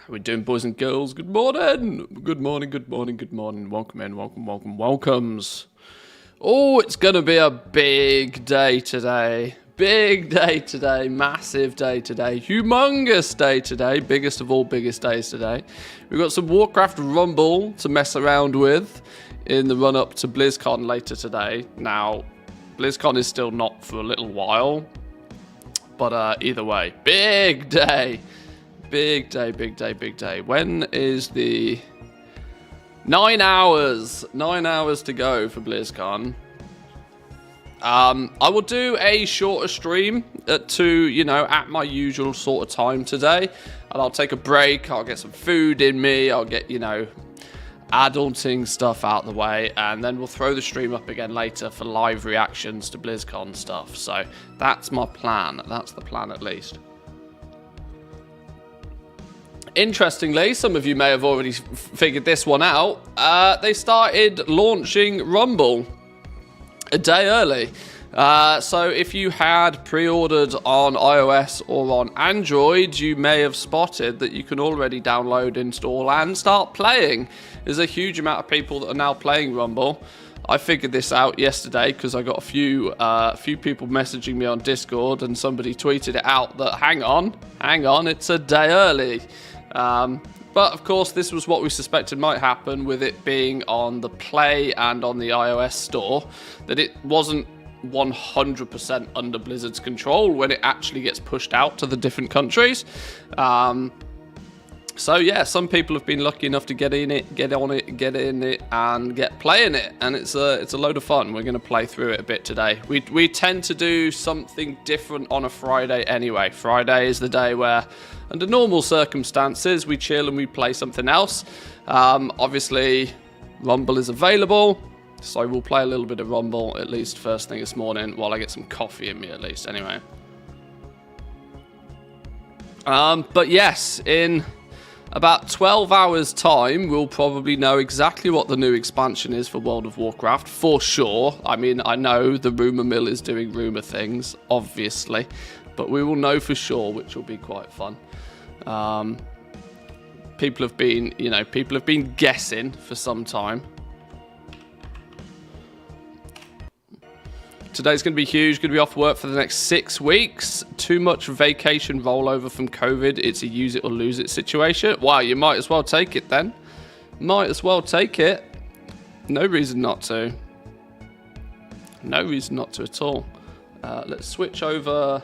How we doing, boys and girls? Good morning. Good morning, good morning, good morning. Welcome in, welcomes. Oh, it's going to be a big day today. Big day today. Massive day today. Humongous day today. Biggest of all biggest days today. We've got some Warcraft Rumble to mess around with in the run-up to Blizzcon later today. Now, BlizzCon is still not for a little while. But either way, big day. Big day, big day, big day. When is the... 9 hours. 9 hours to go for BlizzCon. I will do a shorter stream at my usual sort of time today. And I'll take a break. I'll get some food in me. I'll get, adulting stuff out the way. And then we'll throw the stream up again later for live reactions to BlizzCon stuff. So that's my plan. That's the plan at least. Interestingly, some of you may have already figured this one out. They started launching Rumble a day early. So if you had pre-ordered on iOS or on Android, you may have spotted that you can already download, install, and start playing. There's a huge amount of people that are now playing Rumble. I figured this out yesterday because I got a few people messaging me on Discord, and somebody tweeted it out that hang on, it's a day early. But of course, this was what we suspected might happen with it being on the Play and on the iOS store, that it wasn't 100% under Blizzard's control when it actually gets pushed out to the different countries. So yeah, some people have been lucky enough to get in it, and get playing it, and it's a load of fun. We're going to play through it a bit today. We tend to do something different on a Friday anyway. Friday is the day where, under normal circumstances, we chill and we play something else. Obviously, Rumble is available, so we'll play a little bit of Rumble at least first thing this morning while I get some coffee in me at least. Anyway, but yes, in about 12 hours time, we'll probably know exactly what the new expansion is for World of Warcraft, for sure. I mean, I know the rumour mill is doing rumour things, obviously, but we will know for sure, which will be quite fun. People have been guessing for some time. Today's going to be huge. Going to be off work for the next 6 weeks. Too much vacation rollover from COVID. It's a use it or lose it situation. Wow, you might as well take it then. Might as well take it. No reason not to. No reason not to at all. Let's switch over.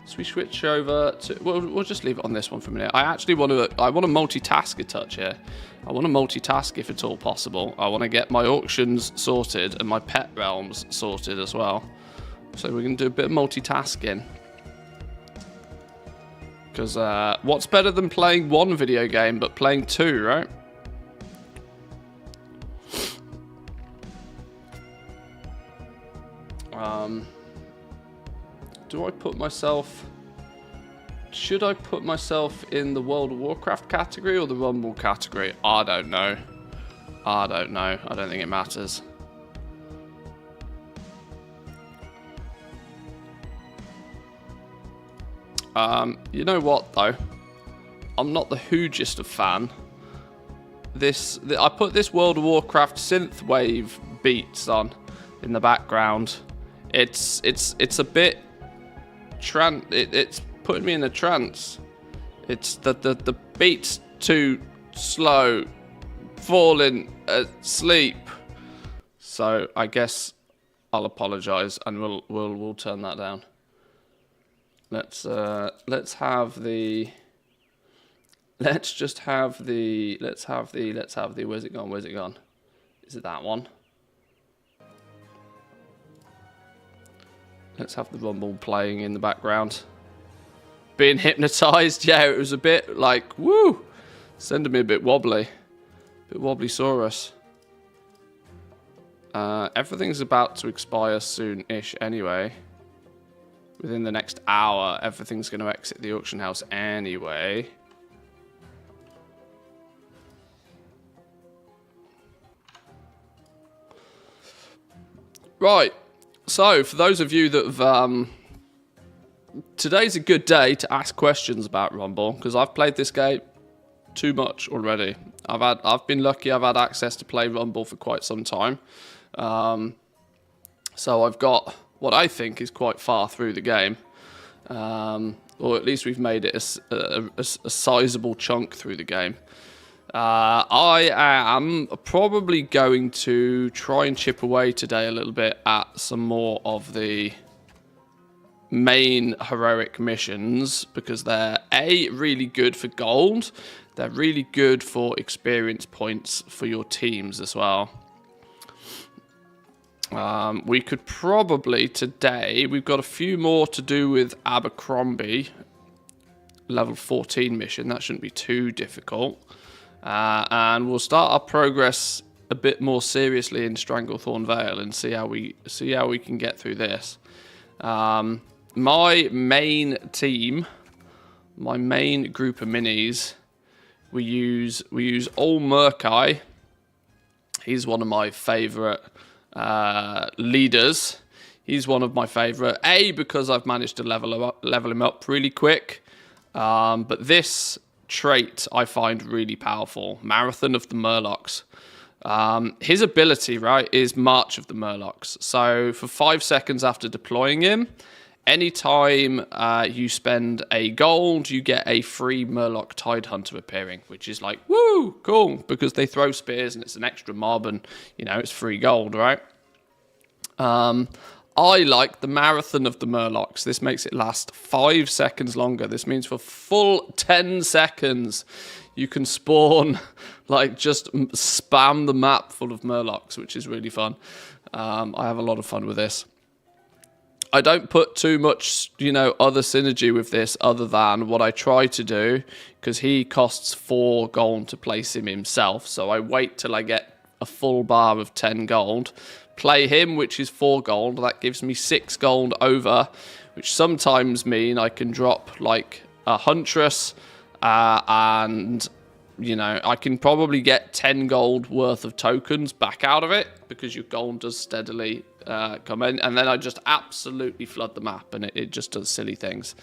Switch over to. We'll just leave it on this one for a minute. I actually want to multitask a touch here. I want to multitask if at all possible. I want to get my auctions sorted and my pet realms sorted as well. So we're going to do a bit of multitasking. Because what's better than playing one video game but playing two, right? Do I put myself... Should I put myself in the World of Warcraft category or the Rumble category? I don't know. I don't think it matters. You know what, though? I'm not the hugest of fan. I put this World of Warcraft synthwave beats on in the background. It's a bit... It's putting me in a trance. It's the beat's too slow, falling asleep. So I guess I'll apologise and we'll turn that down. Let's have the. Where's it gone? Is it that one? Let's have the Rumble playing in the background. Being hypnotised, yeah, it was a bit like, woo, sending me a bit wobbly. Bit wobbly-saurus. Everything's about to expire soon-ish anyway. Within the next hour, everything's going to exit the auction house anyway. Right, so for those of you that have... today's a good day to ask questions about Rumble, because I've played this game too much already. I've been lucky. I've had access to play Rumble for quite some time, so I've got what I think is quite far through the game, or at least we've made it a sizable chunk through the game. I am probably going to try and chip away today a little bit at some more of the main heroic missions, because they're really good for gold. They're really good for experience points for your teams as well. We could probably today, we've got a few more to do with Abercrombie, level 14 mission. That shouldn't be too difficult. And we'll start our progress a bit more seriously in Stranglethorn Vale and see how we can get through this. My main team, my main group of minis, we use Ol Murkai. He's one of my favourite leaders. He's one of my favourite. Because I've managed to level him up really quick. But this trait I find really powerful. Marathon of the Murlocs. His ability, right, is March of the Murlocs. So for 5 seconds after deploying him, anytime you spend a gold, you get a free Murloc Tidehunter appearing, which is like, woo, cool, because they throw spears and it's an extra mob and, you know, it's free gold, right? I like the Marathon of the Murlocs. This makes it last 5 seconds longer. This means for full 10 seconds, you can spawn, like, just spam the map full of Murlocs, which is really fun. I have a lot of fun with this. I don't put too much, you know, other synergy with this other than what I try to do, because he costs 4 gold to place him himself. So I wait till I get a full bar of 10 gold. Play him, which is 4 gold. That gives me 6 gold over, which sometimes mean I can drop like a Huntress, and, you know, I can probably get 10 gold worth of tokens back out of it, because your gold does steadily come in, and then I just absolutely flood the map, and it just does silly things.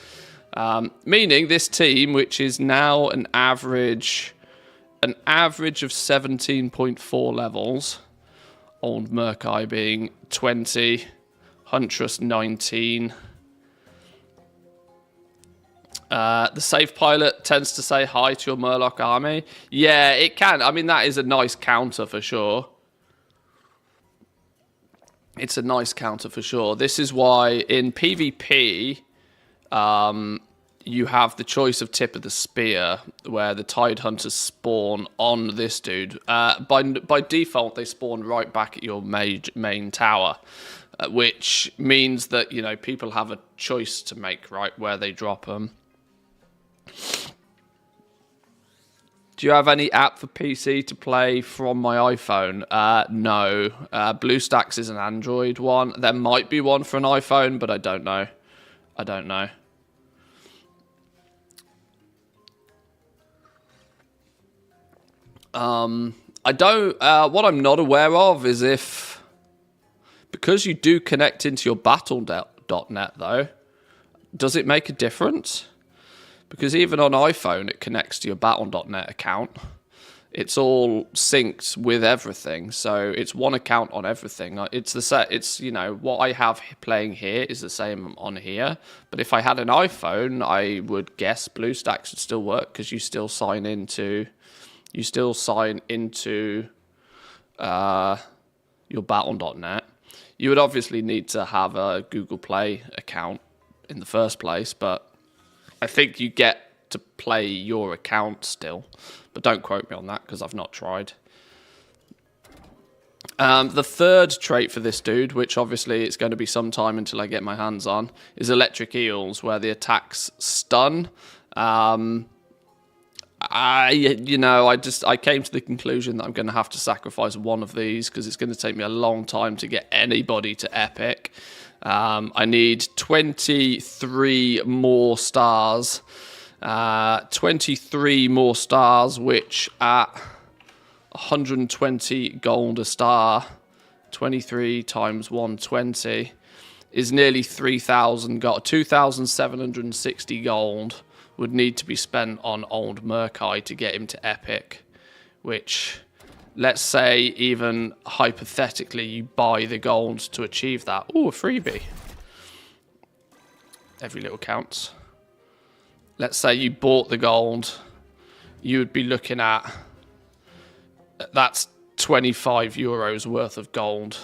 Meaning this team, which is now an average of 17.4 levels, Old Murkai being 20, Huntress 19. The safe pilot tends to say hi to your Murloc army. Yeah, it can. I mean, that is a nice counter for sure. It's a nice counter for sure. This is why in PvP, you have the choice of Tip of the Spear, where the Tidehunters spawn on this dude. By default, they spawn right back at your main tower, which means that, you know, people have a choice to make, right, where they drop them. Do you have any app for PC to play from my iPhone? No. BlueStacks is an Android one. There might be one for an iPhone, but I don't know. I don't know. What I'm not aware of is because you do connect into your battle.net though, does it make a difference? Because even on iPhone, it connects to your battle.net account. It's all synced with everything, so it's one account on everything. It's, you know, what I have playing here is the same on here. But if I had an iPhone, I would guess BlueStacks would still work, because you still sign into your battle.net. You would obviously need to have a Google Play account in the first place, but I think you get to play your account still. But don't quote me on that, because I've not tried. The third trait for this dude, which obviously it's going to be some time until I get my hands on, is Electric Eels, where the attacks stun. I came to the conclusion that I'm going to have to sacrifice one of these, because it's going to take me a long time to get anybody to epic. I need 23 more stars. 23 more stars, which at 120 gold a star, 23 times 120 is nearly 3,000 gold, 2,760 gold, would need to be spent on old Murkai to get him to epic, which, let's say, even hypothetically, you buy the gold to achieve that. Ooh, a freebie. Every little counts. Let's say you bought the gold, you would be looking at, that's 25 euros worth of gold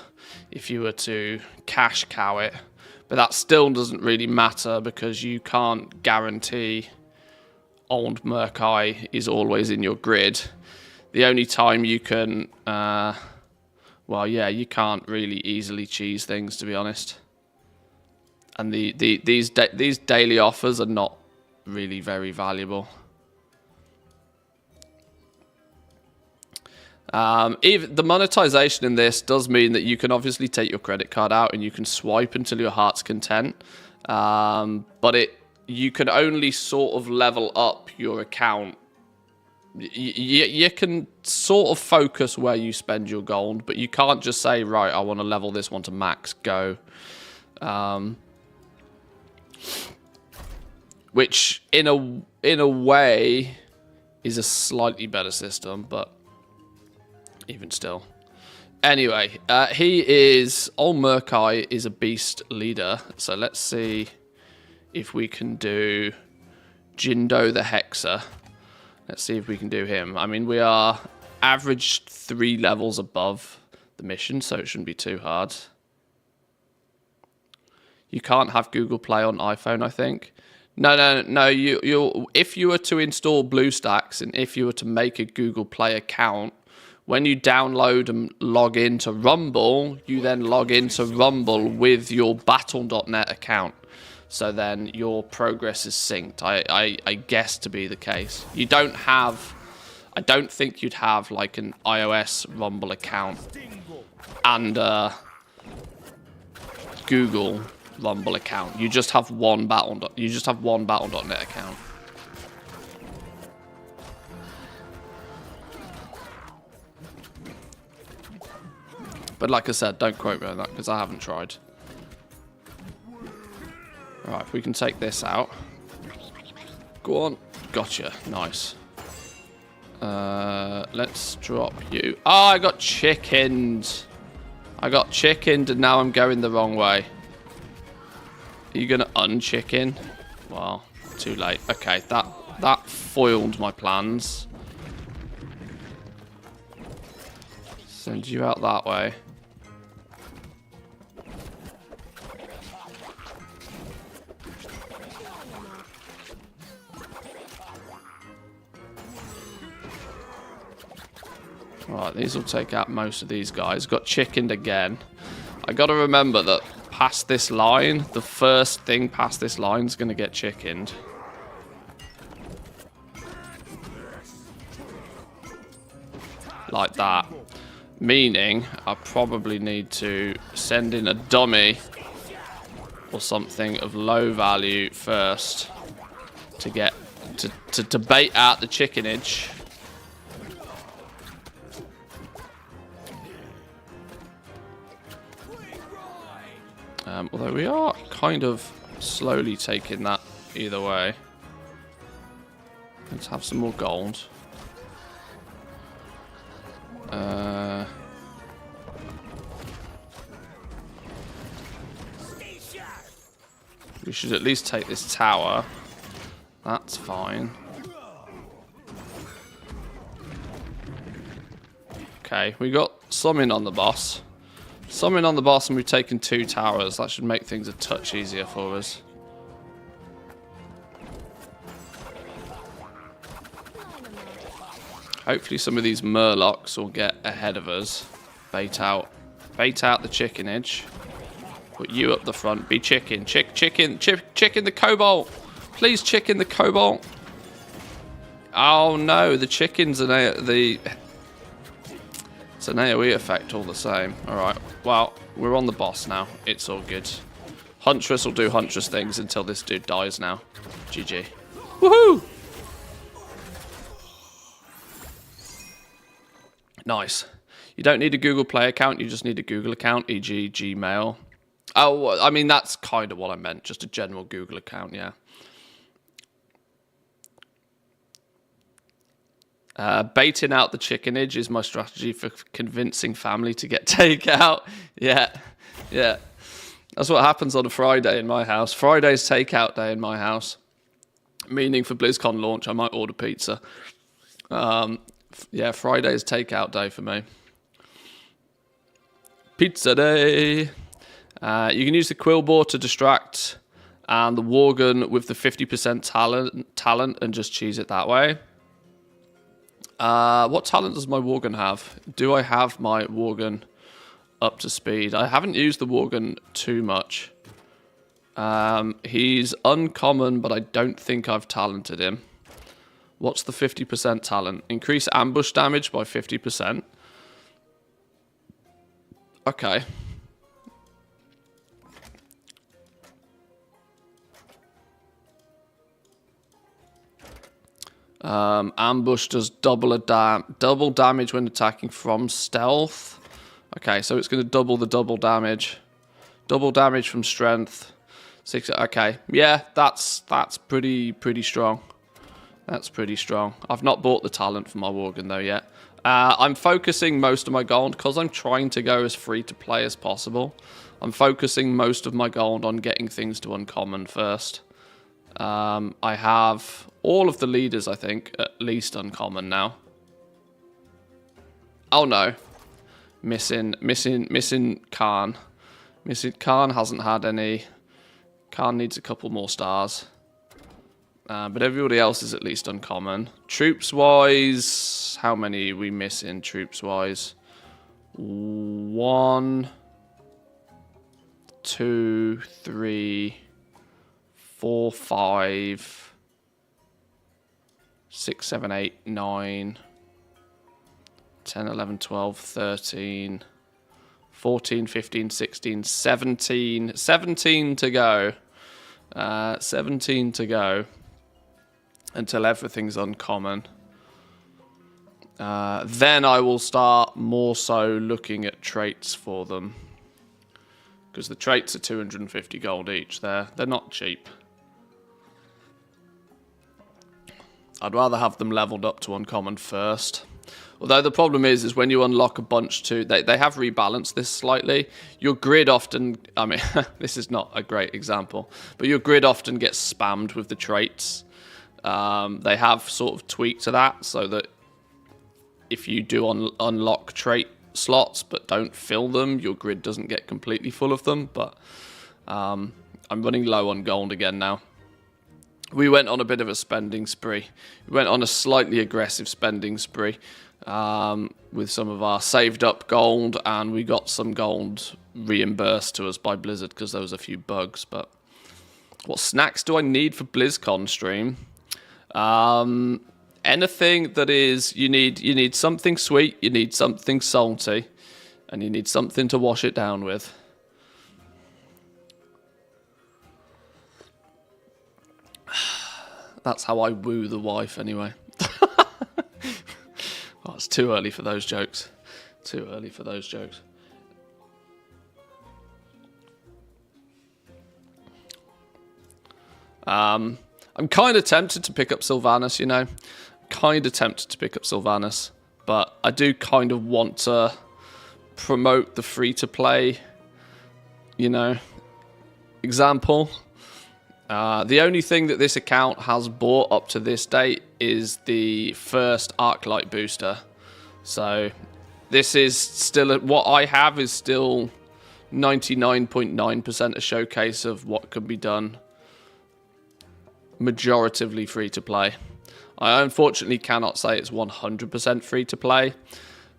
if you were to cash cow it. But that still doesn't really matter because you can't guarantee old Murkai is always in your grid. The only time you can, well, yeah, you can't really easily cheese things, to be honest. And these daily offers are not really very valuable. Even the monetization in this does mean that you can obviously take your credit card out and you can swipe until your heart's content. But you can only sort of level up your account. You can sort of focus where you spend your gold, but you can't just say, right, I want to level this one to max, go. Which in a way is a slightly better system, but even still. Anyway, old Murkai is a beast leader, so let's see if we can do Jindo the Hexer. Let's see if we can do him. I mean, we are average 3 levels above the mission, so it shouldn't be too hard. You can't have Google Play on iPhone, I think. No. You if you were to install BlueStacks and if you were to make a Google Play account, when you download and log into Rumble, you then log into Rumble with your Battle.net account. So then your progress is synced. I guess to be the case. You don't have... I don't think you'd have like an iOS Rumble account and a Google Rumble account. You just have one Battle.net account. But like I said, don't quote me on that because I haven't tried. Alright, if we can take this out. Go on. Gotcha. Nice. Let's drop you. Oh, I got chickened. I got chickened and now I'm going the wrong way. Are you going to unchicken? Well, too late. Okay, that foiled my plans. Send you out that way. Right, these will take out most of these guys. Got chickened again. I got to remember that past this line, the first thing past this line is going to get chickened. Like that. Meaning, I probably need to send in a dummy or something of low value first to get to bait out the chickenage. Although we are kind of slowly taking that either way. Let's have some more gold. We should at least take this tower. That's fine. Okay, we got some in on the boss. Some in on the boss and we've taken 2 towers. That should make things a touch easier for us. Hopefully some of these murlocs will get ahead of us. Bait out the chickenage. Put you up the front. Be chicken. Chicken the cobalt. Please chicken the cobalt. Oh no, the chickens and it's an AoE effect all the same. Alright, well, we're on the boss now. It's all good. Huntress will do Huntress things until this dude dies now. GG. Woohoo! Nice. You don't need a Google Play account, you just need a Google account, e.g. Gmail. Oh, I mean, that's kind of what I meant. Just a general Google account, yeah. Baiting out the chickenage is my strategy for convincing family to get takeout. Yeah. That's what happens on a Friday in my house. Friday's takeout day in my house. Meaning for BlizzCon launch, I might order pizza. Yeah, Friday's takeout day for me. Pizza day. You can use the Quillboar to distract and the Worgen with the 50% talent and just cheese it that way. What talent does my Worgen have? Do I have my Worgen up to speed? I haven't used the Worgen too much. He's uncommon, but I don't think I've talented him. What's the 50% talent? Increase ambush damage by 50%. Okay. Ambush does double damage when attacking from stealth. Okay, so it's going to double the double damage. Double damage from strength. 6. Okay, yeah, that's pretty strong. That's pretty strong. I've not bought the talent for my Worgen though yet. I'm focusing most of my gold because I'm trying to go as free to play as possible. I'm focusing most of my gold on getting things to uncommon first. I have all of the leaders, I think, at least uncommon now. Oh no. Missing Khan. Khan hasn't had any. Khan needs a couple more stars. But everybody else is at least uncommon. Troops-wise, how many are we missing troops-wise? 1, 2, 3, 4, 5, 6, 7, 8, 9, 10, 11, 12, 13, 14, 15, 16, 17. 17 to go. 17 to go. Until everything's uncommon. Then I will start more so looking at traits for them. Because the traits are 250 gold each. They're not cheap. I'd rather have them leveled up to uncommon first. Although the problem is when you unlock a bunch too, they have rebalanced this slightly. Your grid often, I mean, this is not a great example, but your grid often gets spammed with the traits. They have sort of tweaked to that so that if you do unlock trait slots but don't fill them, your grid doesn't get completely full of them. But I'm running low on gold again now. We went on a bit of a spending spree. We went on a slightly aggressive spending spree with some of our saved up gold, and we got some gold reimbursed to us by Blizzard because there was a few bugs. But what snacks do I need for BlizzCon stream? Anything that is, you need something sweet, you need something salty, and you need something to wash it down with. That's how I woo the wife anyway. Oh, it's too early for those jokes. Too early for those jokes. I'm kind of tempted to pick up Sylvanas, you know. Kind of tempted to pick up Sylvanas. But I do kind of want to promote the free-to-play, you know, example. The only thing that this account has bought up to this date is the first Arclight booster. So this is still, what I have is still 99.9% a showcase of what can be done majoritively free to play. I unfortunately cannot say it's 100% free to play,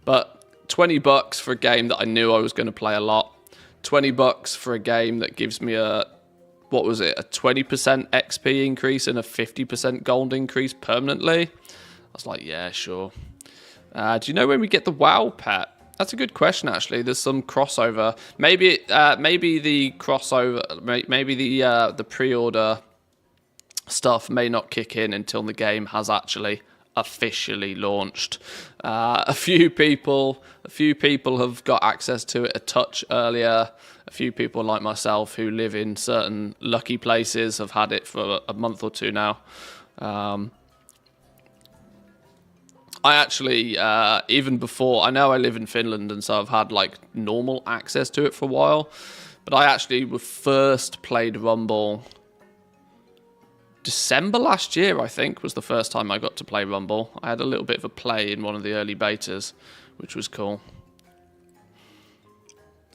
but $20 for a game that I knew I was going to play a lot, $20 for a game that gives me a, what was it, a 20% XP increase and a 50% gold increase permanently. I was like, yeah, sure. Do you know when we get the WoW pet? That's a good question, actually. There's some crossover. Maybe the crossover, maybe the pre-order stuff may not kick in until the game has actually officially launched. A few people have got access to it a touch earlier. A few people like myself who live in certain lucky places have had it for a month or two now. I actually, even before, I know I live in Finland, and so I've had like normal access to it for a while. But I actually first played Rumble December last year, I think, was the first time I got to play Rumble. I had a little bit of a play in one of the early betas, which was cool.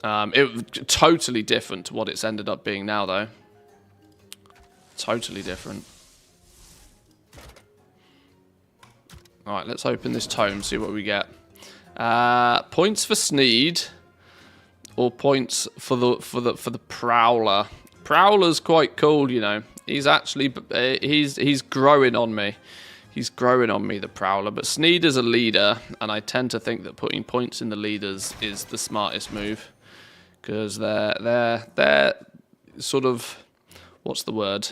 It was totally different to what it's ended up being now, though. Totally different. All right, let's open this tome, see what we get. Points for Sneed, or points for the Prowler. Prowler's quite cool, you know. He's actually he's growing on me. He's growing on me, the Prowler. But Sneed is a leader, and I tend to think that putting points in the leaders is the smartest move, because they're sort of, what's the word?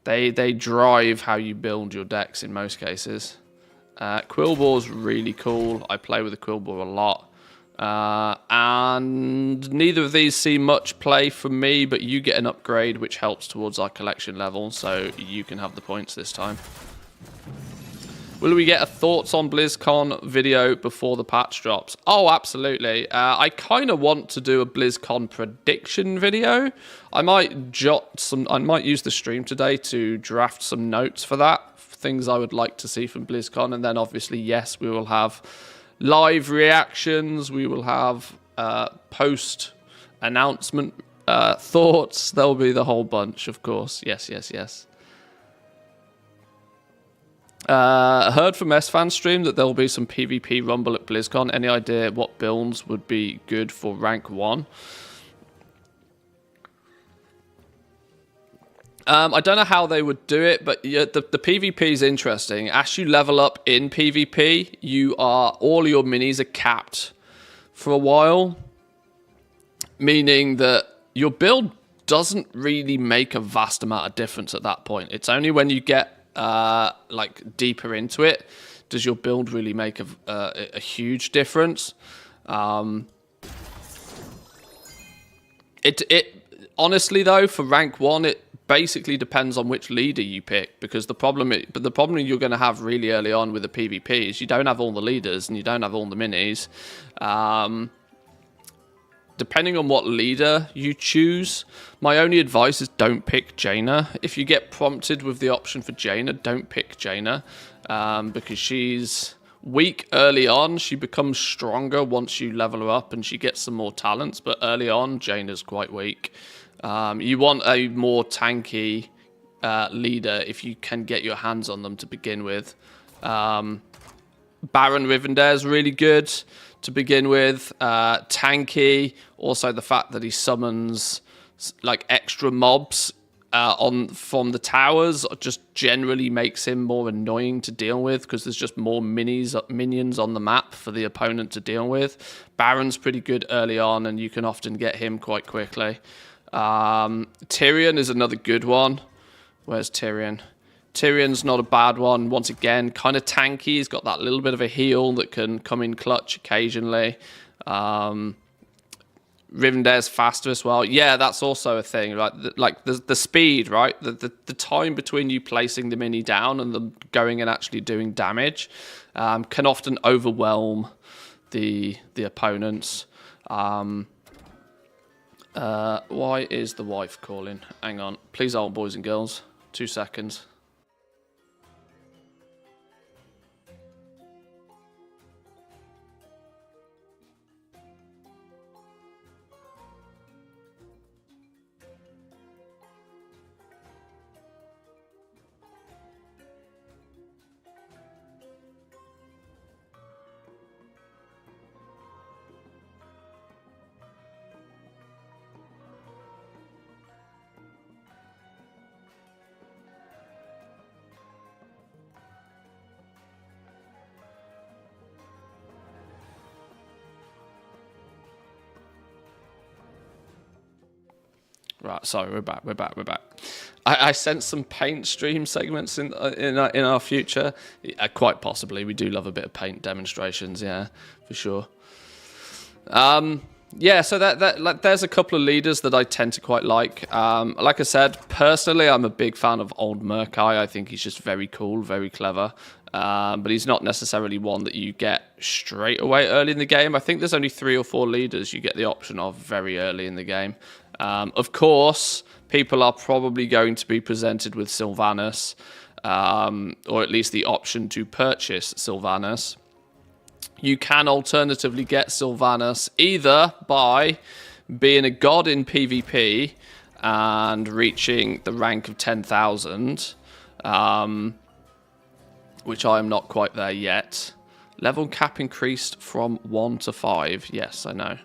They drive how you build your decks in most cases. Quillboar's really cool. I play with the Quillboar a lot. And neither of these see much play from me, but you get an upgrade which helps towards our collection level, so you can have the points this time. Will we get a thoughts on BlizzCon video before the patch drops? Oh, absolutely. I kind of want to do a BlizzCon prediction video. I might use the stream today to draft some notes for that, things I would like to see from BlizzCon, and then obviously, yes, we will have live reactions, we will have post-announcement thoughts, there'll be the whole bunch, of course. Yes. Heard from S-Fan stream that there will be some PvP Rumble at BlizzCon. Any idea what builds would be good for rank 1? I don't know how they would do it, but yeah, the PvP is interesting. As you level up in PvP, all your minis are capped for a while, meaning that your build doesn't really make a vast amount of difference at that point. It's only when you get like deeper into it does your build really make a huge difference. It honestly though, for rank 1, it basically depends on which leader you pick, because the problem you're going to have really early on with the PvP is you don't have all the leaders and you don't have all the minis. Depending on what leader you choose, my only advice is don't pick Jaina. If you get prompted with the option for Jaina, don't pick Jaina, because she's weak early on. She becomes stronger once you level her up and she gets some more talents, but early on, Jaina's quite weak. You want a more tanky leader if you can get your hands on them to begin with. Baron Rivendare is really good to begin with. Tanky, also the fact that he summons like extra mobs from the towers just generally makes him more annoying to deal with, because there's just more minions on the map for the opponent to deal with. Baron's pretty good early on, and you can often get him quite quickly. Tyrion is another good one. Where's Tyrion? Tyrion's not a bad one. Once again, kind of tanky. He's got that little bit of a heal that can come in clutch occasionally. Rivendare's faster as well. Yeah, that's also a thing, right? Like the speed, right? The time between you placing the mini down and them going and actually doing damage can often overwhelm the opponents. Why is the wife calling? Hang on. Please hold, boys and girls. 2 seconds. Right, sorry, we're back. I sense some paint stream segments in our future. Quite possibly, we do love a bit of paint demonstrations, yeah, for sure. Yeah, so like, there's a couple of leaders that I tend to quite like. Like I said, personally, I'm a big fan of Old Murkai. I think he's just very cool, very clever. But he's not necessarily one that you get straight away early in the game. I think there's only 3 or 4 leaders you get the option of very early in the game. Of course, people are probably going to be presented with Sylvanas, or at least the option to purchase Sylvanas. You can alternatively get Sylvanas either by being a god in PvP and reaching the rank of 10,000, which I am not quite there yet. Level cap increased from 1 to 5. Yes, I know.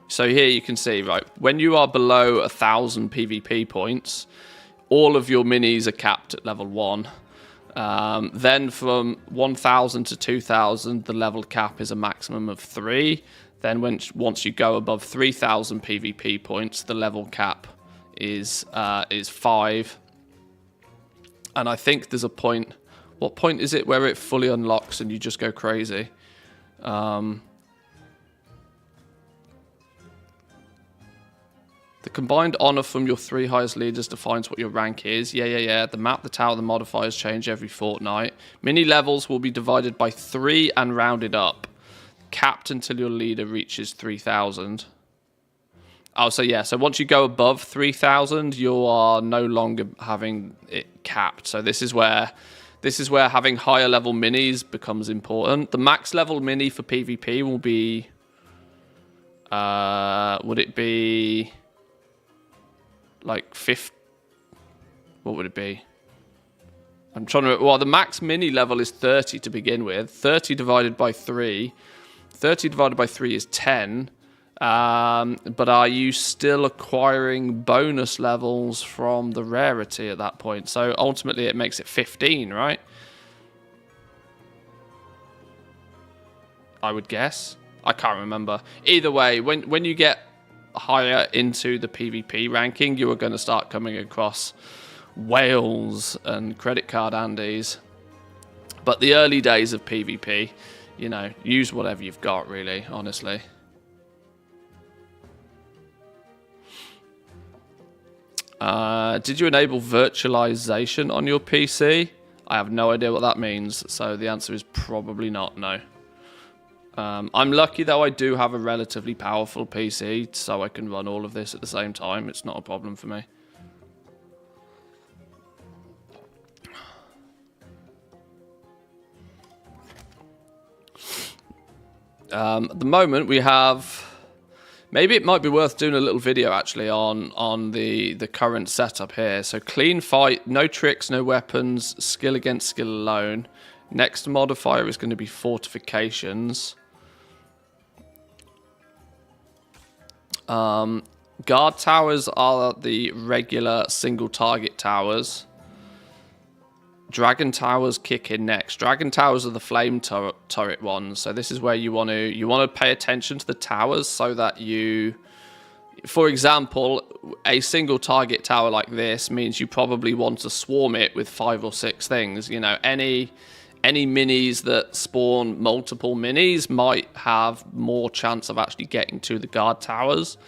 So here you can see, right, when you are below 1,000 PvP points, all of your minis are capped at level 1. Then from 1,000 to 2,000, the level cap is a maximum of 3. Then once you go above 3,000 PvP points, the level cap is 5. And I think there's a point. What point is it where it fully unlocks and you just go crazy? The combined honor from your 3 highest leaders defines what your rank is. Yeah. The map, the tower, the modifiers change every fortnight. Mini levels will be divided by 3 and rounded up. Capped until your leader reaches 3,000. Oh, so yeah. So once you go above 3,000, you are no longer having it capped. So this is where having higher level minis becomes important. The max level mini for PvP will be... would it be... like 50... What would it be? I'm trying to... Well, the max mini level is 30 to begin with. 30 divided by 3. 30 divided by 3 is 10. But are you still acquiring bonus levels from the rarity at that point? So ultimately it makes it 15, right? I would guess. I can't remember. Either way, when you get higher into the PvP ranking, you are going to start coming across whales and credit card Andes. But the early days of PvP, you know, use whatever you've got, really, honestly. Did you enable virtualization on your PC? I have no idea what that means, so the answer is probably not, no. I'm lucky, though, I do have a relatively powerful PC, so I can run all of this at the same time. It's not a problem for me. At the moment, we have... Maybe it might be worth doing a little video, actually, on the current setup here. So, clean fight, no tricks, no weapons, skill against skill alone. Next modifier is going to be fortifications. Guard towers are the regular single target towers. Dragon towers kick in next. Dragon towers are the flame turret ones. So this is where you want to pay attention to the towers so that you, for example, a single target tower like this means you probably want to swarm it with 5 or 6 things. You know, any minis that spawn multiple minis might have more chance of actually getting to the guard towers.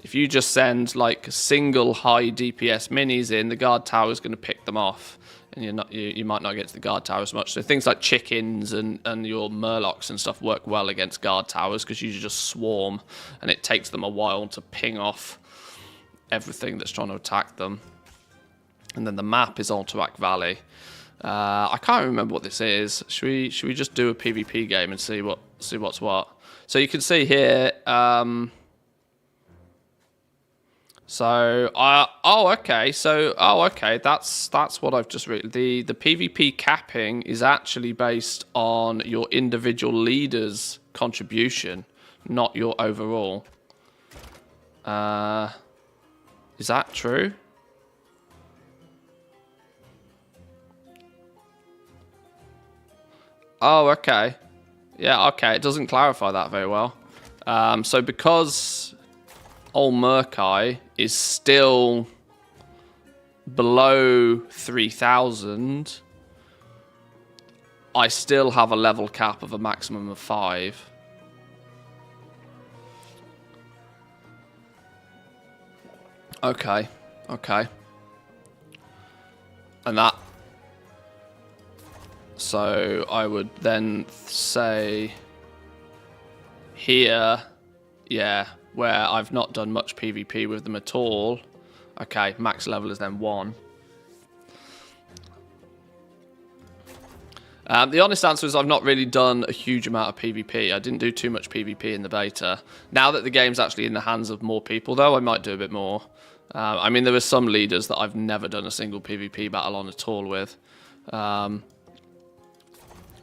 If you just send like single high DPS minis in, the guard tower is going to pick them off. And you might not get to the guard tower as much. So things like chickens and your murlocs and stuff work well against guard towers because you just swarm and it takes them a while to ping off everything that's trying to attack them. And then the map is Alterac Valley. I can't remember what this is. Should we just do a PvP game and see what's what? So you can see here. Okay. That's what I've just read. The PvP capping is actually based on your individual leader's contribution, not your overall. Is that true? Oh, okay. Yeah, okay. It doesn't clarify that very well. So because Old Murkai is still below 3,000, I still have a level cap of a maximum of 5. Okay. And and that. So I would then say here, yeah, where I've not done much PvP with them at all. Okay, max level is then 1. The honest answer is I've not really done a huge amount of PvP. I didn't do too much PvP in the beta. Now that the game's actually in the hands of more people, though, I might do a bit more. I mean, there were some leaders that I've never done a single PvP battle on at all with. But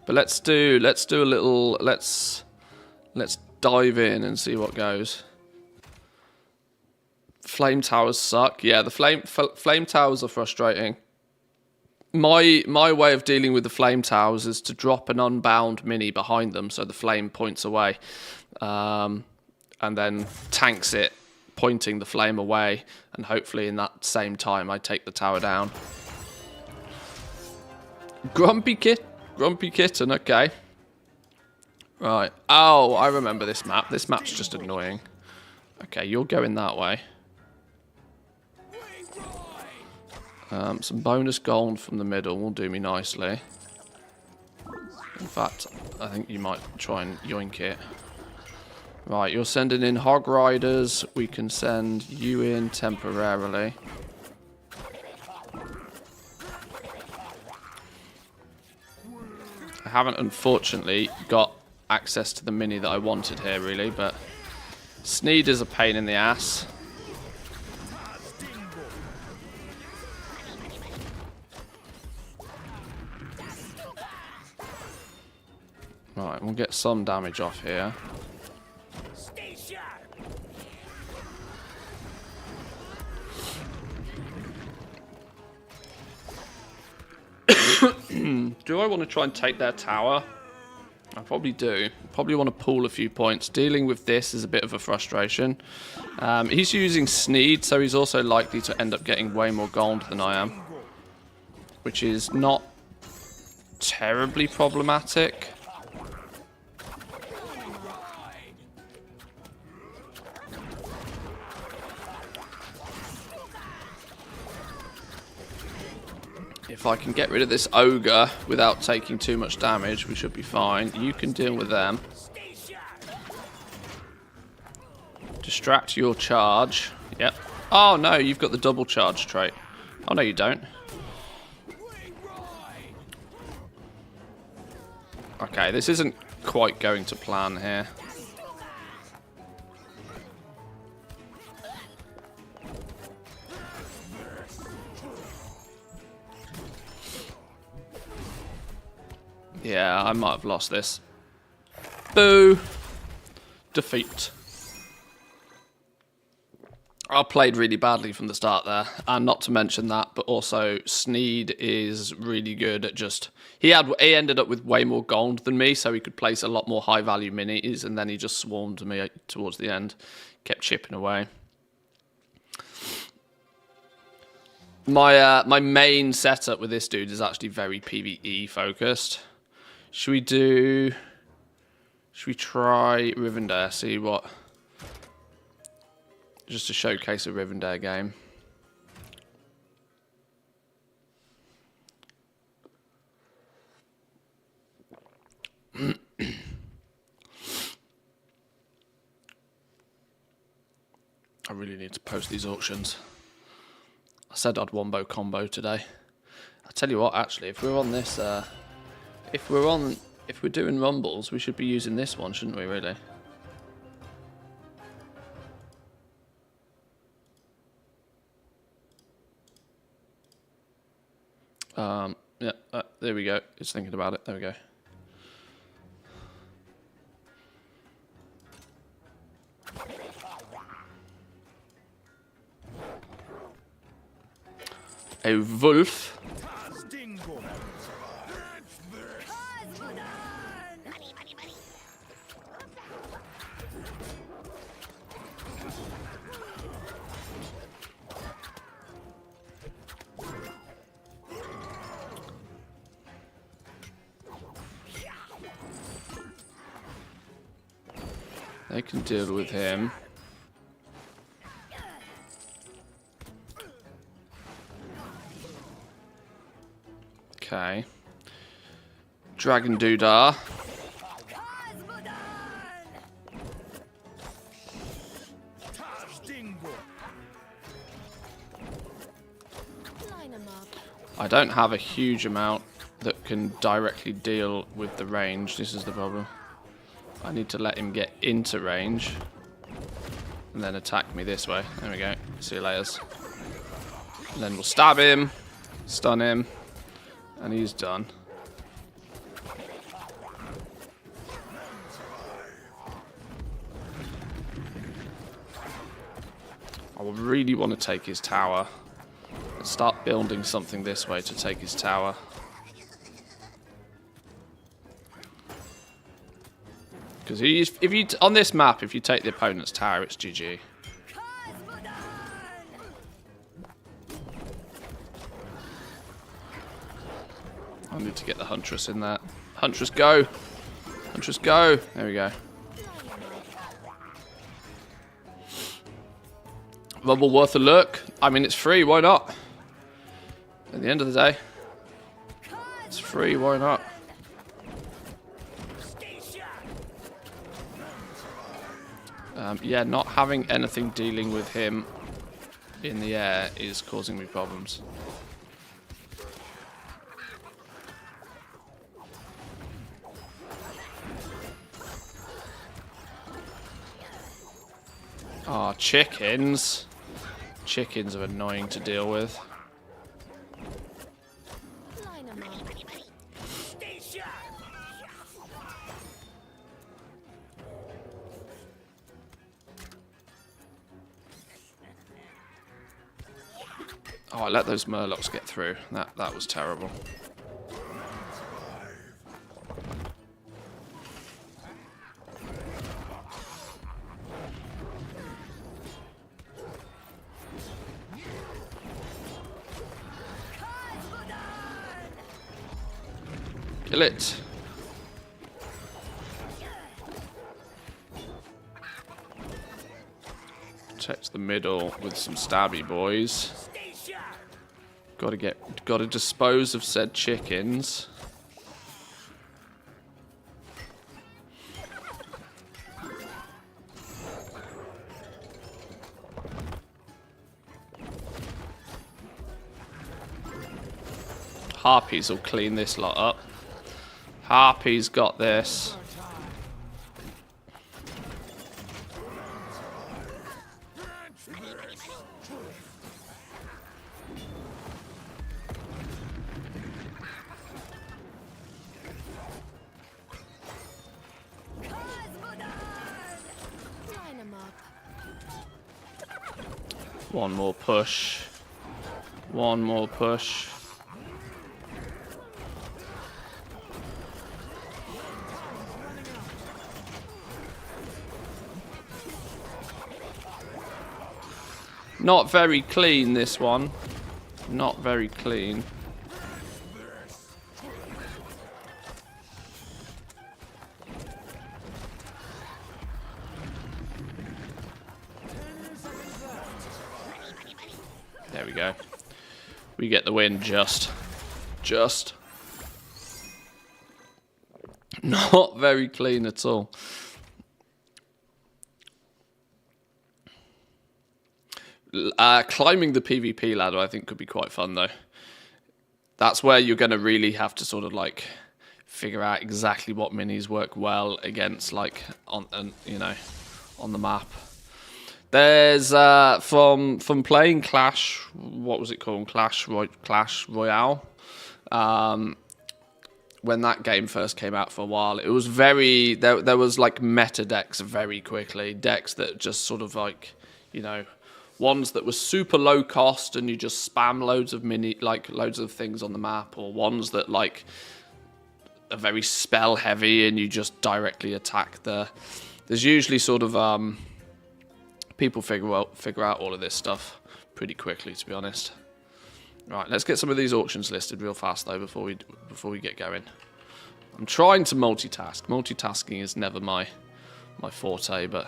let's do a little. Let's dive in and see what goes. Flame towers suck. Yeah, the flame towers are frustrating. My way of dealing with the flame towers is to drop an unbound mini behind them so the flame points away, and then tanks it, pointing the flame away, and hopefully in that same time I take the tower down. Grumpy kitten, okay. Right. Oh, I remember this map. This map's just annoying. Okay, you're going that way. Some bonus gold from the middle will do me nicely. In fact, I think you might try and yoink it. Right, you're sending in hog riders. We can send you in temporarily. I haven't, unfortunately, got access to the mini that I wanted here, really, but Sneed is a pain in the ass. Right, we'll get some damage off here. Do I want to try and take their tower? I probably do. Probably want to pool a few points. Dealing with this is a bit of a frustration. He's using Sneed, so he's also likely to end up getting way more gold than I am, which is not terribly problematic. If I can get rid of this ogre without taking too much damage, we should be fine. You can deal with them. Distract your charge. Yep. Oh no, you've got the double charge trait. Oh no, you don't. Okay, this isn't quite going to plan here. Yeah, I might have lost this. Boo! Defeat. I played really badly from the start there, and not to mention that, but also Sneed is really good at just... He ended up with way more gold than me, so he could place a lot more high-value minis, and then he just swarmed me towards the end, kept chipping away. My main setup with this dude is actually very PvE focused. Should we try Rivendare, see what... Just to showcase a Rivendare game. I really need to post these auctions. I said I'd wombo combo today. I'll tell you what, actually, if we're on this... If we're doing rumbles, we should be using this one, shouldn't we, really? Yeah, there we go. It's thinking about it. There we go. A wolf. They can deal with him. Okay. Dragon Doodah. I don't have a huge amount that can directly deal with the range. This is the problem. I need to let him get into range and then attack me this way. There we go. See you later. And then we'll stab him, stun him, and he's done. I really want to take his tower. Let's start building something this way to take his tower. Because if you on this map, if you take the opponent's tower, it's GG. I need to get the Huntress in there. Huntress, go! Huntress, go! There we go. Rumble worth a look. I mean, it's free. Why not? At the end of the day, it's free. Why not? Yeah, not having anything dealing with him in the air is causing me problems. Ah, chickens. Chickens are annoying to deal with. Oh, I let those Murlocs get through. That was terrible. Kill it. Protect the middle with some stabby boys. Gotta dispose of said chickens. Harpies will clean this lot up. Harpy's got this. One more push. One more push. Not very clean, this one. Not very clean. There we go. We get the win just. Not very clean at all. Climbing the PvP ladder, I think, could be quite fun, though. That's where you're going to really have to sort of, like, figure out exactly what minis work well against, like, on the map. There's, from playing Clash, what was it called? Clash Royale. When that game first came out for a while, it was very, there was, like, meta decks very quickly. Decks that just sort of, like, you know, ones that were super low cost and you just spam loads of things on the map, or ones that like are very spell heavy and you just directly attack there's usually sort of people figure out all of this stuff pretty quickly, to be honest. Right, let's get some of these auctions listed real fast though before we get going. I'm trying to multitask. Multitasking is never my forte, but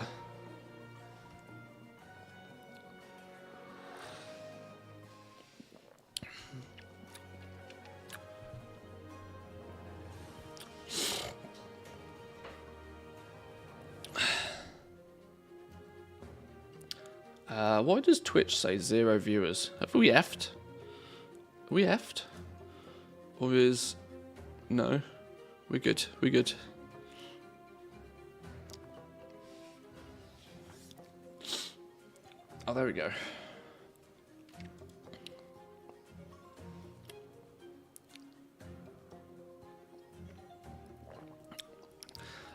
Why does Twitch say 0 viewers? Have we effed? Are we effed? Or is... No. We're good. We're good. Oh, there we go.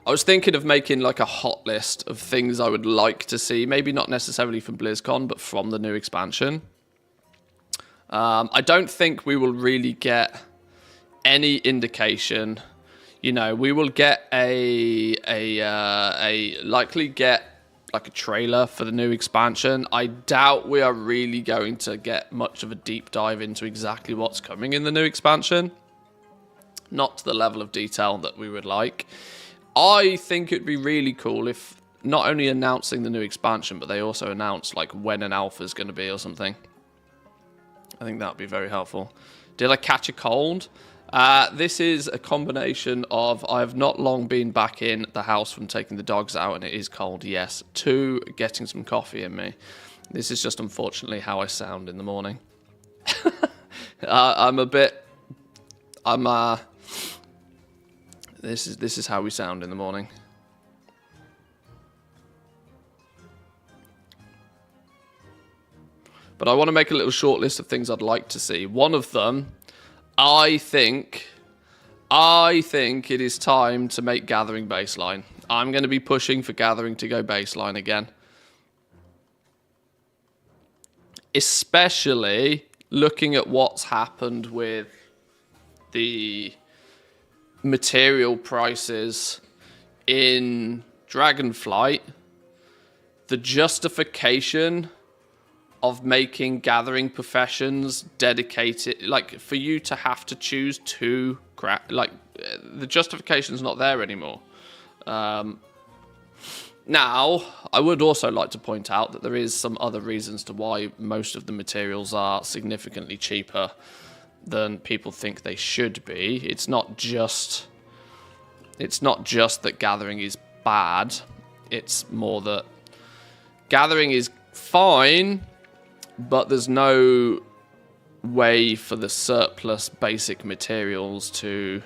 I was thinking of making like a hot list of things I would like to see. Maybe not necessarily from Blizzcon, but from the new expansion. I don't think we will really get any indication. You know, we will get likely get like a trailer for the new expansion. I doubt we are really going to get much of a deep dive into exactly what's coming in the new expansion. Not to the level of detail that we would like. I think it'd be really cool if not only announcing the new expansion, but they also announce like when an alpha is going to be or something. I think that would be very helpful. Did I catch a cold? This is a combination of I have not long been back in the house from taking the dogs out and it is cold, yes. 2, getting some coffee in me. This is just unfortunately how I sound in the morning. This is how we sound in the morning. But I want to make a little short list of things I'd like to see. One of them, I think it is time to make Gathering baseline. I'm going to be pushing for Gathering to go baseline again. Especially looking at what's happened with the material prices in Dragonflight, the justification of making gathering professions dedicated, like for you to have to choose two, like the justification's not there anymore. Now, I would also like to point out that there is some other reasons to why most of the materials are significantly cheaper than people think they should be. It's not just that gathering is bad. It's more that gathering is fine, but there's no way for the surplus basic materials to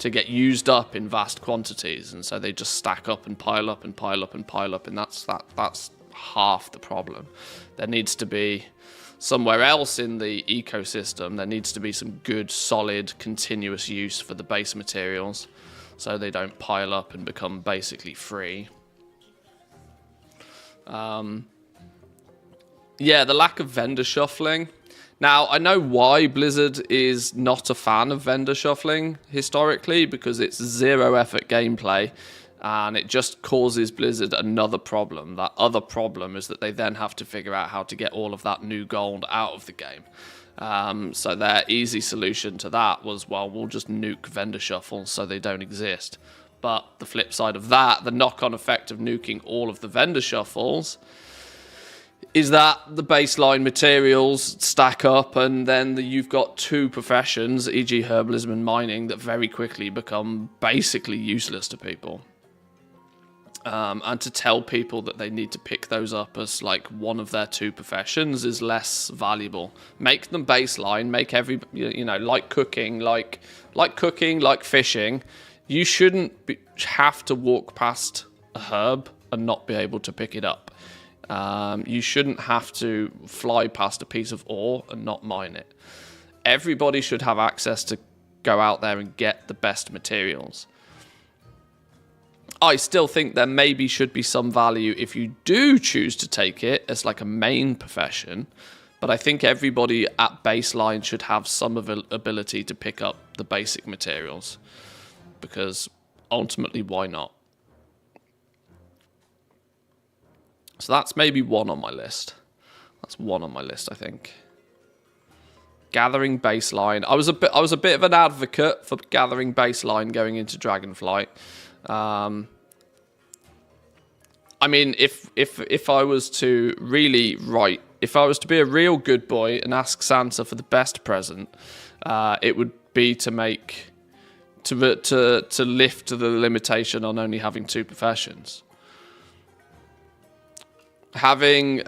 get used up in vast quantities, and so they just stack up and pile up and pile up and pile up, and that's half the problem. There needs to be somewhere else in the ecosystem, there needs to be some good, solid, continuous use for the base materials so they don't pile up and become basically free. Yeah, the lack of vendor shuffling. Now, I know why Blizzard is not a fan of vendor shuffling historically, because it's zero effort gameplay. And it just causes Blizzard another problem. That other problem is that they then have to figure out how to get all of that new gold out of the game. So their easy solution to that was, well, we'll just nuke vendor shuffles so they don't exist. But the flip side of that, the knock-on effect of nuking all of the vendor shuffles, is that the baseline materials stack up, and then you've got two professions, e.g. herbalism and mining, that very quickly become basically useless to people. And to tell people that they need to pick those up as like one of their two professions is less valuable. Make them baseline. Make every, you know, like cooking, like fishing. You shouldn't have to walk past a herb and not be able to pick it up. You shouldn't have to fly past a piece of ore and not mine it. Everybody should have access to go out there and get the best materials. I still think there maybe should be some value if you do choose to take it as like a main profession, but I think everybody at baseline should have some ability to pick up the basic materials, because ultimately, why not? So that's maybe one on my list. That's one on my list, I think. Gathering baseline. I was a bit of an advocate for gathering baseline going into Dragonflight. I mean, if I was to really if I was to be a real good boy and ask Santa for the best present, it would be to lift the limitation on only having two professions. having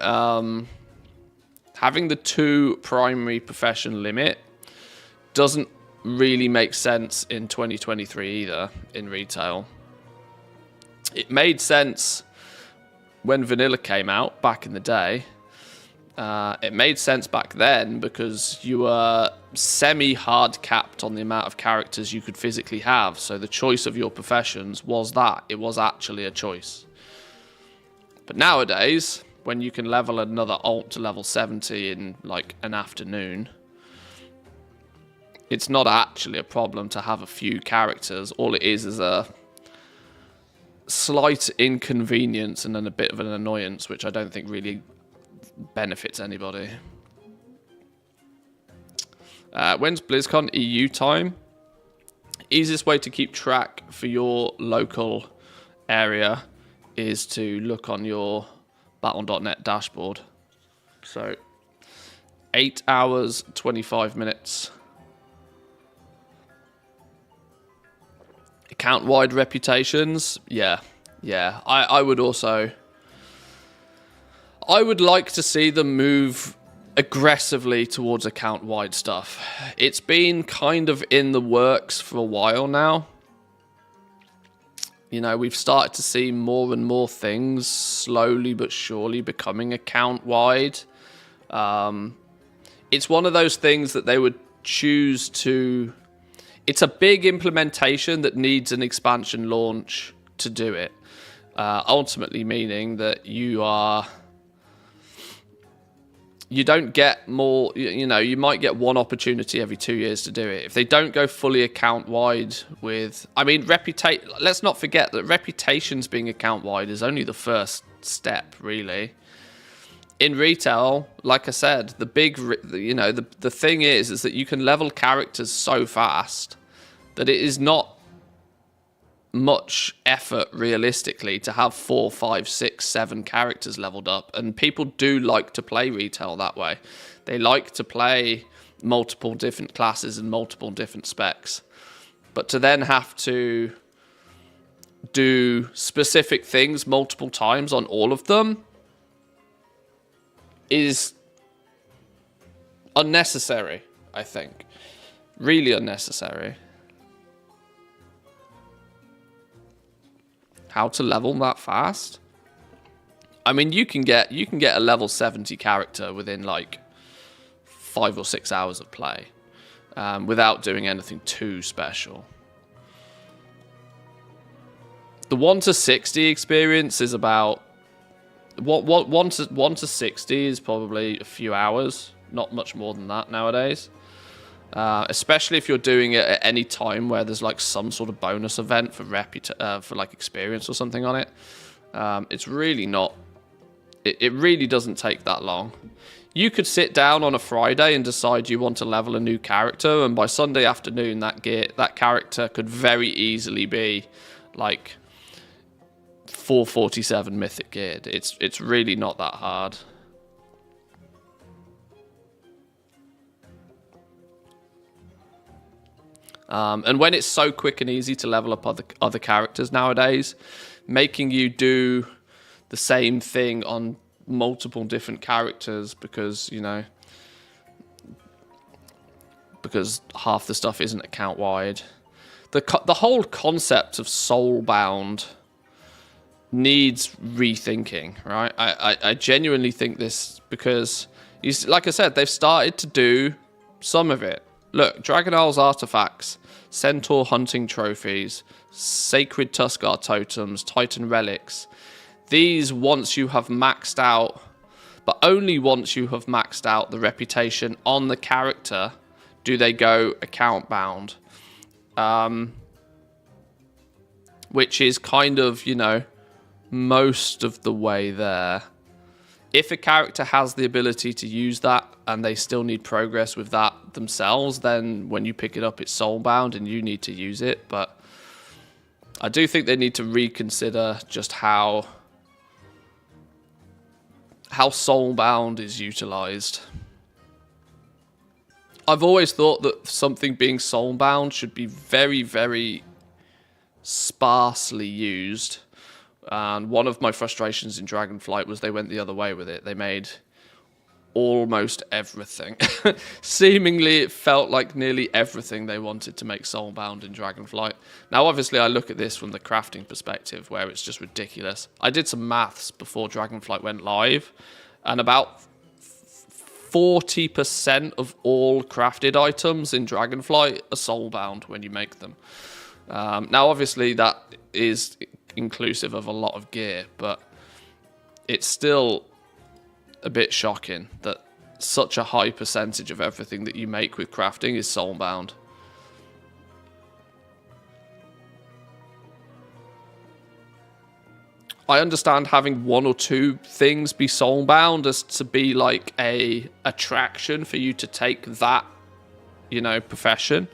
having the 2 primary profession limit doesn't really make sense in 2023 either in retail. It made sense when vanilla came out back in the day. It made sense back then because you were semi-hard capped on the amount of characters you could physically have. So the choice of your professions was that. It was actually a choice. But nowadays, when you can level another alt to level 70 in like an afternoon, it's not actually a problem to have a few characters. All it is a slight inconvenience and then a bit of an annoyance, which I don't think really benefits anybody. When's BlizzCon EU time? Easiest way to keep track for your local area is to look on your Battle.net dashboard. So 8 hours 25 minutes. Account wide reputations, yeah. I would also. I would like to see them move aggressively towards account-wide stuff. It's been kind of in the works for a while now. You know, we've started to see more and more things slowly but surely becoming account-wide. It's one of those things that they would choose to... It's a big implementation that needs an expansion launch to do it. Ultimately meaning that you don't get more, you know, you might get one opportunity every 2 years to do it. If they don't go fully account-wide with... I mean, let's not forget that reputations being account-wide is only the first step, really. In retail, like I said, the thing is that you can level characters so fast that it is not much effort realistically to have 4, 5, 6, 7 characters leveled up, and people do like to play retail that way. They like to play multiple different classes and multiple different specs, but to then have to do specific things multiple times on all of them is unnecessary, I think. Really unnecessary. How to level that fast? I mean, you can get a level 70 character within like 5 or 6 hours of play, without doing anything too special. The 1 to 60 experience is about 1 to 60 is probably a few hours, not much more than that nowadays. Especially if you're doing it at any time where there's like some sort of bonus event for for like experience or something on it. It's really not. It really doesn't take that long. You could sit down on a Friday and decide you want to level a new character, and by Sunday afternoon, that character could very easily be like 447 mythic geared. It's really not that hard. And when it's so quick and easy to level up other characters nowadays, making you do the same thing on multiple different characters because, you know, because half the stuff isn't account wide. The whole concept of soulbound needs rethinking, right? I genuinely think this because, like I said, they've started to do some of it. Look, Dragon Isle's artifacts, Centaur hunting trophies, Sacred Tuskar totems, Titan relics. These, once you have maxed out, but only once you have maxed out the reputation on the character, do they go account bound. Which is kind of, you know, most of the way there. If a character has the ability to use that and they still need progress with that themselves, then when you pick it up, it's soulbound and you need to use it. But I do think they need to reconsider just how soulbound is utilized. I've always thought that something being soulbound should be very, very sparsely used. And one of my frustrations in Dragonflight was they went the other way with it. They made almost everything. Seemingly, it felt like nearly everything they wanted to make soulbound in Dragonflight. Now, obviously, I look at this from the crafting perspective, where it's just ridiculous. I did some maths before Dragonflight went live, and about 40% of all crafted items in Dragonflight are soulbound when you make them. Now, obviously, that is inclusive of a lot of gear, but it's still a bit shocking that such a high percentage of everything that you make with crafting is soulbound. I understand having one or two things be soulbound as to be like a attraction for you to take that, you know, profession.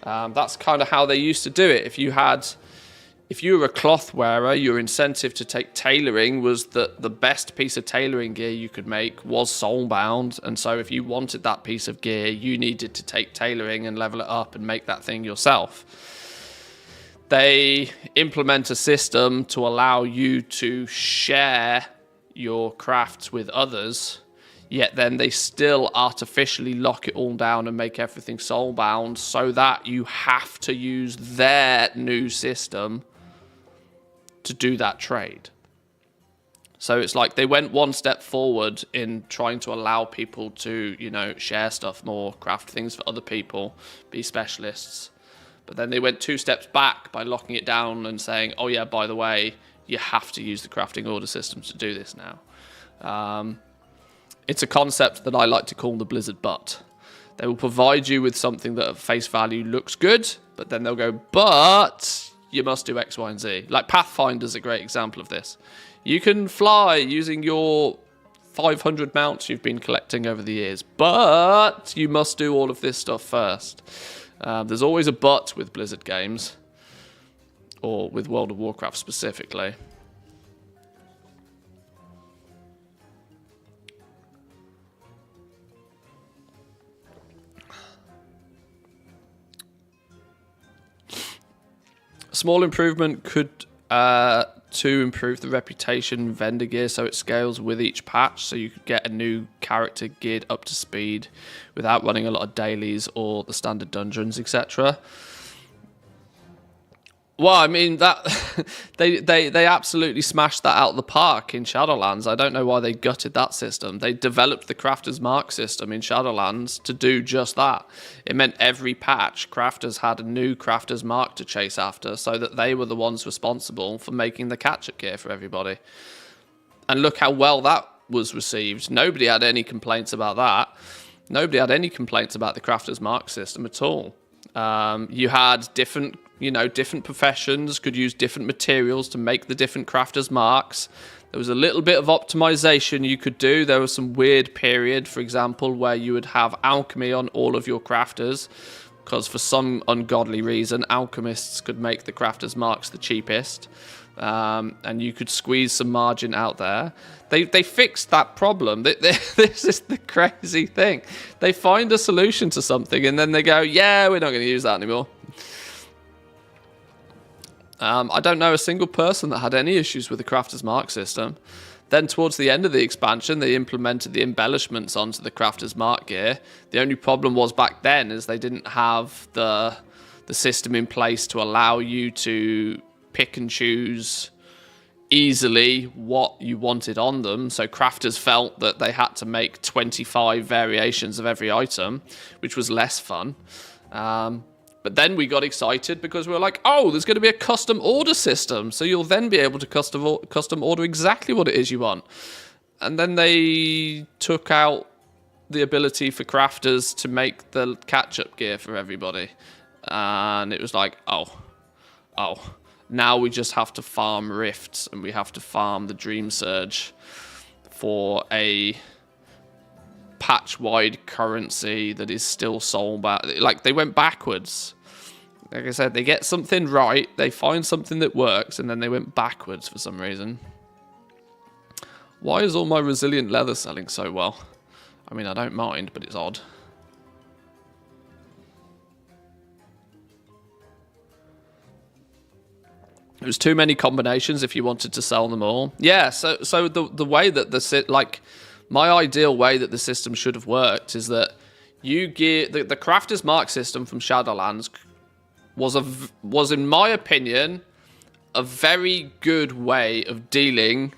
That's kind of how they used to do it. If you were a cloth wearer, your incentive to take tailoring was that the best piece of tailoring gear you could make was soulbound. And so if you wanted that piece of gear, you needed to take tailoring and level it up and make that thing yourself. They implement a system to allow you to share your crafts with others, yet then they still artificially lock it all down and make everything soulbound so that you have to use their new system to do that trade. So it's like they went one step forward in trying to allow people to, you know, share stuff more, craft things for other people, be specialists. But then they went two steps back by locking it down and saying, oh yeah, by the way, you have to use the crafting order system to do this now. It's a concept that I like to call the Blizzard butt. They will provide you with something that at face value looks good, but then they'll go, but you must do X, Y, and Z. Like Pathfinder's a great example of this. You can fly using your 500 mounts you've been collecting over the years, but you must do all of this stuff first. There's always a but with Blizzard games, or with World of Warcraft specifically. Small improvement could to improve the reputation vendor gear so it scales with each patch, so you could get a new character geared up to speed without running a lot of dailies or the standard dungeons, etc. Well, I mean, that they absolutely smashed that out of the park in Shadowlands. I don't know why they gutted that system. They developed the Crafter's Mark system in Shadowlands to do just that. It meant every patch, crafters had a new Crafter's Mark to chase after, so that they were the ones responsible for making the catch-up gear for everybody. And look how well that was received. Nobody had any complaints about that. Nobody had any complaints about the Crafter's Mark system at all. You had different professions could use different materials to make the different crafters' marks. There was a little bit of optimization you could do. There was some weird period, for example, where you would have alchemy on all of your crafters, because for some ungodly reason, alchemists could make the crafters' marks the cheapest, and you could squeeze some margin out there. They fixed that problem. This is the crazy thing. They find a solution to something, and then they go, yeah, we're not going to use that anymore. I don't know a single person that had any issues with the Crafter's Mark system. Then towards the end of the expansion, they implemented the embellishments onto the Crafter's Mark gear. The only problem was back then is they didn't have the system in place to allow you to pick and choose easily what you wanted on them. So crafters felt that they had to make 25 variations of every item, which was less fun. But then we got excited because we were like, oh, there's going to be a custom order system. So you'll then be able to custom order exactly what it is you want. And then they took out the ability for crafters to make the catch-up gear for everybody. And it was like, oh, now we just have to farm rifts and we have to farm the Dream Surge for a patch-wide currency that is still soulbound. Like, they went backwards. Like I said, they get something right, they find something that works, and then they went backwards for some reason. Why is all my resilient leather selling so well? I mean, I don't mind, but it's odd. It was too many combinations if you wanted to sell them all. Yeah, so the way that my ideal way that the system should have worked is that you get the Crafter's Mark system from Shadowlands was in my opinion a very good way of dealing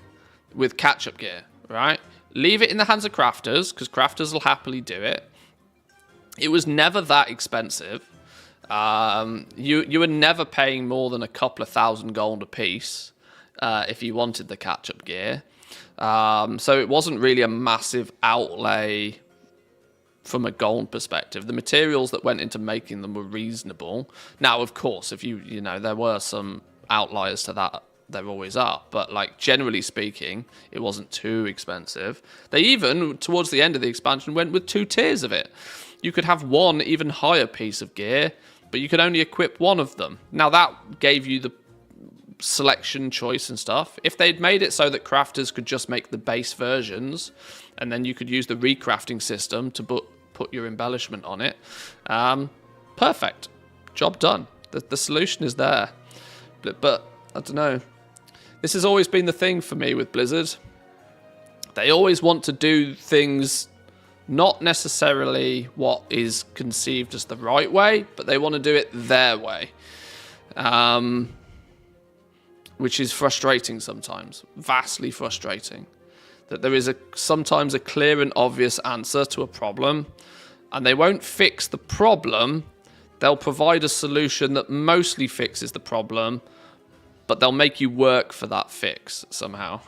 with catch-up gear, right? Leave it in the hands of crafters, because crafters will happily do it. It was never that expensive. You were never paying more than a couple of thousand gold a piece if you wanted the catch-up gear. So it wasn't really a massive outlay from a gold perspective. The materials that went into making them were reasonable. Now, of course, if you know, there were some outliers to that. There always are. But, like, generally speaking, it wasn't too expensive. They even, towards the end of the expansion, went with 2 tiers of it. You could have one even higher piece of gear, but you could only equip one of them. Now, that gave you the selection choice and stuff. If they'd made it so that crafters could just make the base versions, and then you could use the recrafting system to put your embellishment on it, perfect. Job done. The solution is there. But I don't know. This has always been the thing for me with Blizzard. They always want to do things not necessarily what is conceived as the right way, but they want to do it their way. Which is frustrating sometimes. Vastly frustrating. That there is sometimes a clear and obvious answer to a problem, and they won't fix the problem. They'll provide a solution that mostly fixes the problem, but they'll make you work for that fix somehow.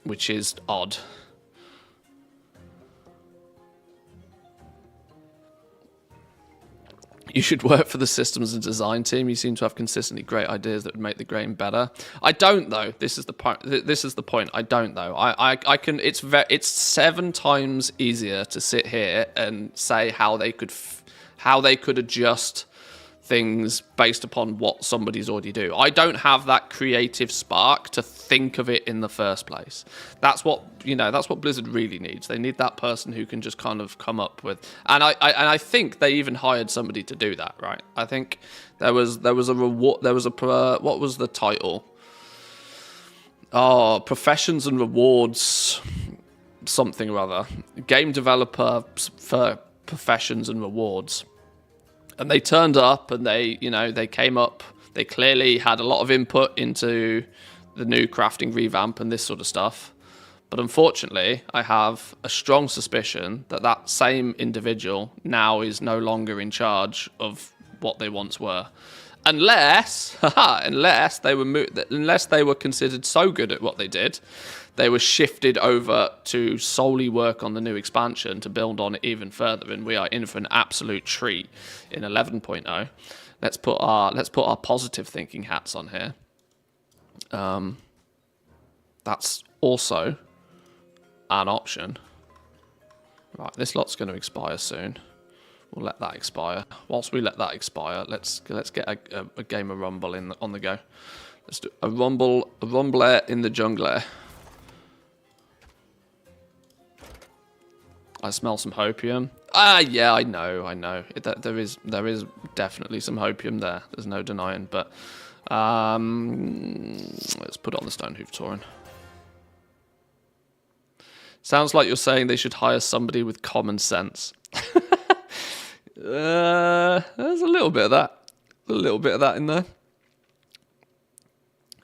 Which is odd. You should work for the systems and design team. You seem to have consistently great ideas that would make the game better. I don't, though. This is the point. I don't, though. I can. It's 7 times easier to sit here and say how they could adjust things based upon what somebody's already do. I don't have that creative spark to think of it in the first place. That's what Blizzard really needs. They need that person who can just kind of come up with, and I think they even hired somebody to do that, right? I think there was a reward, what was the title? Oh, professions and rewards, something or other. Game developer for professions and rewards. And they turned up and they came up. They clearly had a lot of input into the new crafting revamp and this sort of stuff. But unfortunately, I have a strong suspicion that that same individual now is no longer in charge of what they once were. Unless they were considered so good at what they did, they were shifted over to solely work on the new expansion to build on it even further, and we are in for an absolute treat in 11.0. Let's put our positive thinking hats on here. That's also an option. Right, this lot's going to expire soon. We'll let that expire. Whilst we let that expire, let's get a game of Rumble on the go. Let's do a Rumbler in the jungle. I smell some hopium. Yeah, I know. There is definitely some hopium there. There's no denying. But let's put it on the Stonehoof Tauren. Sounds like you're saying they should hire somebody with common sense. There's a little bit of that. A little bit of that in there.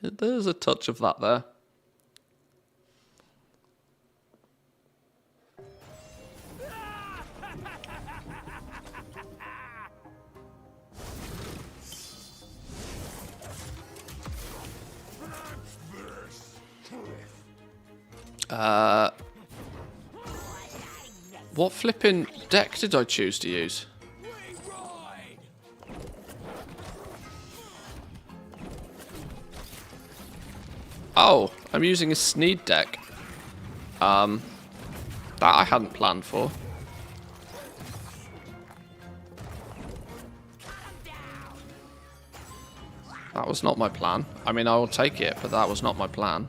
There's a touch of that there. What flipping deck did I choose to use? Oh, I'm using a Sneed deck. That I hadn't planned for. That was not my plan. I mean, I will take it, but that was not my plan.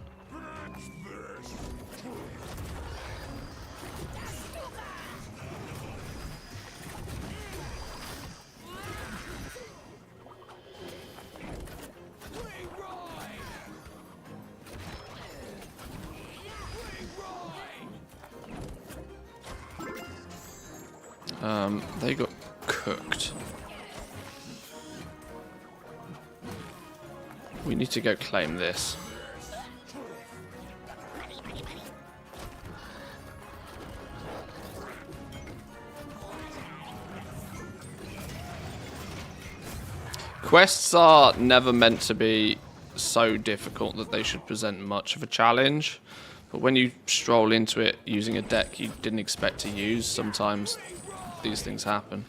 They got cooked. We need to go claim this. Quests are never meant to be so difficult that they should present much of a challenge. But when you stroll into it using a deck you didn't expect to use, sometimes these things happen.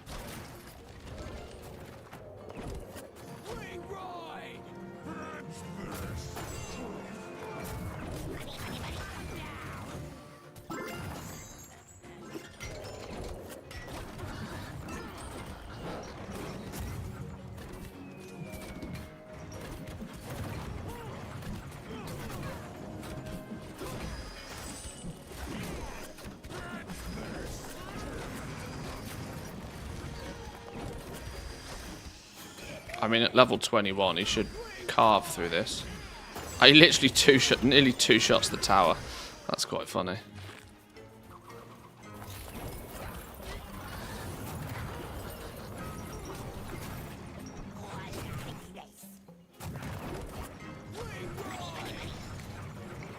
I mean, at level 21, he should carve through this. I literally nearly two shots the tower. That's quite funny.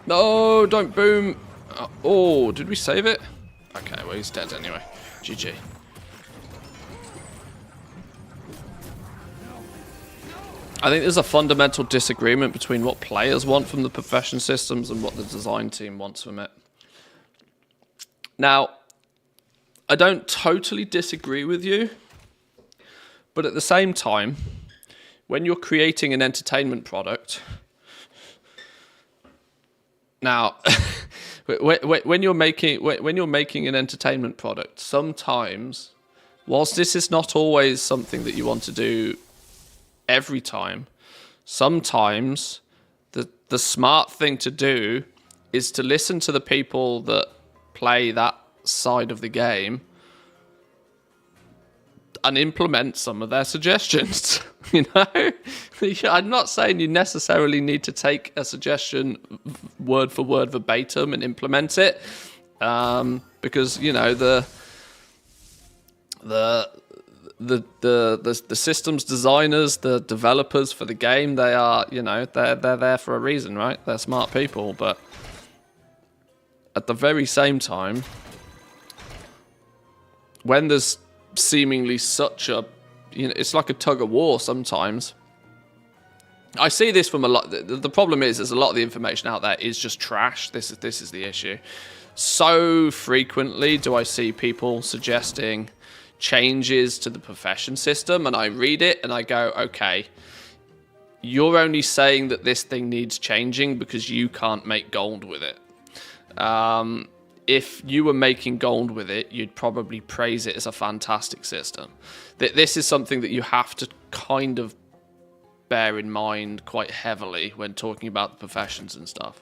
No, don't boom. Oh, did we save it? Okay, well, he's dead anyway. GG. I think there's a fundamental disagreement between what players want from the profession systems and what the design team wants from it. Now, I don't totally disagree with you, but at the same time, when you're creating an entertainment product, now, when you're making an entertainment product, sometimes, whilst this is not always something that you want to do every time, sometimes the smart thing to do is to listen to the people that play that side of the game and implement some of their suggestions. You know, I'm not saying you necessarily need to take a suggestion word for word verbatim and implement it, because you know the systems designers, the developers for the game, they are, you know, they're there for a reason, right? They're smart people, but at the very same time, when there's seemingly such a, you know, it's like a tug of war sometimes. I see this from a lot. The problem is, there's a lot of the information out there is just trash. This is the issue. So frequently do I see people suggesting changes to the profession system, and I read it and I go, okay, you're only saying that this thing needs changing because you can't make gold with it. If you were making gold with it, you'd probably praise it as a fantastic system. This is something that you have to kind of bear in mind quite heavily when talking about the professions and stuff.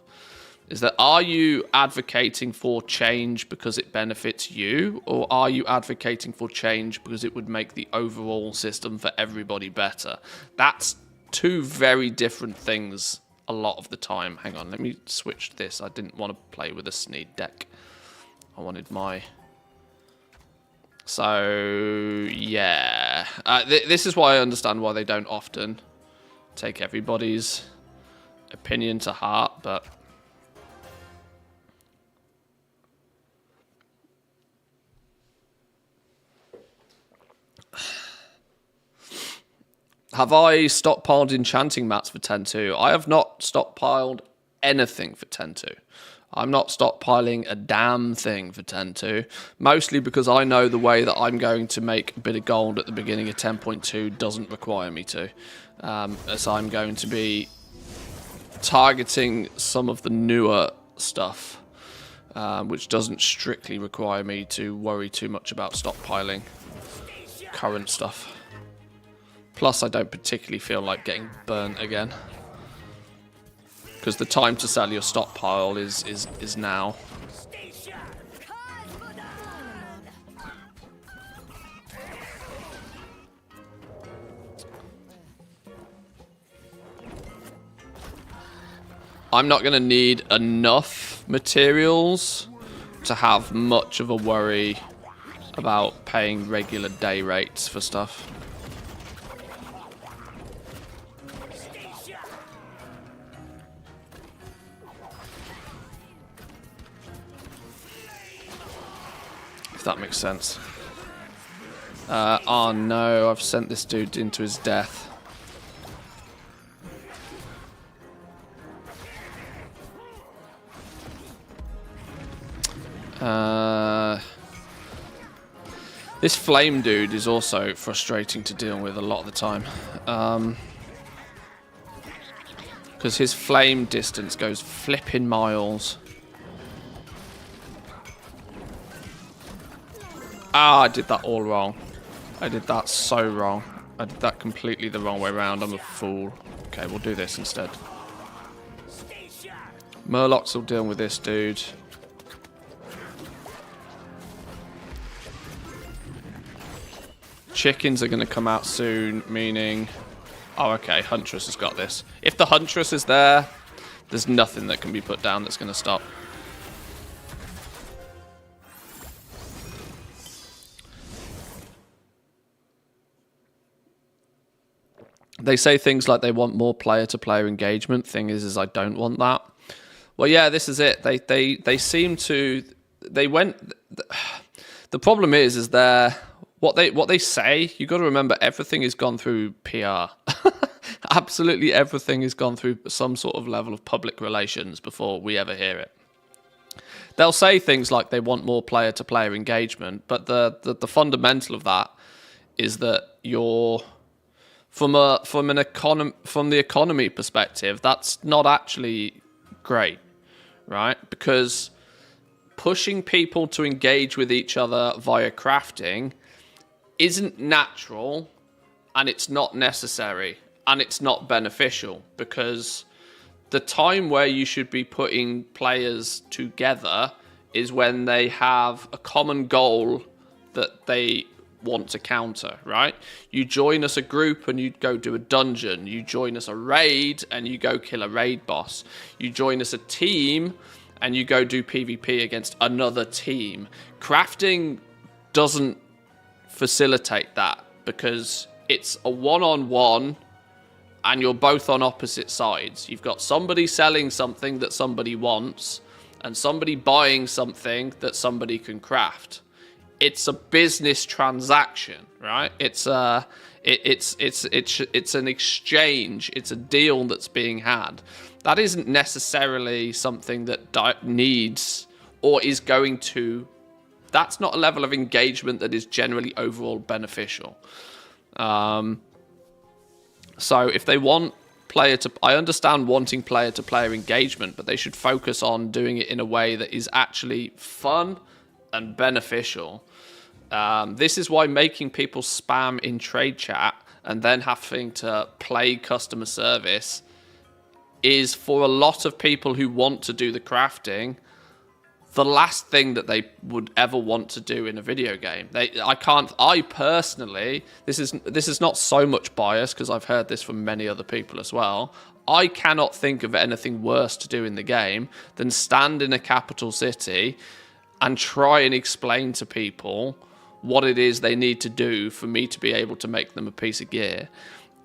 Is that, are you advocating for change because it benefits you, or are you advocating for change because it would make the overall system for everybody better? That's two very different things a lot of the time. Hang on, let me switch this. I didn't want to play with a Sneed deck. I wanted my... So, yeah. This is why I understand why they don't often take everybody's opinion to heart, but... Have I stockpiled enchanting mats for 10-2? I have not stockpiled anything for 10-2. I'm not stockpiling a damn thing for 10-2, mostly because I know the way that I'm going to make a bit of gold at the beginning of 10.2 doesn't require me to, as I'm going to be targeting some of the newer stuff, which doesn't strictly require me to worry too much about stockpiling current stuff. Plus, I don't particularly feel like getting burnt again, because the time to sell your stockpile is now. I'm not going to need enough materials to have much of a worry about paying regular day rates for stuff. If that makes sense. Oh no, I've sent this dude into his death. This flame dude is also frustrating to deal with a lot of the time. Because his flame distance goes flipping miles. Ah, I did that all wrong. I did that so wrong. I did that completely the wrong way around. I'm a fool. Okay, we'll do this instead. Murlocs will deal with this dude. Chickens are going to come out soon, meaning... Oh, okay, Huntress has got this. If the Huntress is there, there's nothing that can be put down that's going to stop. They say things like they want more player-to-player engagement. Thing is I don't want that. Well, yeah, this is it. They seem to... They went... The problem is they're... What they say, you got to remember, everything has gone through PR. Absolutely everything has gone through some sort of level of public relations before we ever hear it. They'll say things like they want more player-to-player engagement, but the fundamental of that is that you're from the economy perspective, that's not actually great, right? Because pushing people to engage with each other via crafting isn't natural, and it's not necessary, and it's not beneficial, because the time where you should be putting players together is when they have a common goal that they want to counter, right? You join us a group and you go do a dungeon. You join us a raid and you go kill a raid boss. You join us a team and you go do PvP against another team. Crafting doesn't facilitate that, because it's a one-on-one and you're both on opposite sides. You've got somebody selling something that somebody wants and somebody buying something that somebody can craft. It's a business transaction, right? It's an exchange. It's a deal that's being had. That isn't necessarily something that needs or is going to... That's not a level of engagement that is generally overall beneficial. So if they want I understand wanting player-to-player engagement, but they should focus on doing it in a way that is actually fun and beneficial. This is why making people spam in trade chat and then having to play customer service is, for a lot of people who want to do the crafting, the last thing that they would ever want to do in a video game. I personally, this is not so much bias, because I've heard this from many other people as well. I cannot think of anything worse to do in the game than stand in a capital city and try and explain to people what it is they need to do for me to be able to make them a piece of gear.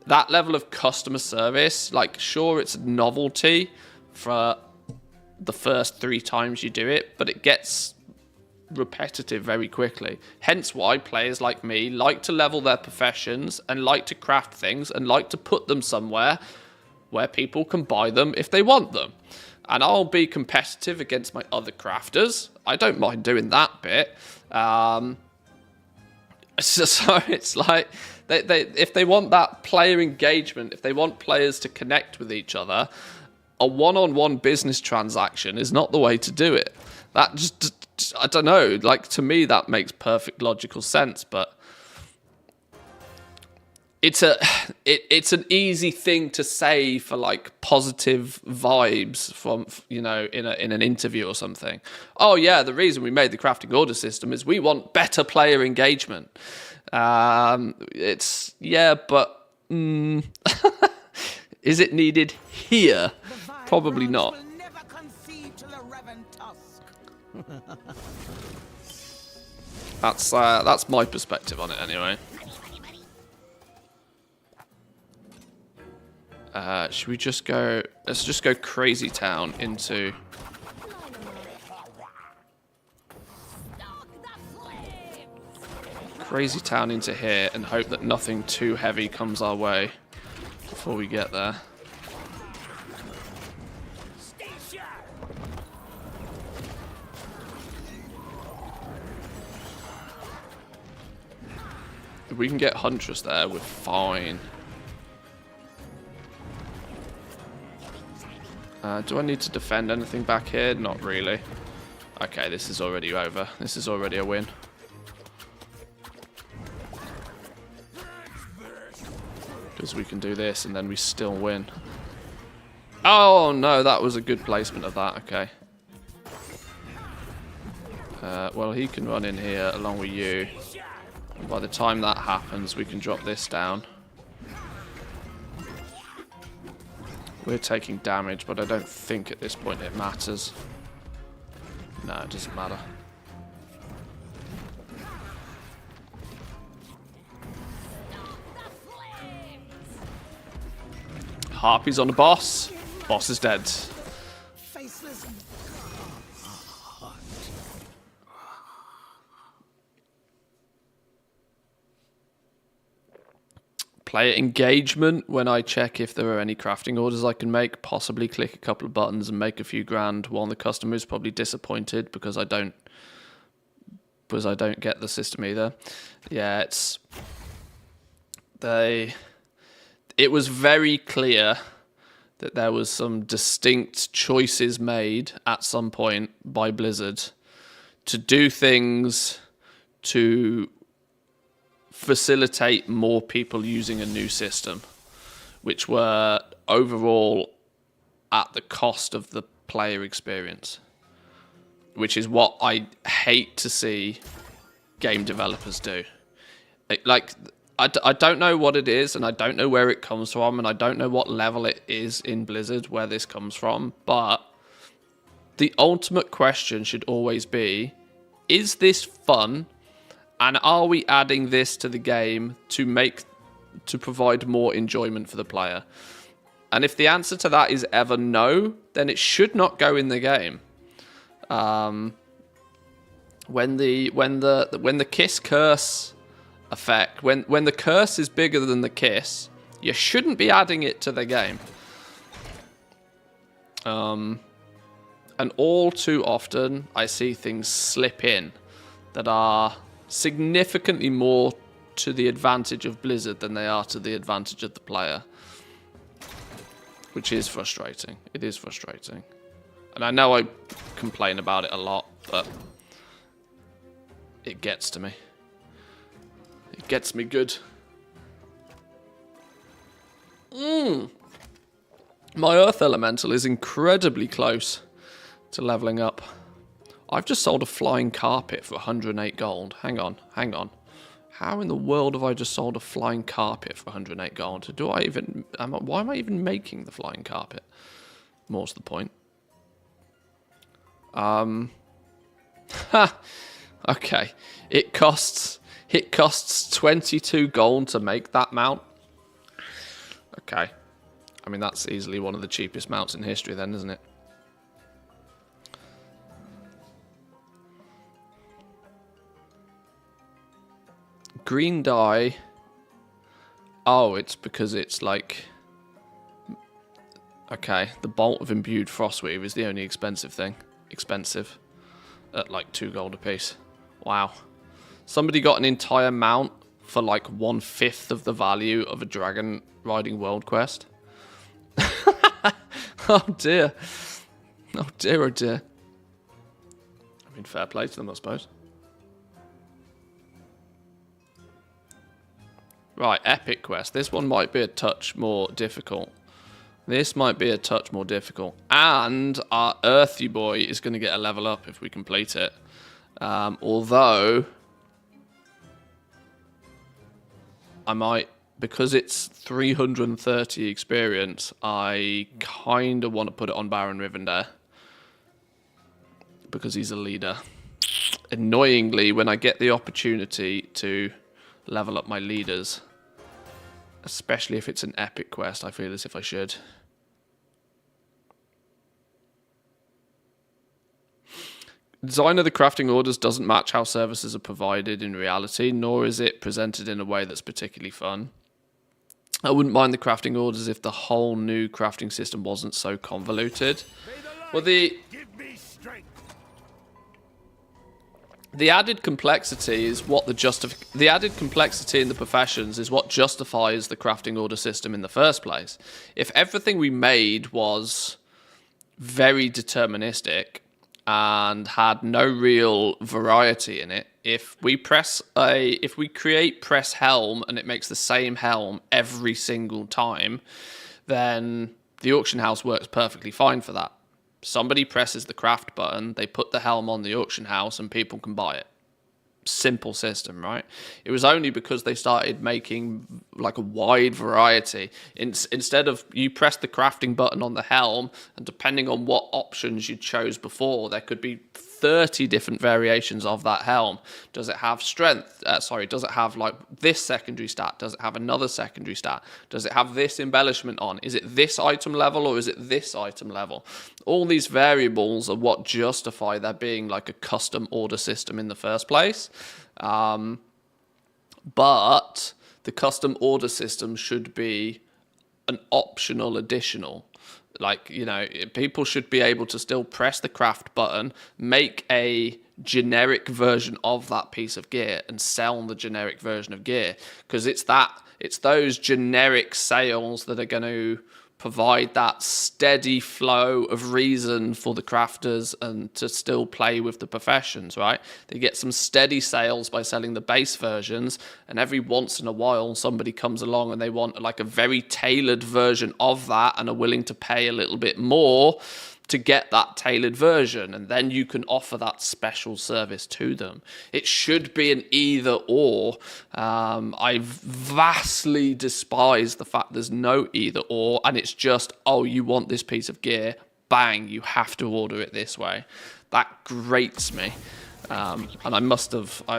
That level of customer service, like, sure, it's a novelty for the first 3 times you do it, but it gets repetitive very quickly. Hence why players like me like to level their professions and like to craft things and like to put them somewhere where people can buy them if they want them. And I'll be competitive against my other crafters. I don't mind doing that bit. So it's like, if they want that player engagement, if they want players to connect with each other, a one-on-one business transaction is not the way to do it. That just, I don't know, like, to me that makes perfect logical sense, but it's an easy thing to say for, like, positive vibes from, you know, in an interview or something. Oh yeah, the reason we made the crafting order system is we want better player engagement. It's, yeah, but is it needed here? Probably not. That's my perspective on it anyway. Should we just go... Let's just go Crazy Town into... Crazy Town into here and hope that nothing too heavy comes our way before we get there. If we can get Huntress there, we're fine. Do I need to defend anything back here? Not really. Okay, this is already over. This is already a win. Because we can do this and then we still win. Oh no, that was a good placement of that. Okay. Well, he can run in here along with you. And by the time that happens, we can drop this down. We're taking damage, but I don't think at this point it matters. No, it doesn't matter. Harpy's on the boss. Boss is dead. Faceless. Player engagement. When I check if there are any crafting orders I can make, possibly click a couple of buttons and make a few grand. While the customer is probably disappointed because I don't get the system either. Yeah, it was very clear that there was some distinct choices made at some point by Blizzard to do things to facilitate more people using a new system, which were overall at the cost of the player experience, which is what I hate to see game developers do. Like, I don't know what it is, and I don't know where it comes from, and I don't know what level it is in Blizzard where this comes from, but the ultimate question should always be, is this fun, and are we adding this to the game to provide more enjoyment for the player? And if the answer to that is ever no, then it should not go in the game. When the kiss curse effect, when the curse is bigger than the kiss, you shouldn't be adding it to the game. And all too often I see things slip in that are significantly more to the advantage of Blizzard than they are to the advantage of the player, which is frustrating. It is frustrating, and I know I complain about it a lot, but it gets to me. It gets me good. My Earth Elemental is incredibly close to leveling up. I've just sold a flying carpet for 108 gold. Hang on. How in the world have I just sold a flying carpet for 108 gold? Why am I even making the flying carpet? More to the point. Okay. It costs 22 gold to make that mount. Okay. I mean, that's easily one of the cheapest mounts in history then, isn't it? Green dye. Oh, it's because it's like... Okay, the Bolt of Imbued Frostweave is the only expensive thing. Expensive. At like 2 gold a piece. Wow. Somebody got an entire mount for like 1/5 of the value of a dragon riding world quest. Oh dear. Oh dear, oh dear. I mean, fair play to them, I suppose. Right, epic quest. This one might be a touch more difficult. And our earthy boy is going to get a level up if we complete it. Although I might, because it's 330 experience, I kind of want to put it on Baron Rivendare because he's a leader. annoyingly, when I get the opportunity to level up my leaders, especially if it's an epic quest, I feel as if I should. Design of the crafting orders doesn't match how services are provided in reality, nor is it presented in a way that's particularly fun. I wouldn't mind the crafting orders if the whole new crafting system wasn't so convoluted. Well, the added complexity is what the added complexity in the professions is what justifies the crafting order system in the first place. If everything we made was very deterministic and had no real variety in it, if we create press helm and it makes the same helm every single time, then the auction house works perfectly fine for that. Somebody presses the craft button, they put the helm on the auction house, and people can buy it. Simple system, right? It was only because they started making like a wide variety. Instead of you press the crafting button on the helm, and depending on what options you chose before, there could be 30 different variations of that helm. Does it have strength? Does it have like this secondary stat? Does it have another secondary stat? Does it have this embellishment on? Is it this item level or is it this item level? All these variables are what justify there being like a custom order system in the first place. But the custom order system should be an optional additional. Like, you know, people should be able to still press the craft button, make a generic version of that piece of gear and sell the generic version of gear. Because it's those generic sales that are going to provide that steady flow of reason for the crafters and to still play with the professions, right? They get some steady sales by selling the base versions, and every once in a while somebody comes along and they want like a very tailored version of that and are willing to pay a little bit more to get that tailored version, and then you can offer that special service to them. It should be an either or. I vastly despise the fact there's no either or, and it's just, oh, you want this piece of gear, bang, you have to order it this way. That grates me, and I must have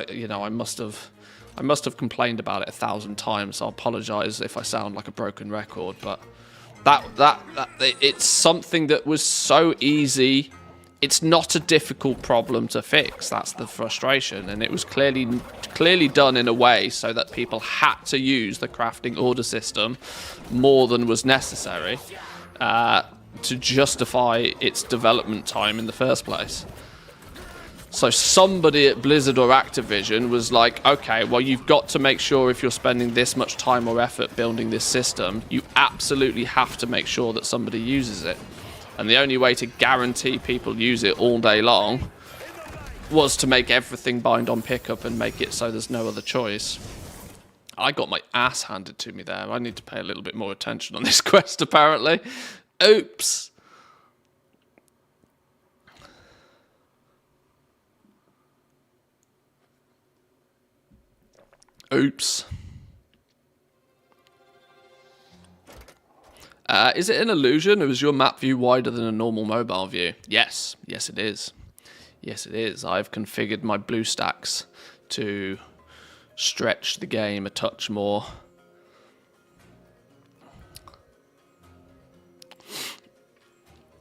complained about it 1,000 times. So I apologise if I sound like a broken record, but it's something that was so easy. It's not a difficult problem to fix. That's the frustration, and it was clearly done in a way so that people had to use the crafting order system more than was necessary to justify its development time in the first place. So somebody at Blizzard or Activision was like, okay, well, you've got to make sure if you're spending this much time or effort building this system, you absolutely have to make sure that somebody uses it. And the only way to guarantee people use it all day long was to make everything bind on pickup and make it so there's no other choice. I got my ass handed to me there. I need to pay a little bit more attention on this quest, apparently. Oops. Oops. Is it an illusion, or is your map view wider than a normal mobile view? Yes. Yes, it is. Yes, it is. I've configured my BlueStacks to stretch the game a touch more.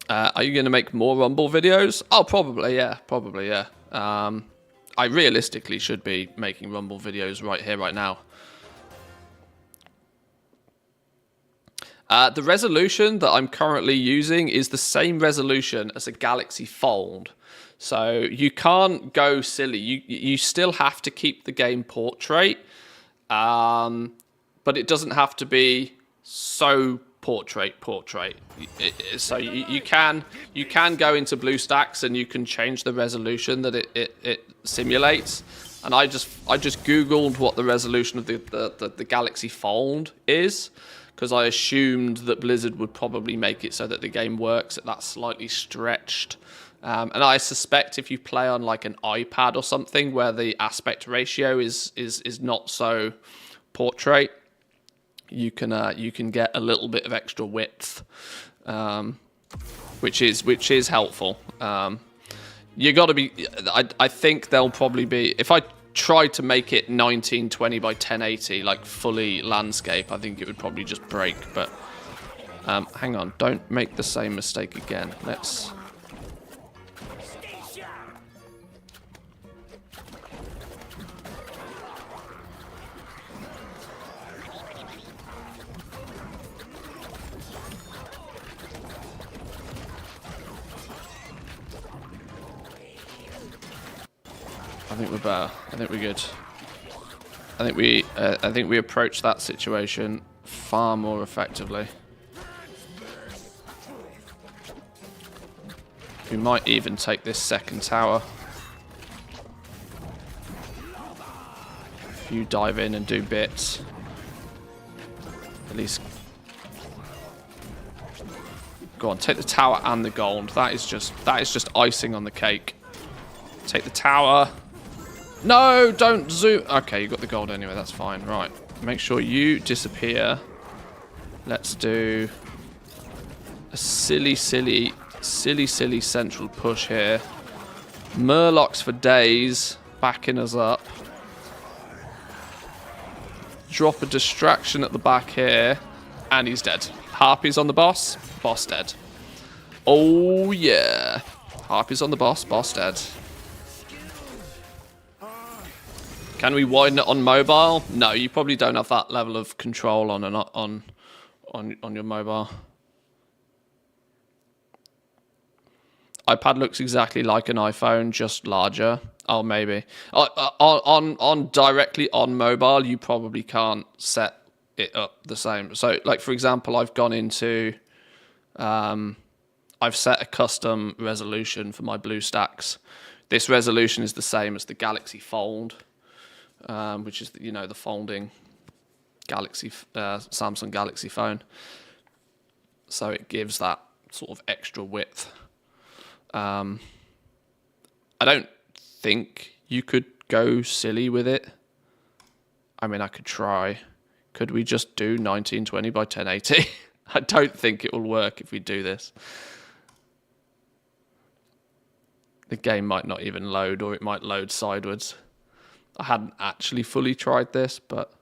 Are you going to make more Rumble videos? Oh, probably, yeah. Probably, yeah. I realistically should be making Rumble videos right here, right now. The resolution that I'm currently using is the same resolution as a Galaxy Fold. So you can't go silly. You still have to keep the game portrait, but it doesn't have to be so portrait. So you can go into BlueStacks and you can change the resolution that it simulates. And I just googled what the resolution of the Galaxy Fold is, because I assumed that Blizzard would probably make it so that the game works at that slightly stretched. And I suspect if you play on like an iPad or something where the aspect ratio is not so portrait, you can get a little bit of extra width, which is helpful. You got to be... I think they'll probably be... If I tried to make it 1920 by 1080, like fully landscape, I think it would probably just break. But hang on. Don't make the same mistake again. Let's... I think we're better. I think we're good. I think we approach that situation far more effectively. We might even take this second tower. If you dive in and do bits, at least go on. Take the tower and the gold. That is just icing on the cake. Take the tower. No, don't zoom. Okay, you got the gold anyway. That's fine. Right. Make sure you disappear. Let's do a silly central push here. Murlocs for days, backing us up. Drop a distraction at the back here, and he's dead. Harpy's on the boss. Boss dead. Oh yeah. Harpy's on the boss. Boss dead. Can we widen it on mobile? No, you probably don't have that level of control on your mobile. iPad looks exactly like an iPhone, just larger. Oh, maybe. On directly on mobile, you probably can't set it up the same. So, like for example, I've gone into, I've set a custom resolution for my BlueStacks. This resolution is the same as the Galaxy Fold. Which is, you know, the folding Galaxy Samsung Galaxy phone. So it gives that sort of extra width. I don't think you could go silly with it. I mean, I could try. Could we just do 1920 by 1080? I don't think it will work if we do this. The game might not even load, or it might load sideways. I hadn't actually fully tried this, but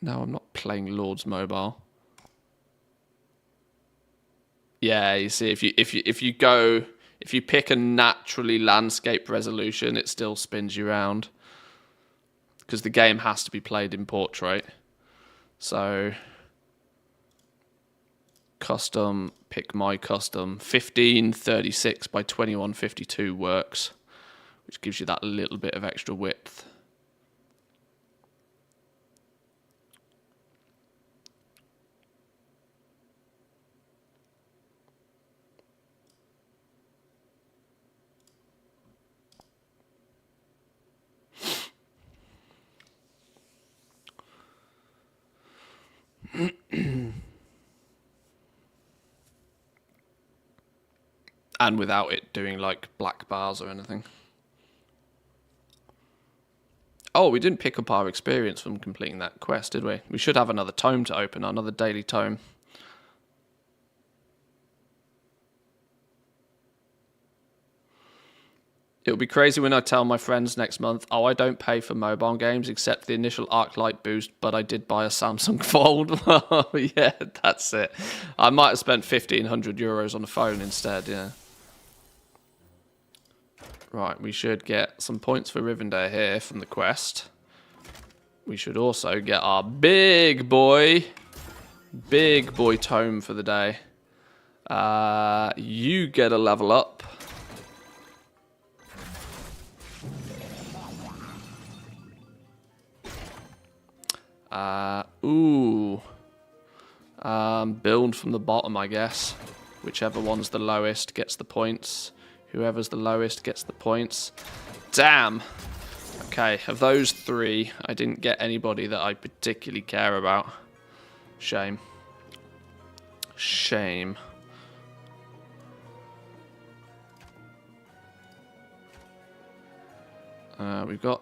no, I'm not playing Lord's Mobile. Yeah, you see, if you pick a naturally landscape resolution, it still spins you around because the game has to be played in portrait. So custom, pick my custom. 1536 by 2152 works, which gives you that little bit of extra width. And without it doing like black bars or anything. Oh, we didn't pick up our experience from completing that quest, did we? We should have another tome to open, another daily tome. It'll be crazy when I tell my friends next month, oh, I don't pay for mobile games except the initial Arclight boost, but I did buy a Samsung Fold. Yeah, that's it. I might have spent 1,500 euros on a phone instead, yeah. Right, we should get some points for Rivendell here from the quest. We should also get our big boy tome for the day. You get a level up. Build from the bottom, I guess. Whichever one's the lowest gets the points. Whoever's the lowest gets the points. Damn. Okay, of those three, I didn't get anybody that I particularly care about. Shame. Shame. We've got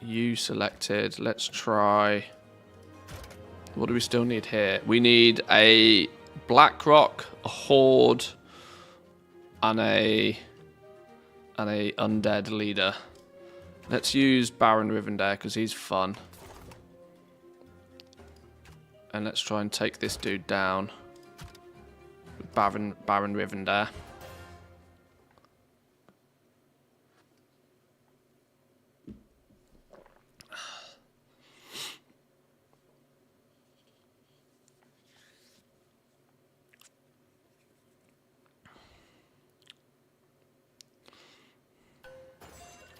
you selected. Let's try... What do we still need here? We need a Blackrock, a Horde, and a undead leader. Let's use Baron Rivendare because he's fun. And let's try and take this dude down. Baron Rivendare.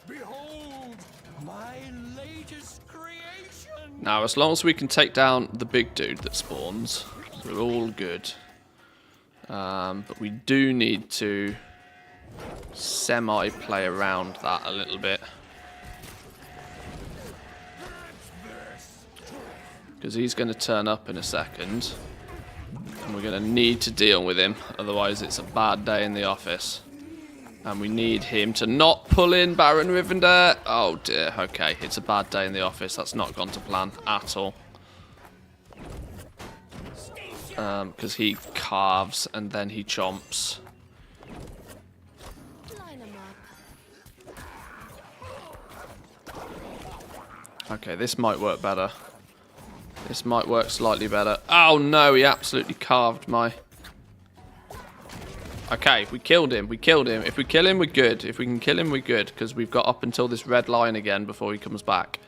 Behold, my latest creation. Now, as long as we can take down the big dude that spawns, we're all good. But we do need to semi-play around that a little bit. Because he's going to turn up in a second. And we're going to need to deal with him. Otherwise, it's a bad day in the office. And we need him to not pull in Baron Rivendare. Oh dear, okay. It's a bad day in the office. That's not gone to plan at all. Because he carves and then he chomps. Okay, this might work better. This might work slightly better. Oh no, he absolutely carved my... Okay, we killed him. We killed him. If we kill him, we're good. If we can kill him, we're good. Because we've got up until this red line again before he comes back.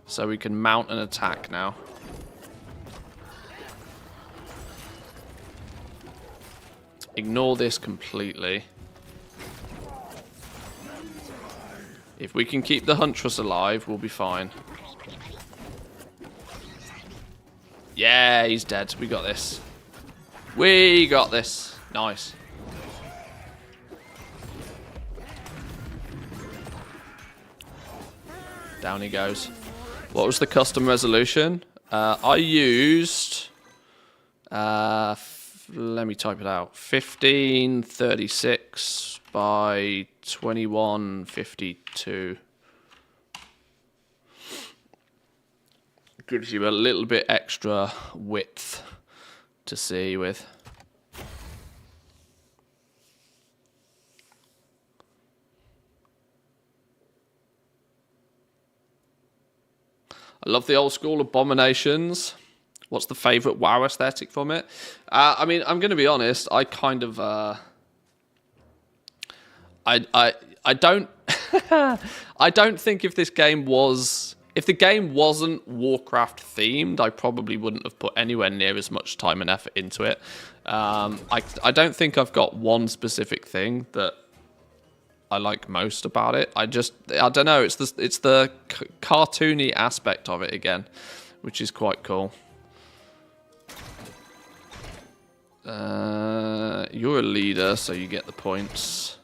So we can mount an attack now. Ignore this completely. If we can keep the Huntress alive, we'll be fine. Yeah, he's dead. We got this. We got this. Nice. Down he goes. What was the custom resolution? I used... let me type it out. 1536 by 2152. Gives you a little bit extra width to see with. I love the old school abominations. What's the favourite WoW aesthetic from it? I mean, I'm going to be honest. I kind of, I don't, I don't think if this game was, if the game wasn't Warcraft themed, I probably wouldn't have put anywhere near as much time and effort into it. I don't think I've got one specific thing that I like most about it. I don't know. It's the cartoony aspect of it again, which is quite cool. You're a leader, so you get the points.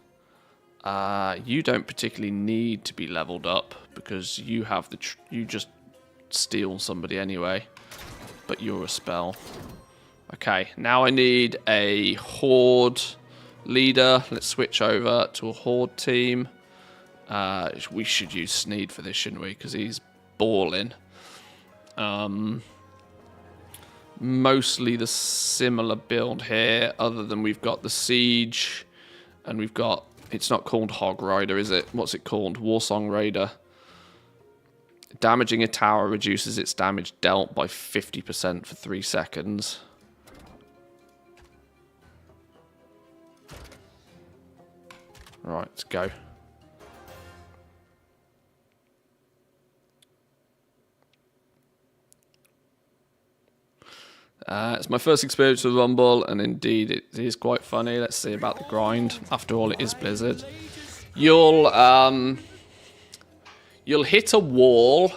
You don't particularly need to be leveled up because you have the you just steal somebody anyway. But you're a spell. Okay, now I need a horde leader. Let's switch over to a horde team. We should use Sneed for this, shouldn't we? Because he's balling. Mostly the similar build here, other than we've got the siege, and we've got, it's not called Hog Rider, is it? What's it called? Warsong Raider. Damaging a tower reduces its damage dealt by 50% for 3 seconds. Right, let's go. It's my first experience with Rumble, and indeed it is quite funny. Let's see about the grind. After all, it is Blizzard. You'll hit a wall.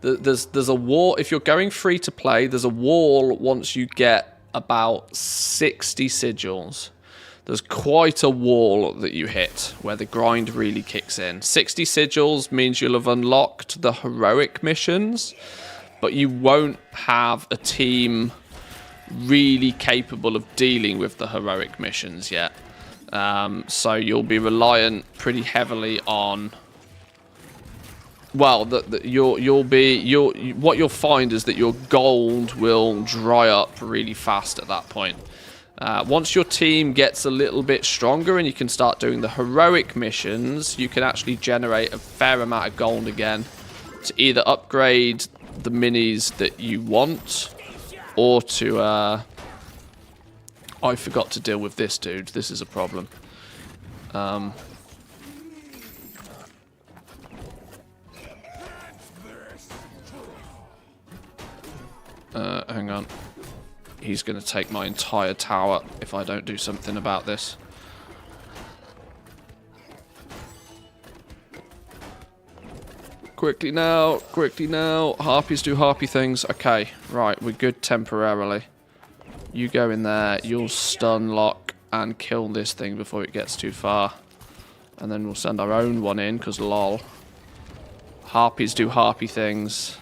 There's a wall. If you're going free to play, there's a wall once you get about 60 sigils. There's quite a wall that you hit where the grind really kicks in. 60 sigils means you'll have unlocked the heroic missions, but you won't have a team really capable of dealing with the heroic missions yet. So you'll be reliant pretty heavily on... Well, what you'll find is that your gold will dry up really fast at that point. Once your team gets a little bit stronger and you can start doing the heroic missions, you can actually generate a fair amount of gold again to either upgrade the minis that you want or to... I forgot to deal with this dude. This is a problem. Hang on. He's going to take my entire tower if I don't do something about this. Quickly now, quickly now. Harpies do harpy things. Okay, right, we're good temporarily. You go in there, you'll stun lock and kill this thing before it gets too far. And then we'll send our own one in, because lol. Harpies do harpy things.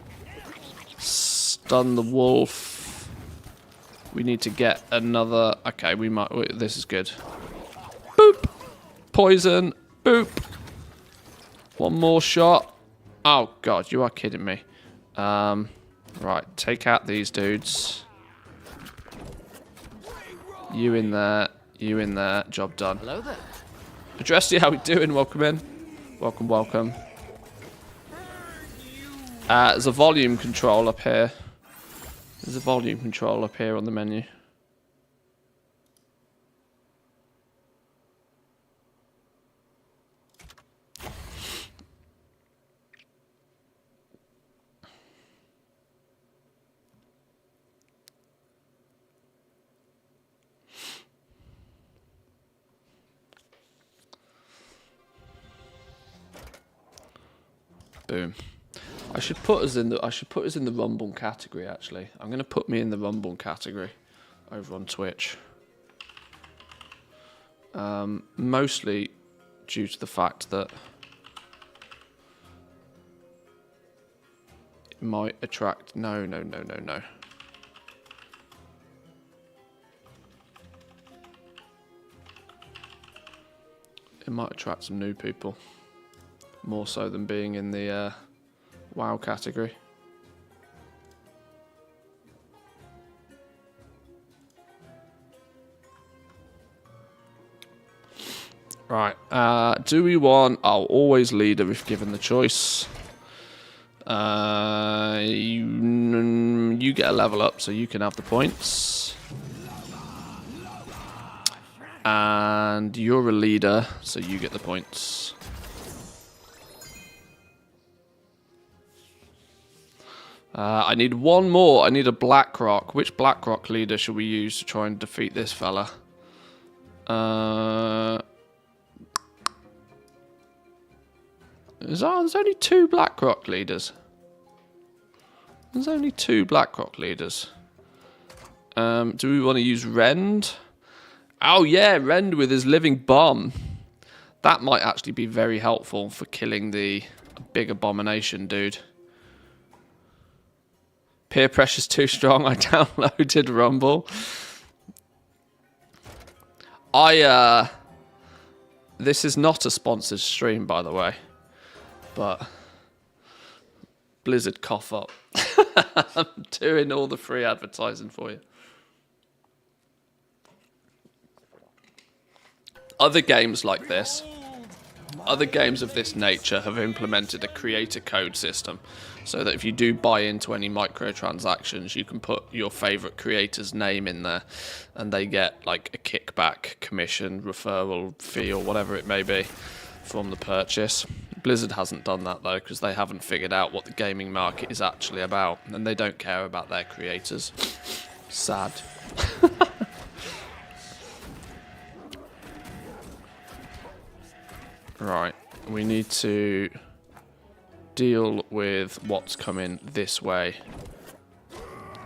Stun the wolf. We need to get another... Okay, we might... This is good. Boop! Poison. Boop! One more shot. Oh, God, you are kidding me. Right, take out these dudes. You in there. You in there. Job done. Hello there. Addressy, how we doing? Welcome in. Welcome, welcome. There's a volume control up here. There's a volume control up here on the menu. Boom. I should put us in the Rumble category actually. I'm going to put me in the Rumble category over on Twitch. Mostly due to the fact that it might attract no. It might attract some new people. More so than being in the WoW category. Right. Do we want... Oh, always leader if given the choice. You get a level up so you can have the points. And you're a leader so you get the points. I need one more. I need a Blackrock. Which Blackrock leader should we use to try and defeat this fella? There's only two Blackrock leaders. There's only two Blackrock leaders. Do we want to use Rend? Oh yeah, Rend with his living bomb. That might actually be very helpful for killing the big abomination dude. Peer pressure's too strong. I downloaded Rumble. This is not a sponsored stream, by the way. But Blizzard cough up. I'm doing all the free advertising for you. Other games like this, other games of this nature have implemented a creator code system so that if you do buy into any microtransactions, you can put your favorite creator's name in there and they get like a kickback, commission, referral fee or whatever it may be from the purchase. Blizzard hasn't done that though because they haven't figured out what the gaming market is actually about and they don't care about their creators. Sad. Right, we need to deal with what's coming this way.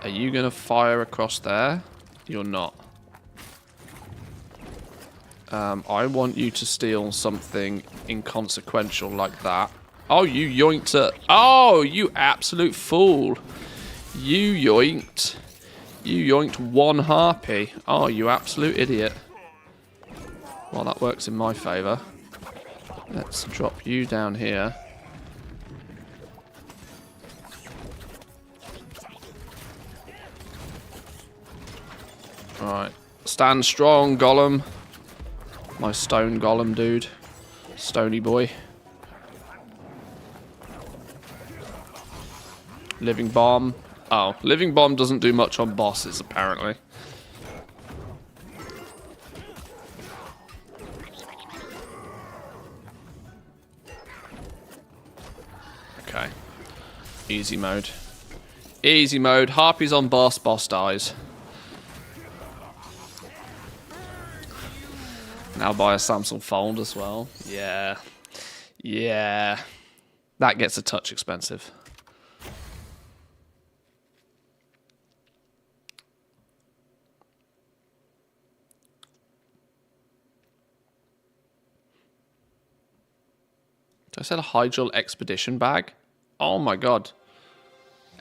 Are you going to fire across there? You're not. I want you to steal something inconsequential like that. Oh, you yoinked it. Oh, you absolute fool. You yoinked. You yoinked one harpy. Oh, you absolute idiot. Well, that works in my favour. Let's drop you down here. Right, Stand strong, Golem. My stone Golem, dude. Stony boy. Living Bomb. Oh, Living Bomb doesn't do much on bosses, apparently. Okay. Easy mode. Easy mode. Harpy's on boss. Boss dies. Now buy a Samsung Fold as well. Yeah. Yeah. That gets a touch expensive. I said a Hydril Expedition bag. Oh my god.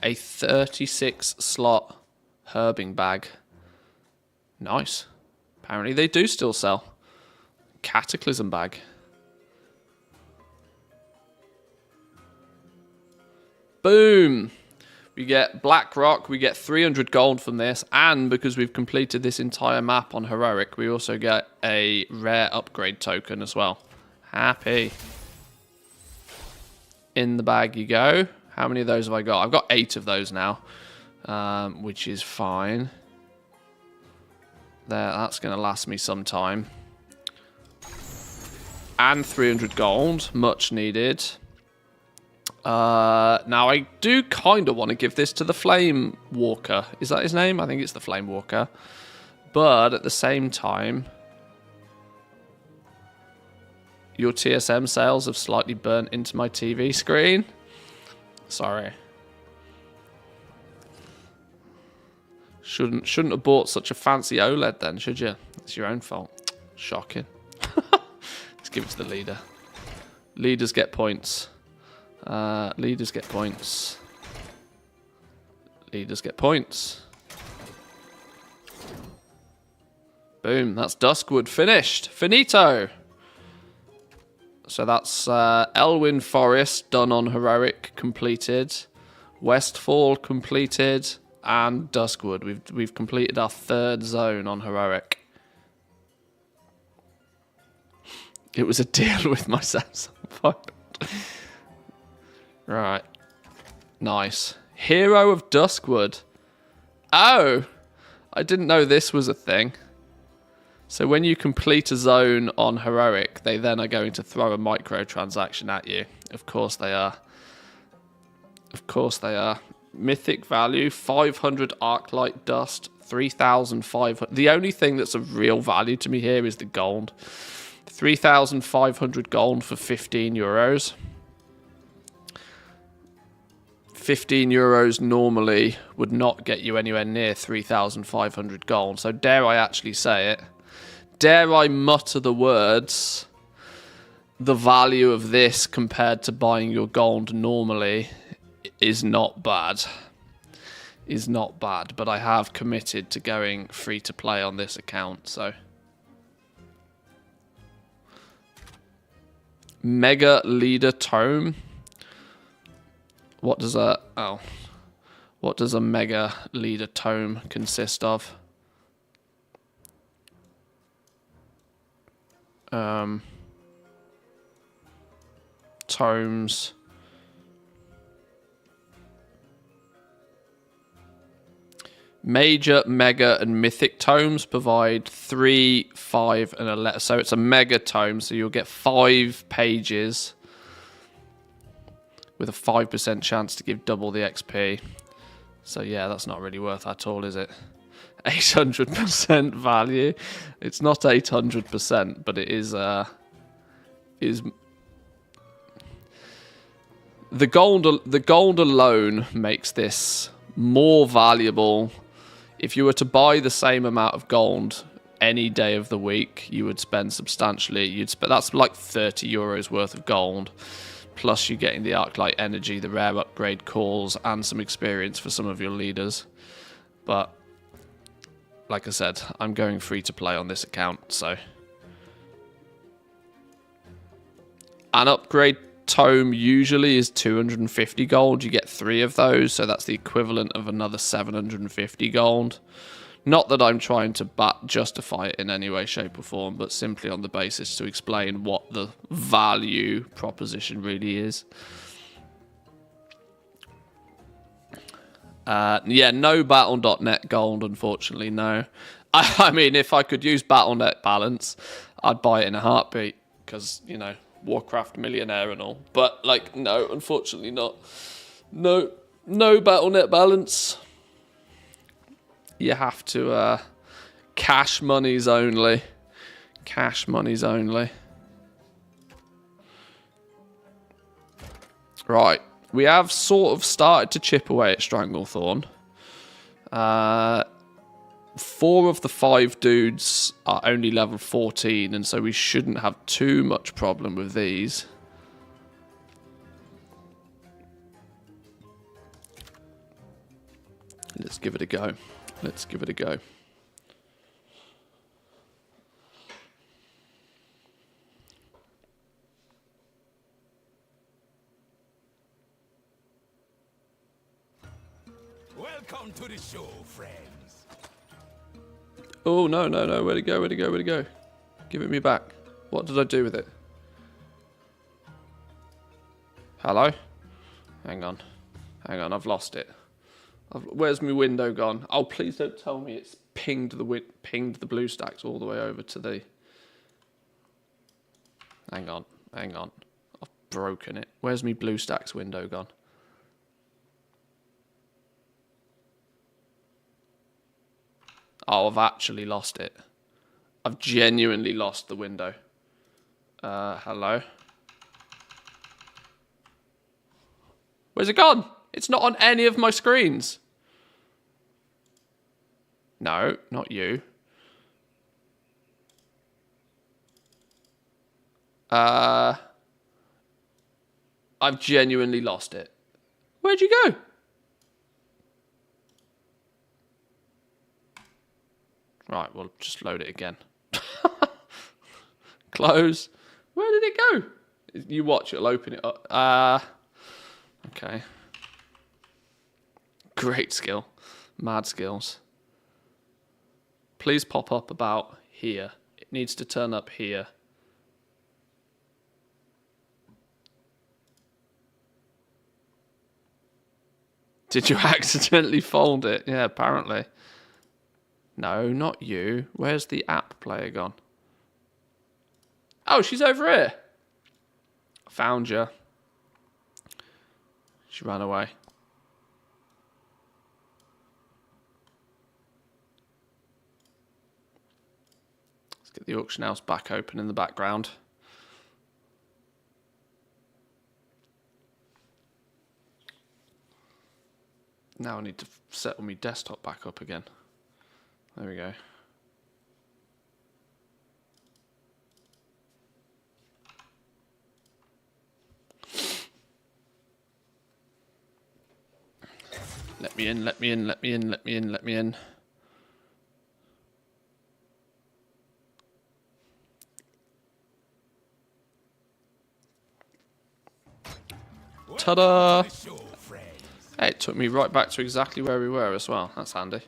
A 36 slot herbing bag. Nice. Apparently they do still sell. Cataclysm bag. Boom. We get Black Rock. We get 300 gold from this. And because we've completed this entire map on Heroic, we also get a rare upgrade token as well. Happy. In the bag you go. How many of those have I got? I've got 8 of those now, which is fine. There, that's going to last me some time. And 300 gold, much needed. Now, I do kind of want to give this to the Flame Walker. Is that his name? I think it's the Flame Walker. But at the same time, your TSM sales have slightly burnt into my TV screen. Sorry. Shouldn't have bought such a fancy OLED then, should you? It's your own fault. Shocking. Let's give it to the leader. Leaders get points. Leaders get points. Leaders get points. Boom. That's Duskwood finished. Finito. So that's Elwyn Forest done on Heroic, completed. Westfall completed. And Duskwood. We've completed our 3rd zone on Heroic. It was a deal with my Samsung phone. Right. Nice. Hero of Duskwood. Oh! I didn't know this was a thing. So when you complete a zone on Heroic, they then are going to throw a microtransaction at you. Of course they are. Of course they are. Mythic value, 500 Arclight Dust, 3,500. The only thing that's of real value to me here is the gold. 3,500 gold for 15 euros. 15 euros normally would not get you anywhere near 3,500 gold. So dare I actually say it? Dare I mutter the words? The value of this compared to buying your gold normally is not bad. Is not bad, but I have committed to going free to play on this account, so. Mega Leader Tome. What does a Mega Leader Tome consist of? Tomes. Major, Mega, and Mythic tomes provide 3, 5, and 11. So it's a Mega tome, so you'll get 5 pages with a 5% chance to give double the XP. So yeah, that's not really worth at all, is it? 800% value. It's not 800%, but it is the gold alone makes this more valuable. If you were to buy the same amount of gold any day of the week, you would spend substantially. That's like 30 euros worth of gold, plus you're getting the Arclight energy, the rare upgrade calls, and some experience for some of your leaders. But like I said, I'm going free to play on this account, so. An upgrade tome usually is 250 gold. You get 3 of those, so that's the equivalent of another 750 gold. Not that I'm trying to justify it in any way, shape or form, but simply on the basis to explain what the value proposition really is. Yeah, no Battle.net gold, unfortunately, no. I mean, if I could use Battle.net balance, I'd buy it in a heartbeat, because, you know, Warcraft millionaire and all. But, like, no, unfortunately not. No Battle.net balance. You have to, cash monies only. Cash monies only. Right. We have sort of started to chip away at Stranglethorn. 4 of the 5 dudes are only level 14, and so we shouldn't have too much problem with these. Let's give it a go. Let's give it a go. Welcome to the show, friends. Oh, no. Where'd it go? Where'd it go? Where'd it go? Give it me back. What did I do with it? Hello? Hang on. I've lost it. Where's my window gone? Oh, please don't tell me it's pinged the BlueStacks all the way over to the... Hang on. I've broken it. Where's my BlueStacks window gone? Oh, I've actually lost it. I've genuinely lost the window. Hello? Where's it gone? It's not on any of my screens. No, not you. I've genuinely lost it. Where'd you go? Right, we'll just load it again. Close. Where did it go? You watch, it'll open it up. Okay. Great skill. Mad skills. Please pop up about here. It needs to turn up here. Did you accidentally fold it? Yeah, apparently. No, not you. Where's the app player gone? Oh, she's over here. Found you. She ran away. Let's get the auction house back open in the background. Now I need to set my desktop back up again. There we go. Let me in. Ta-da! Hey, it took me right back to exactly where we were as well. That's handy.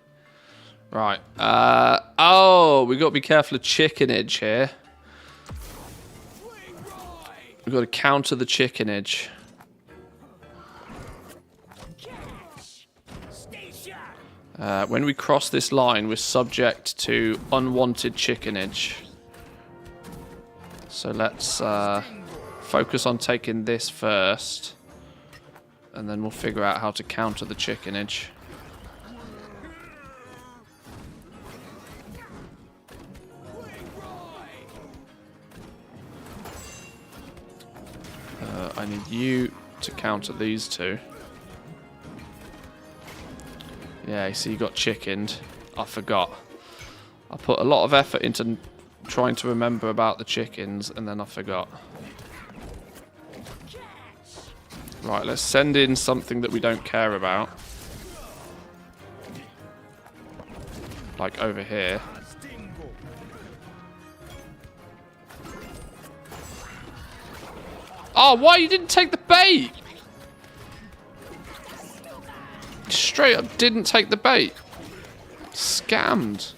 Right. Oh, we've got to be careful of chickenage here. We've got to counter the chickenage. When we cross this line, we're subject to unwanted chickenage. So let's focus on taking this first. And then we'll figure out how to counter the chickenage. I need you to counter these two. Yeah, so you got chickened. I forgot. I put a lot of effort into trying to remember about the chickens, and then I forgot. Right, let's send in something that we don't care about. Like over here. Oh, why you didn't take the bait? Straight up didn't take the bait. Scammed.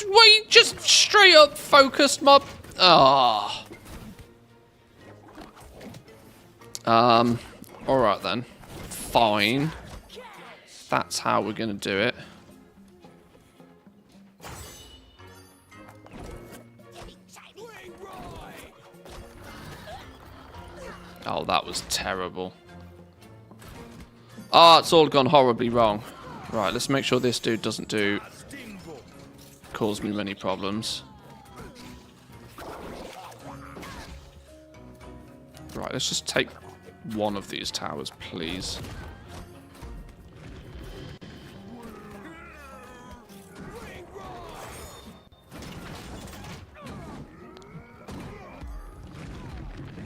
We just straight up focused mob. Ah. Alright then. Fine. That's how we're gonna do it. Oh, that was terrible. Oh, it's all gone horribly wrong. Right, let's make sure this dude doesn't cause me many problems. Right, let's just take one of these towers, please.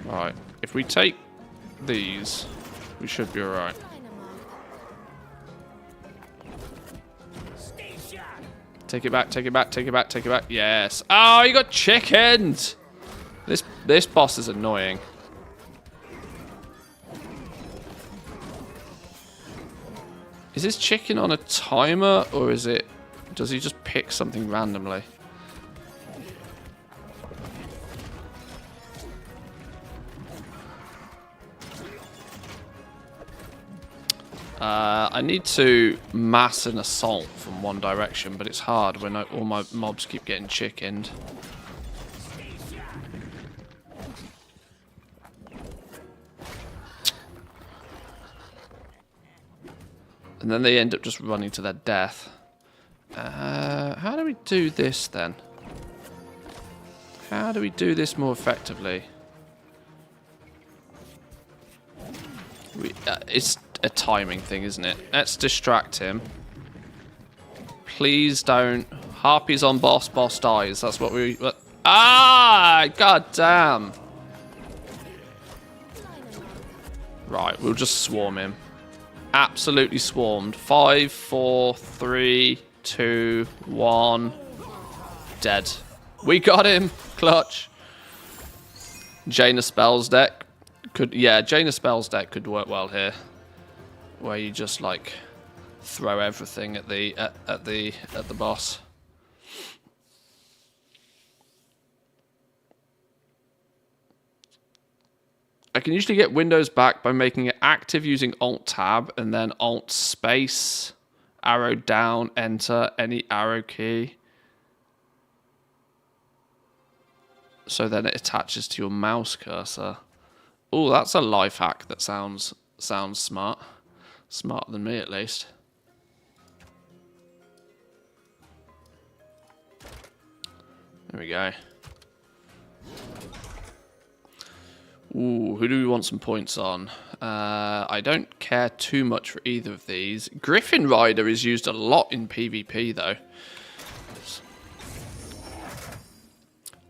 Right, if we take these, we should be alright. Take it back, take it back, take it back, take it back. Yes. Oh, you got chickened! This boss is annoying. Is this chicken on a timer, or is it... Does he just pick something randomly? I need to mass an assault from one direction, but it's hard when all my mobs keep getting chickened. And then they end up just running to their death. How do we do this then? How do we do this more effectively? It's a timing thing, isn't it? Let's distract him. Please don't. Harpies on boss, boss dies. That's what we... Ah! God damn. Right, we'll just swarm him. Absolutely swarmed. 5, 4, 3, 2, 1. Dead. We got him. Clutch. Jaina Spells deck. Yeah, Jaina Spells deck could work well here. Where you just like throw everything at the boss. I can usually get Windows back by making it active using Alt-Tab and then Alt-Space, arrow down, enter, any arrow key. So then it attaches to your mouse cursor. Oh, that's a life hack that sounds smart. Smarter than me, at least. There we go. Ooh, who do we want some points on? I don't care too much for either of these. Griffin Rider is used a lot in PvP, though.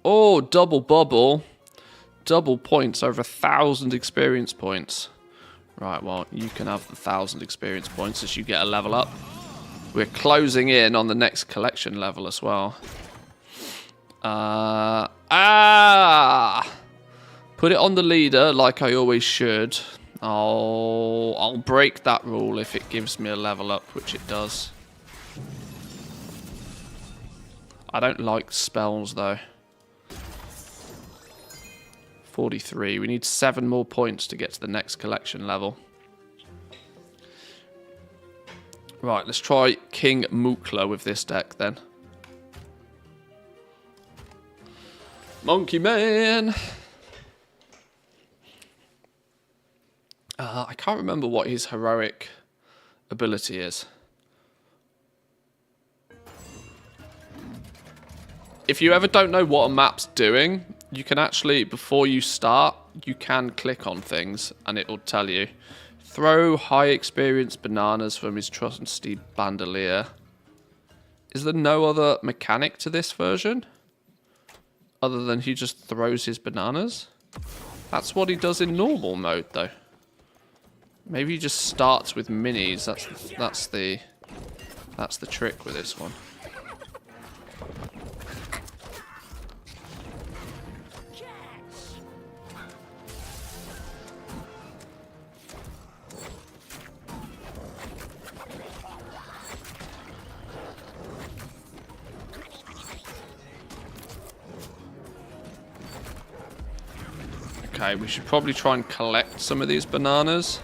Oh, double bubble. Double points, over 1,000 experience points. Right, well, you can have the 1,000 experience points as you get a level up. We're closing in on the next collection level as well. Put it on the leader like I always should. I'll break that rule if it gives me a level up, which it does. I don't like spells though. 43. We need 7 more points to get to the next collection level. Right, let's try King Mukla with this deck then. Monkey Man! I can't remember what his heroic ability is. If you ever don't know what a map's doing, you can actually, before you start, you can click on things and it will tell you. Throw high experience bananas from his trusty bandolier. Is there no other mechanic to this version? Other than he just throws his bananas? That's what he does in normal mode though. Maybe he just starts with minis. That's the trick with this one. Okay, we should probably try and collect some of these bananas.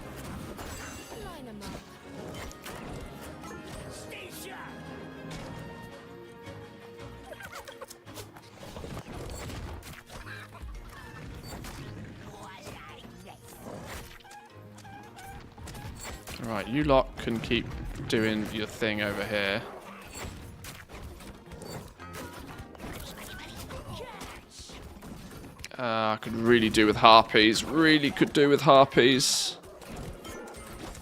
Right, you lot can keep doing your thing over here. I could really do with harpies. Really could do with harpies.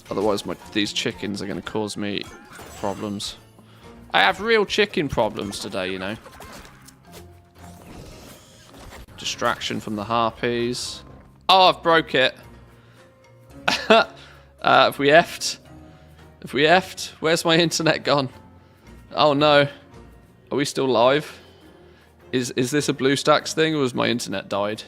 Otherwise, these chickens are going to cause me problems. I have real chicken problems today, you know. Distraction from the harpies. Oh, I've broke it. Have we effed? Have we effed? Where's my internet gone? Oh no. Are we still live? Is this a BlueStacks thing, or has my internet died?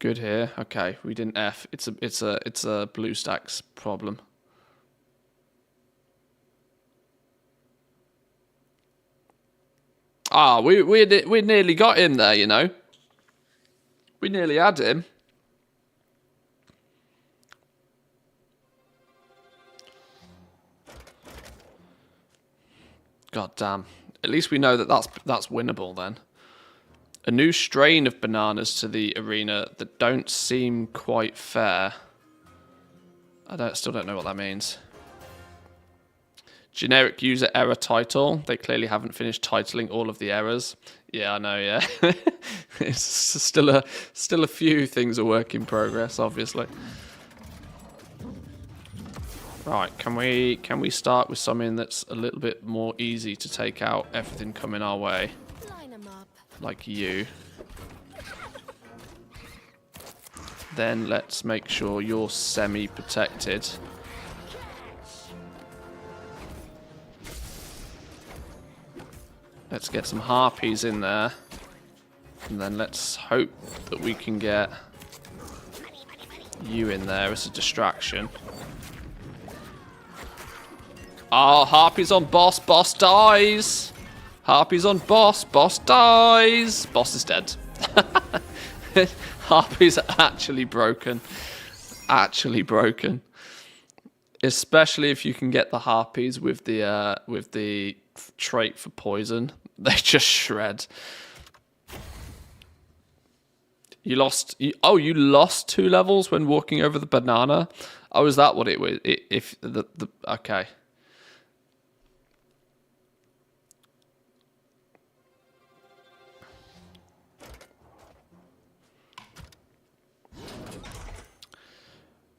Good here. Okay, we didn't F. It's a BlueStacks problem. Ah, we nearly got him there, you know. We nearly had him. God damn. At least we know that that's winnable then. A new strain of bananas to the arena that don't seem quite fair. Still don't know what that means. Generic user error title. They clearly haven't finished titling all of the errors. Yeah, I know, yeah. It's still a few things a work in progress, obviously. Right, can we start with something that's a little bit more easy to take out everything coming our way? Line 'em up. Like you. Then let's make sure you're semi-protected. Let's get some harpies in there. And then let's hope that we can get you in there as a distraction. Oh, harpies on boss. Boss dies. Harpies on boss. Boss dies. Boss is dead. Harpies are actually broken. Actually broken. Especially if you can get the harpies with the trait for poison. They just shred. You lost. You lost 2 levels when walking over the banana. Oh, is that what it was? Okay.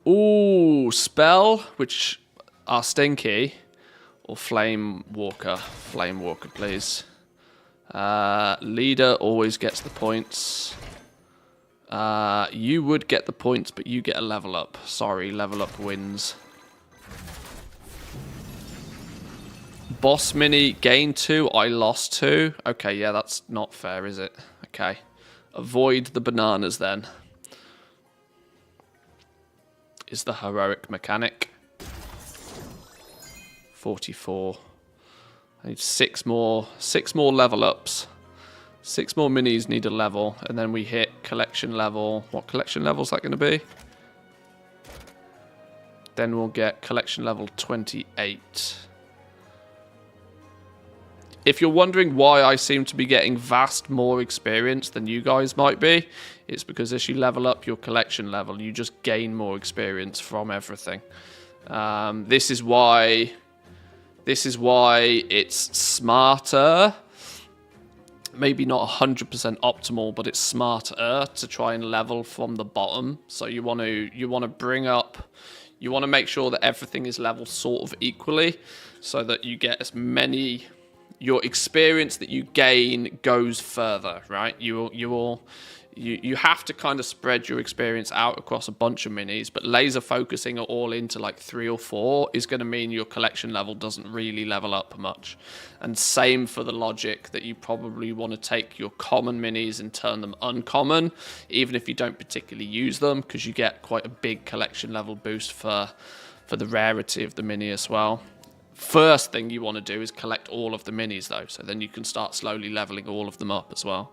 Ooh, spell, which are stinky, or flame walker. Flame walker, please. Leader always gets the points. You would get the points, but you get a level up. Sorry, level up wins. Boss mini, gain 2, I lost 2. Okay, yeah, that's not fair, is it? Okay. Avoid the bananas then. Is the heroic mechanic. 44. I need 6 more level ups. 6 more minis need a level, and then we hit collection level. What collection level is that going to be? Then we'll get collection level 28. If you're wondering why I seem to be getting vast more experience than you guys might be, it's because as you level up your collection level, you just gain more experience from everything. This is why it's smarter. Maybe not 100% optimal, but it's smarter to try and level from the bottom. So you want to bring up, you want to make sure that everything is leveled sort of equally, so that you get as many. Your experience that you gain goes further, right? You have to kind of spread your experience out across a bunch of minis, but laser focusing it all into like 3 or 4 is going to mean your collection level doesn't really level up much. And same for the logic that you probably want to take your common minis and turn them uncommon, even if you don't particularly use them, because you get quite a big collection level boost for the rarity of the mini as well. First thing you want to do is collect all of the minis, though, so then you can start slowly leveling all of them up as well.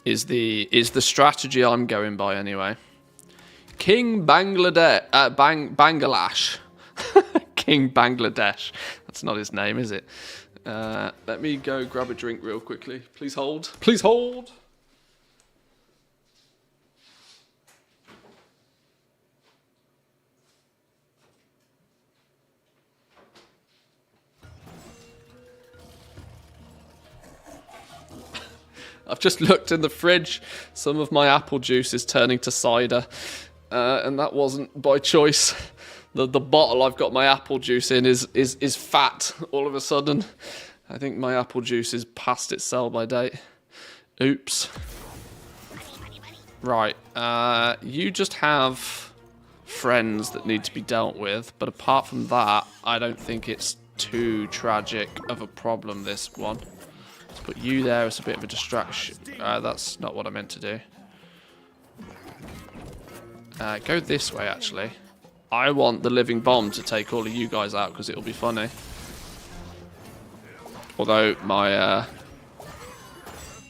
Is the strategy I'm going by anyway. King Bangladesh, Bangladesh. King Bangladesh. That's not his name, is it? Let me go grab a drink real quickly. Please hold. Please hold. I've just looked in the fridge. Some of my apple juice is turning to cider. And that wasn't by choice. The bottle I've got my apple juice in is fat all of a sudden. I think my apple juice is past its sell-by date. Oops. Right. You just have friends that need to be dealt with. But apart from that, I don't think it's too tragic of a problem, this one. Let's put you there as a bit of a distraction. That's not what I meant to do. Go this way, actually. I want the living bomb to take all of you guys out because it'll be funny. Although my...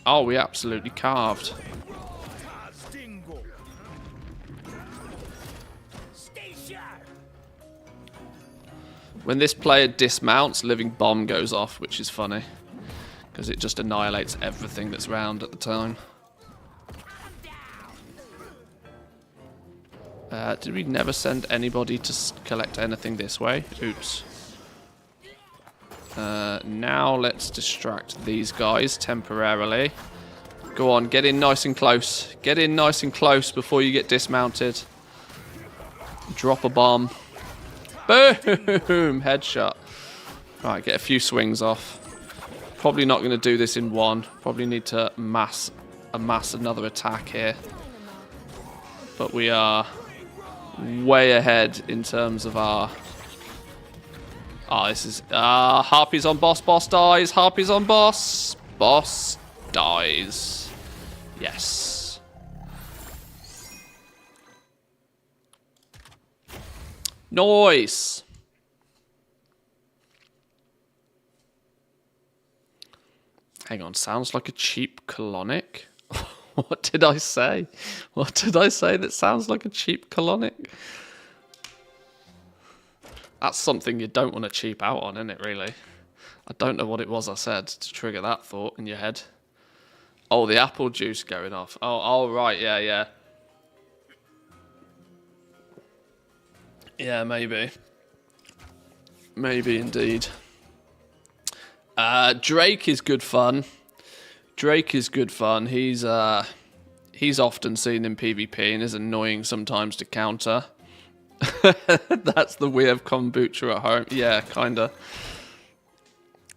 Oh, we absolutely carved. When this player dismounts, living bomb goes off, which is funny. Because it just annihilates everything that's round at the time. Did we never send anybody to collect anything this way? Oops. Now let's distract these guys temporarily. Go on, get in nice and close. Get in nice and close before you get dismounted. Drop a bomb. Boom! Headshot. Right, get a few swings off. Probably not going to do this in one. Probably need to amass another attack here. But we are way ahead in terms of our... Oh, this is... Harpies on boss. Boss dies. Harpies on boss. Boss dies. Yes. Nice. Hang on, sounds like a cheap colonic. What did I say? What did I say that sounds like a cheap colonic? That's something you don't want to cheap out on, isn't it, really? I don't know what it was I said to trigger that thought in your head. Oh, the apple juice going off. Oh, right, yeah. Yeah, maybe. Maybe indeed. Drake is good fun. Drake is good fun. He's often seen in PvP and is annoying sometimes to counter. That's the we have kombucha at home. Yeah, kinda.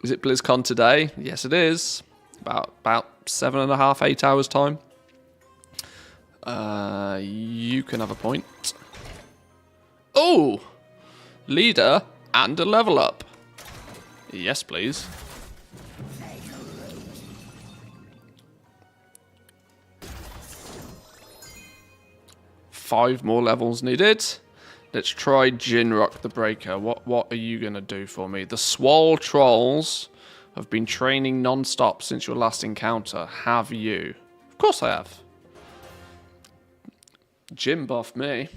Is it BlizzCon today? Yes, it is. About 7.5, 8 hours time. You can have a point. Oh! Leader and a level up. Yes, please. Five more levels needed. Let's try Jinrock the Breaker. What are you going to do for me? The Swole Trolls have been training non-stop since your last encounter. Have you? Of course I have. Jim buff me.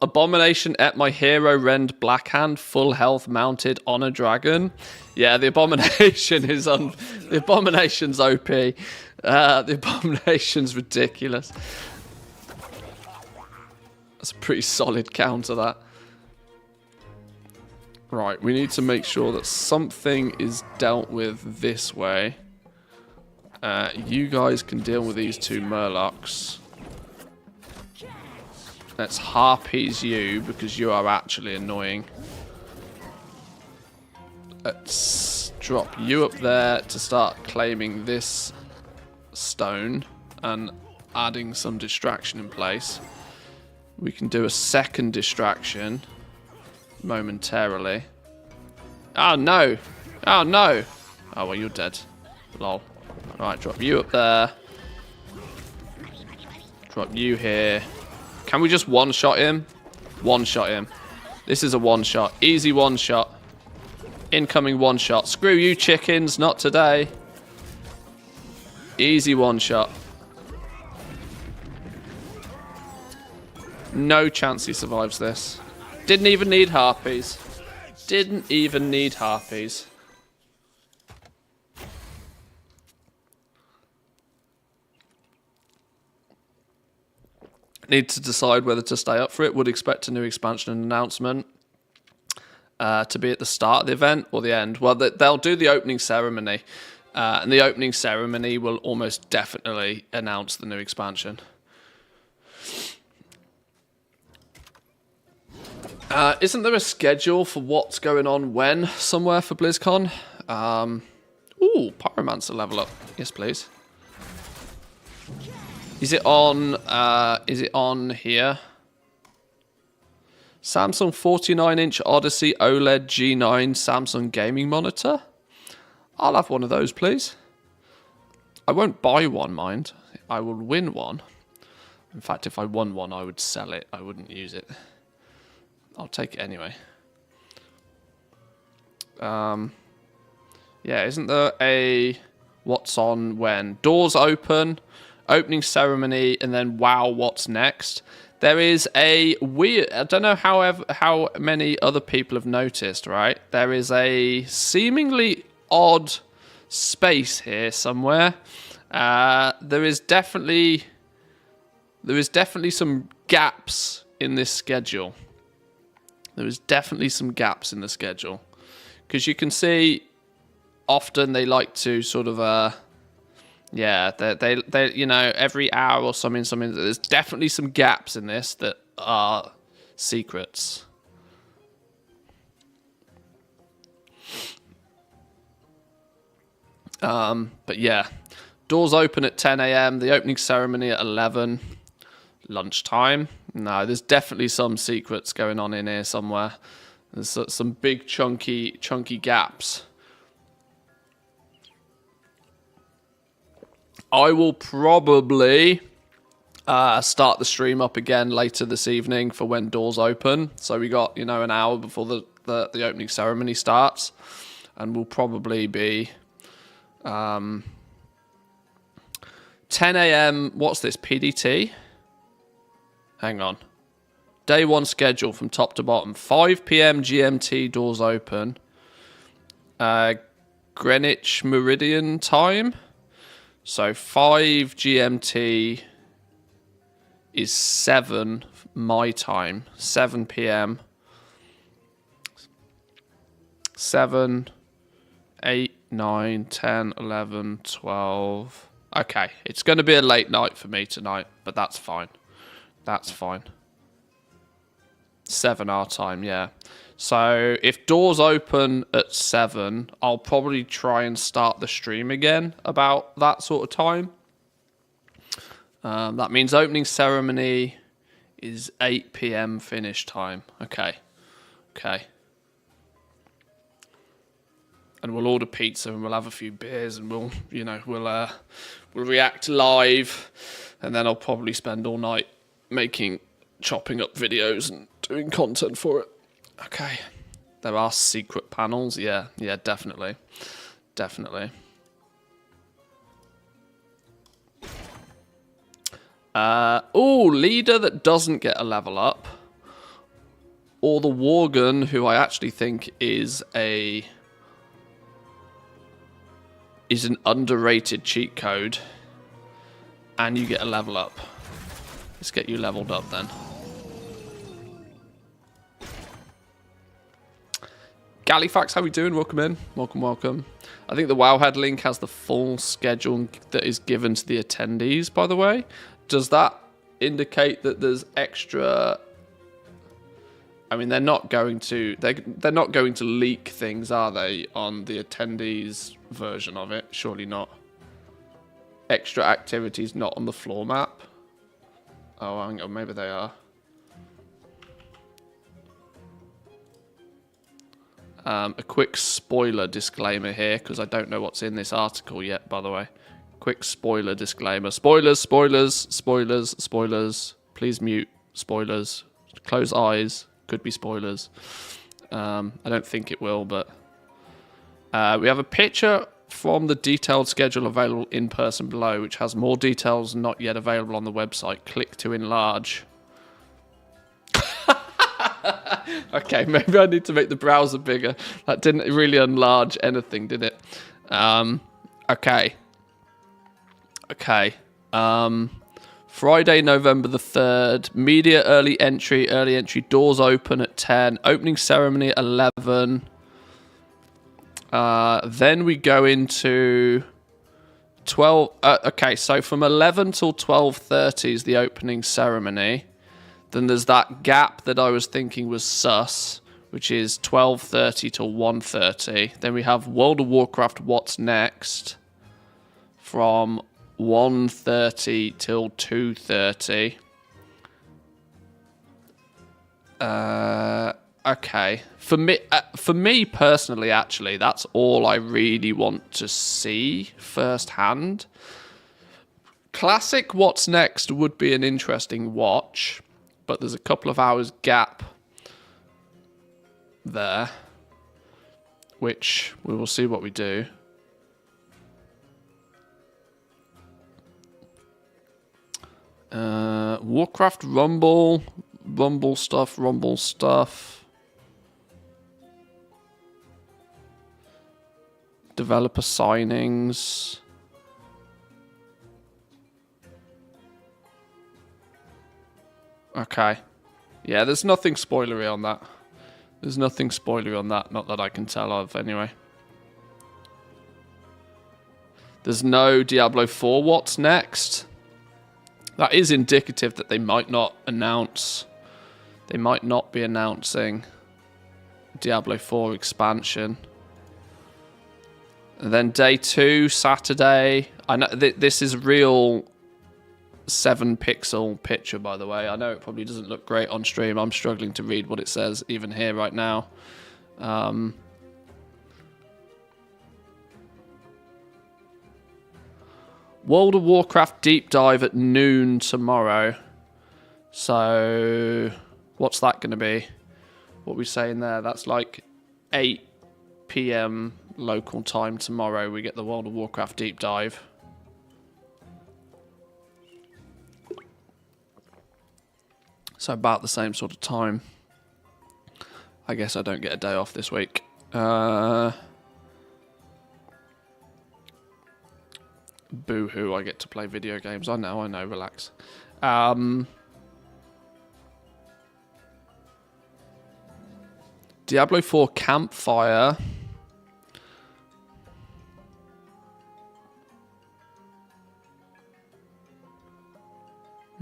Abomination at my hero rend Blackhand, full health mounted on a dragon. Yeah, the Abomination is on. The Abomination's OP. The Abomination's ridiculous. That's a pretty solid counter, that. Right, we need to make sure that something is dealt with this way. You guys can deal with these two Murlocs. Let's harpies you, because you are actually annoying. Let's drop you up there to start claiming this stone and adding some distraction in place. We can do a second distraction momentarily. Oh no! Oh no! Oh well, you're dead. Lol. Right, drop you up there. Drop you here. Can we just one-shot him? One-shot him. This is a one-shot. Easy one-shot. Incoming one-shot. Screw you, chickens. Not today. Easy one-shot. No chance he survives this. Didn't even need harpies. Didn't even need harpies. Need to decide whether to stay up for it. Would expect a new expansion and announcement to be at the start of the event or the end. Well, they'll do the opening ceremony. And the opening ceremony will almost definitely announce the new expansion. Isn't there a schedule for what's going on when somewhere for BlizzCon? Ooh, Pyromancer level up. Yes, please. Is it on here? Samsung 49-inch Odyssey OLED G9 Samsung gaming monitor? I'll have one of those, please. I won't buy one, mind. I will win one. In fact, if I won one, I would sell it. I wouldn't use it. I'll take it anyway. Yeah, isn't there a what's on when? Doors open, opening ceremony, and then wow, what's next? There is a weird, I don't know how many other people have noticed, right? There is a seemingly odd space here somewhere. There is definitely some gaps in this schedule. There is definitely some gaps in the schedule. Because you can see often they like to sort of yeah, they you know, every hour or something, there's definitely some gaps in this that are secrets. But yeah, doors open at 10 a.m. The opening ceremony at 11. Lunchtime. No, there's definitely some secrets going on in here somewhere. There's some big chunky gaps. I will probably start the stream up again later this evening for when doors open. So we got, you know, an hour before the opening ceremony starts, and we'll probably be 10 a.m. What's this? PDT? Hang on. Day one schedule from top to bottom. 5 p.m. GMT, doors open. Greenwich Meridian time. So 5 GMT is 7 my time. 7 p.m. 7, 8, 9, 10, 11, 12. Okay, it's going to be a late night for me tonight, but that's fine. That's fine. 7 our time, yeah. So if doors open at 7, I'll probably try and start the stream again about that sort of time. That means opening ceremony is 8 p.m. finish time. Okay. Okay. And we'll order pizza and we'll have a few beers and we'll react live, and then I'll probably spend all night chopping up videos and doing content for it. Okay. There are secret panels. Yeah, definitely. Definitely. Leader that doesn't get a level up. Or the Worgen, who I actually think is an underrated cheat code. And you get a level up. Let's get you leveled up then. Galleyfax, how we doing? Welcome in. Welcome. I think the Wowhead link has the full schedule that is given to the attendees, by the way. Does that indicate that there's extra... I mean, they're not going to leak things, are they, on the attendees version of it? Surely not. Extra activities not on the floor map. Oh, hang on, maybe they are. A quick spoiler disclaimer here, because I don't know what's in this article yet, by the way. Quick spoiler disclaimer. Spoilers, spoilers, spoilers, spoilers. Please mute spoilers. Close eyes. Could be spoilers. I don't think it will, but... we have a picture from the detailed schedule available in person below, which has more details not yet available on the website. Click to enlarge. Okay, maybe I need to make the browser bigger. That didn't really enlarge anything, did it? Okay. Okay. Friday, November the 3rd. Media early entry. Early entry doors open at 10. Opening ceremony at 11. Then we go into 12. Okay, so from 11 till 12:30 is the opening ceremony. Then there's that gap that I was thinking was sus, which is 12:30 till 1:30. Then we have World of Warcraft What's Next from 1:30 till 2:30. Okay. For me personally, actually, that's all I really want to see firsthand. Classic What's Next would be an interesting watch, but there's a couple of hours gap there, which we will see what we do. Warcraft Rumble stuff. Developer signings. Okay. Yeah, there's nothing spoilery on that. There's nothing spoilery on that, not that I can tell of anyway. There's no Diablo 4 What's Next. That is indicative that they might not announce... They might not be announcing Diablo 4 expansion. And then day 2, Saturday. I know this is a real 7-pixel picture, by the way. I know it probably doesn't look great on stream. I'm struggling to read what it says even here right now. World of Warcraft deep dive at noon tomorrow. So what's that going to be? What are we saying there? That's like 8 PM local time tomorrow. We get the World of Warcraft deep dive. So about the same sort of time. I guess I don't get a day off this week. Boo-hoo, I get to play video games. I know, relax. Diablo 4 Campfire.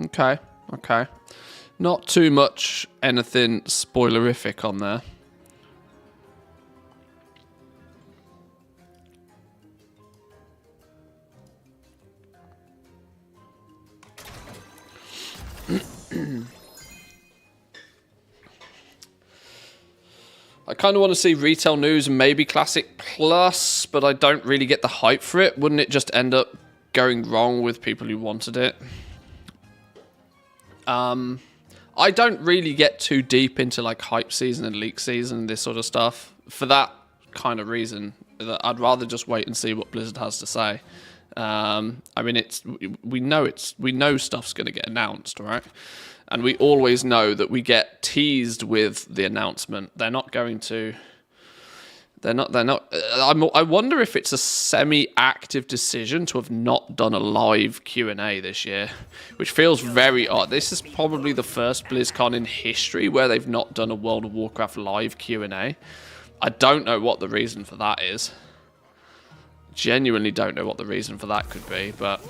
Okay. Not too much anything spoilerific on there. I kind of want to see retail news and maybe Classic Plus, but I don't really get the hype for it. Wouldn't it just end up going wrong with people who wanted it? I don't really get too deep into like hype season and leak season and this sort of stuff for that kind of reason. That I'd rather just wait and see what Blizzard has to say. I mean, we know stuff's going to get announced, right? And we always know that we get teased with the announcement. They're not going to. They're not. I wonder if it's a semi-active decision to have not done a live Q&A this year, which feels very odd. This is probably the first BlizzCon in history where they've not done a World of Warcraft live Q&A. I don't know what the reason for that is. Genuinely don't know what the reason for that could be, but...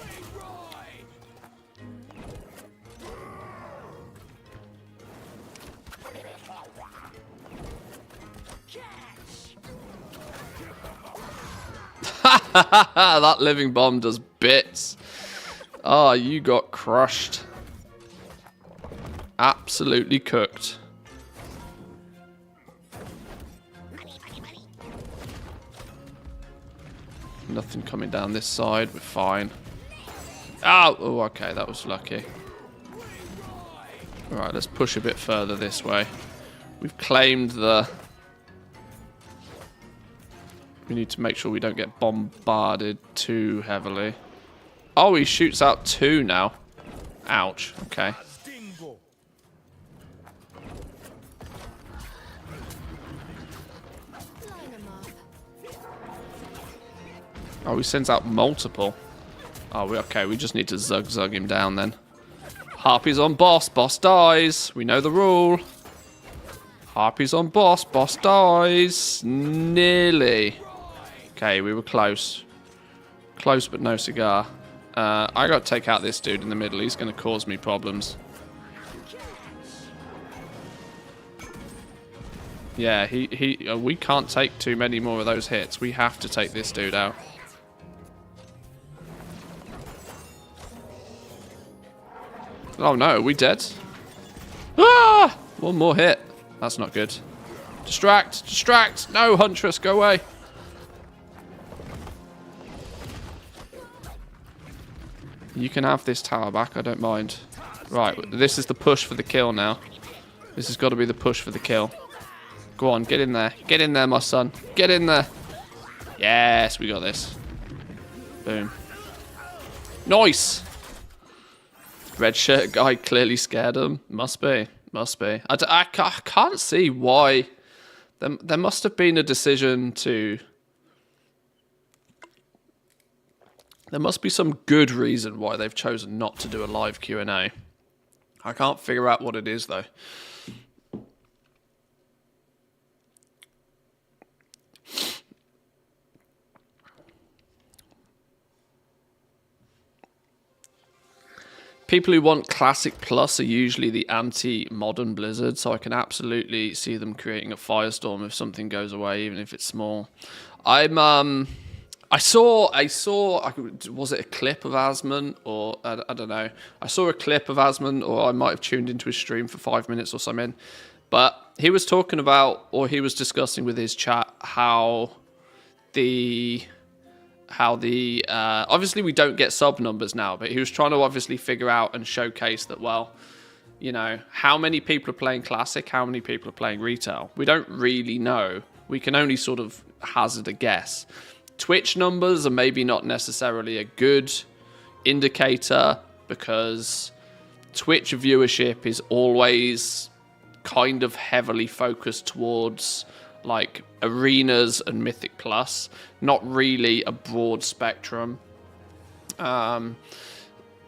that living bomb does bits. Oh, you got crushed. Absolutely cooked. Nothing coming down this side. We're fine. Oh, okay. That was lucky. Alright, let's push a bit further this way. We've claimed the... We need to make sure we don't get bombarded too heavily. Oh, he shoots out 2 now. Ouch. Okay. Oh, he sends out multiple. Oh, okay. We just need to zug him down then. Harpies on boss. Boss dies. We know the rule. Harpies on boss. Boss dies. Nearly. Okay, we were close. Close but no cigar. I got to take out this dude in the middle. He's going to cause me problems. Yeah, we can't take too many more of those hits. We have to take this dude out. Oh no, we dead? Ah! One more hit. That's not good. Distract! Distract! No, Huntress, go away. You can have this tower back, I don't mind. Right, this is the push for the kill now. This has got to be the push for the kill. Go on, get in there. Get in there, my son. Get in there. Yes, we got this. Boom. Nice! Red shirt guy clearly scared him. Must be. Must be. I can't see why. There must have been a decision to... There must be some good reason why they've chosen not to do a live Q&A. I can't figure out what it is, though. People who want Classic Plus are usually the anti-modern Blizzard, so I can absolutely see them creating a firestorm if something goes away, even if it's small. I saw, was it a clip of Asmon, or I don't know. I saw a clip of Asmon, or I might have tuned into his stream for 5 minutes or something. But he was talking about, or he was discussing with his chat, how the obviously we don't get sub numbers now, but he was trying to obviously figure out and showcase that, well, you know, how many people are playing Classic, how many people are playing Retail. We don't really know. We can only sort of hazard a guess. Twitch numbers are maybe not necessarily a good indicator because Twitch viewership is always kind of heavily focused towards like arenas and Mythic Plus, not really a broad spectrum. So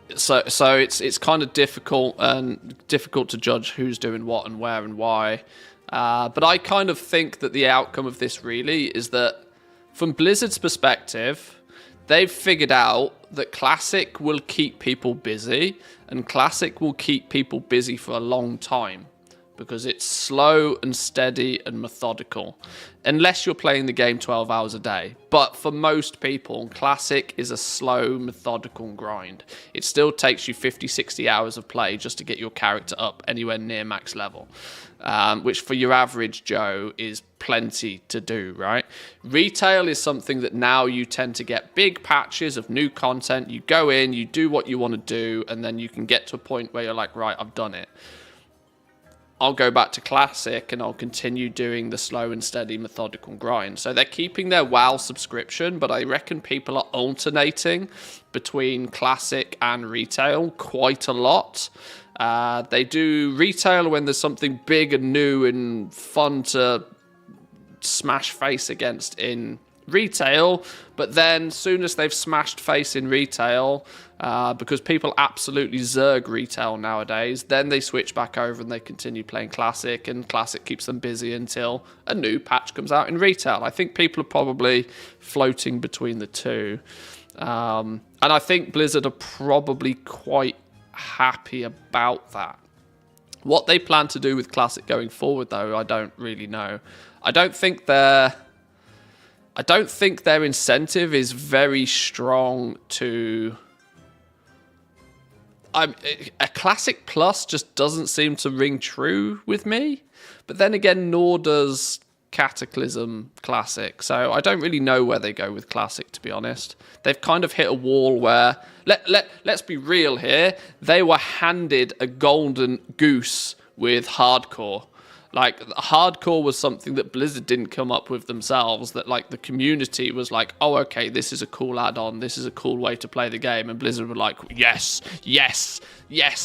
it's kind of difficult to judge who's doing what and where and why. But I kind of think that the outcome of this really is that from Blizzard's perspective, they've figured out that Classic will keep people busy, and Classic will keep people busy for a long time because it's slow and steady and methodical, unless you're playing the game 12 hours a day. But for most people, Classic is a slow, methodical grind. It still takes you 50, 60 hours of play just to get your character up anywhere near max level. Which for your average Joe is plenty to do, right? Retail is something that now you tend to get big patches of new content. You go in, you do what you want to do, and then you can get to a point where you're like, right, I've done it. I'll go back to Classic and I'll continue doing the slow and steady methodical grind. So they're keeping their WoW subscription, but I reckon people are alternating between Classic and Retail quite a lot. They do Retail when there's something big and new and fun to smash face against in Retail, but then soon as they've smashed face in Retail, because people absolutely zerg Retail nowadays, then they switch back over and they continue playing Classic, and Classic keeps them busy until a new patch comes out in Retail. I think people are probably floating between the two, and I think Blizzard are probably quite happy about that. What they plan to do with Classic going forward, though, I don't really know. I don't think their incentive is very strong to... a Classic Plus just doesn't seem to ring true with me. But then again, nor does Cataclysm Classic. So I don't really know where they go with Classic, to be honest. They've kind of hit a wall where, let's be real here, they were handed a golden goose with Hardcore. Like, Hardcore was something that Blizzard didn't come up with themselves, that, like, the community was like, oh, okay, this is a cool add-on, this is a cool way to play the game, and Blizzard were like, yes,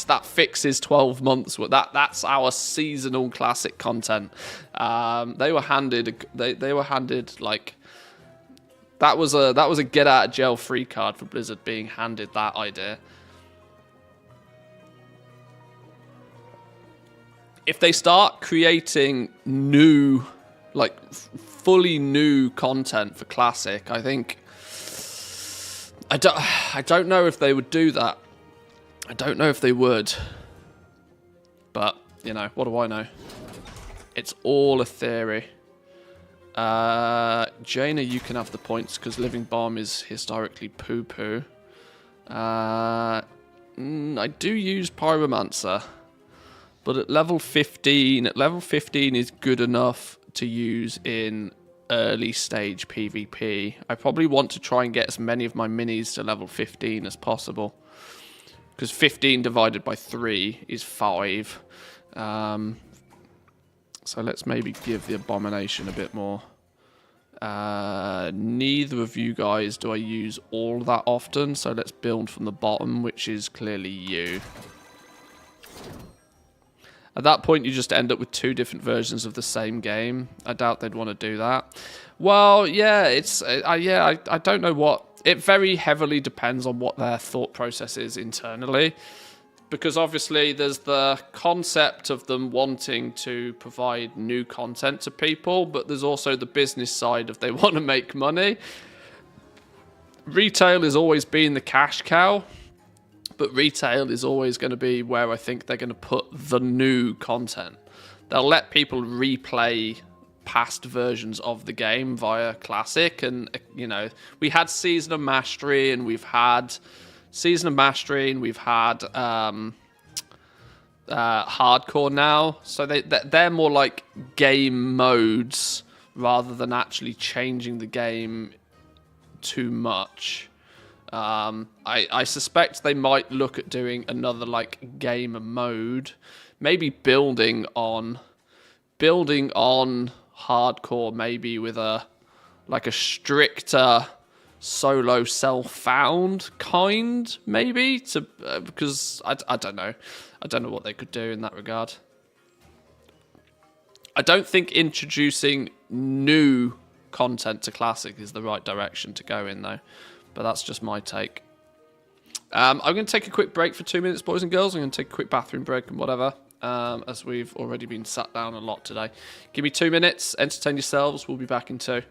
that fixes 12 months, that's our seasonal classic content. They were handed, like, that was a get-out-of-jail-free card for Blizzard, being handed that idea. If they start creating new, like, fully new content for Classic, I think... I don't know if they would do that. I don't know if they would. But, you know, what do I know? It's all a theory. Jaina, you can have the points, because Living Bomb is historically poo-poo. I do use Pyromancer. But at level 15 is good enough to use in early stage PvP. I probably want to try and get as many of my minis to level 15 as possible. Because 15 divided by 3 is 5. So let's maybe give the Abomination a bit more. Neither of you guys do I use all that often. So let's build from the bottom, which is clearly you. At that point, you just end up with 2 different versions of the same game. I doubt they'd want to do that. Well, yeah, I don't know what... It very heavily depends on what their thought process is internally. Because obviously, there's the concept of them wanting to provide new content to people, but there's also the business side of they want to make money. Retail has always been the cash cow. But retail is always going to be where I think they're going to put the new content. They'll let people replay past versions of the game via Classic. And, you know, we had Season of Mastery and we've had Hardcore now. So they're more like game modes rather than actually changing the game too much. I suspect they might look at doing another like game mode, maybe building on Hardcore, maybe with a stricter solo self-found kind, maybe to because I don't know what they could do in that regard. I don't think introducing new content to Classic is the right direction to go in though. But that's just my take. I'm going to take a quick break for 2 minutes, boys and girls. I'm going to take a quick bathroom break and whatever, as we've already been sat down a lot today. Give me 2 minutes. Entertain yourselves. We'll be back in 2.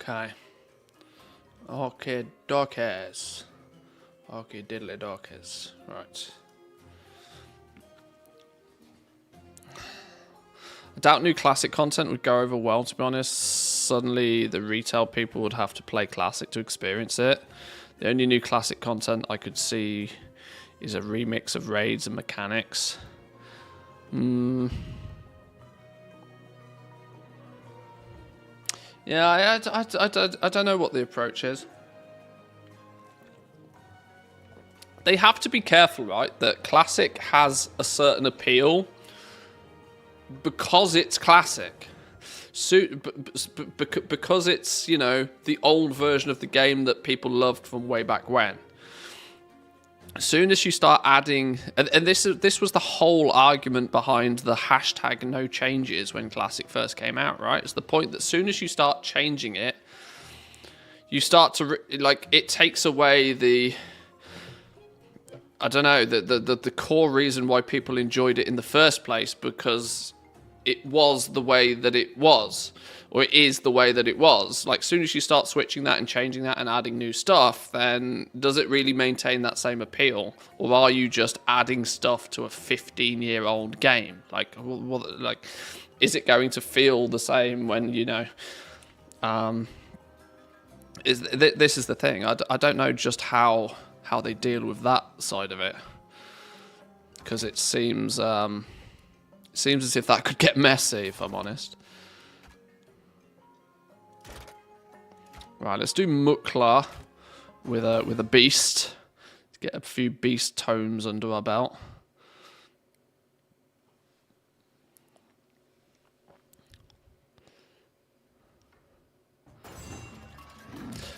Okay. Okay, dockers. Okay, diddly dockers. Right. I doubt new classic content would go over well, to be honest. Suddenly, the retail people would have to play classic to experience it. The only new classic content I could see is a remix of raids and mechanics. Yeah, I don't know what the approach is. They have to be careful, right? That classic has a certain appeal because it's classic. Because it's, you know, the old version of the game that people loved from way back when. As soon as you start adding, and this was the whole argument behind the hashtag no changes when Classic first came out, right? It's the point that as soon as you start changing it, you start to it takes away the, I don't know, the core reason why people enjoyed it in the first place, because it was the way that it was, or it is the way that it was. Like, as soon as you start switching that and changing that and adding new stuff, then does it really maintain that same appeal? Or are you just adding stuff to a 15-year-old game? Like, is it going to feel the same when, you know... This is the thing. I don't know just how they deal with that side of it. Because it seems as if that could get messy, if I'm honest. Right, let's do Mukla with a beast to get a few beast tomes under our belt.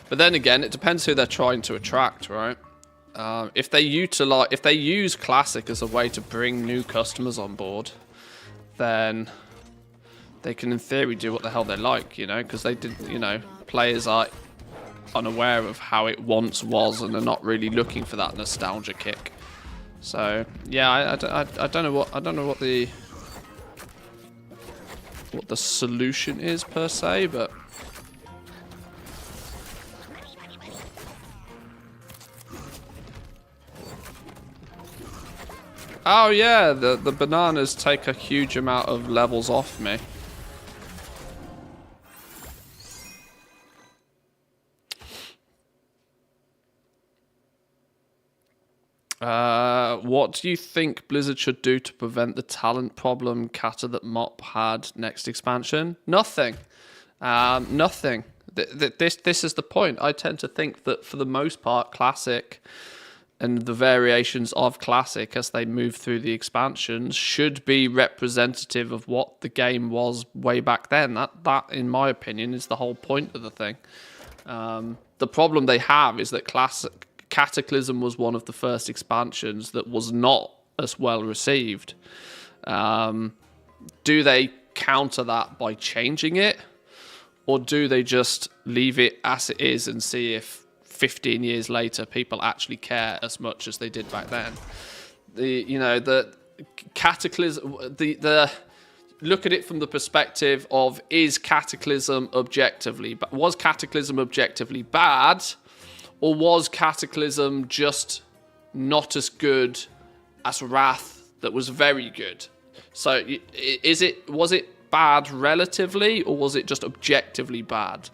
But then again, it depends who they're trying to attract, right? If they use Classic as a way to bring new customers on board, then they can, in theory, do what the hell they like, you know, because they did, you know, players are unaware of how it once was and are not really looking for that nostalgia kick. So yeah, I don't know what the solution is per se, but oh yeah, the bananas take a huge amount of levels off me. What do you think Blizzard should do to prevent the talent problem Kata that Mop had next expansion? Nothing. Nothing. This is the point. I tend to think that for the most part, Classic and the variations of Classic as they move through the expansions should be representative of what the game was way back then. That, in my opinion, is the whole point of the thing. The problem they have is that Cataclysm was one of the first expansions that was not as well received. Do they counter that by changing it? Or do they just leave it as it is and see if 15 years later people actually care as much as they did back then? The Cataclysm, look at it from the perspective of, is Cataclysm objectively, was Cataclysm objectively bad, or was Cataclysm just not as good as Wrath that was very good? So was it bad relatively, or was it just objectively bad?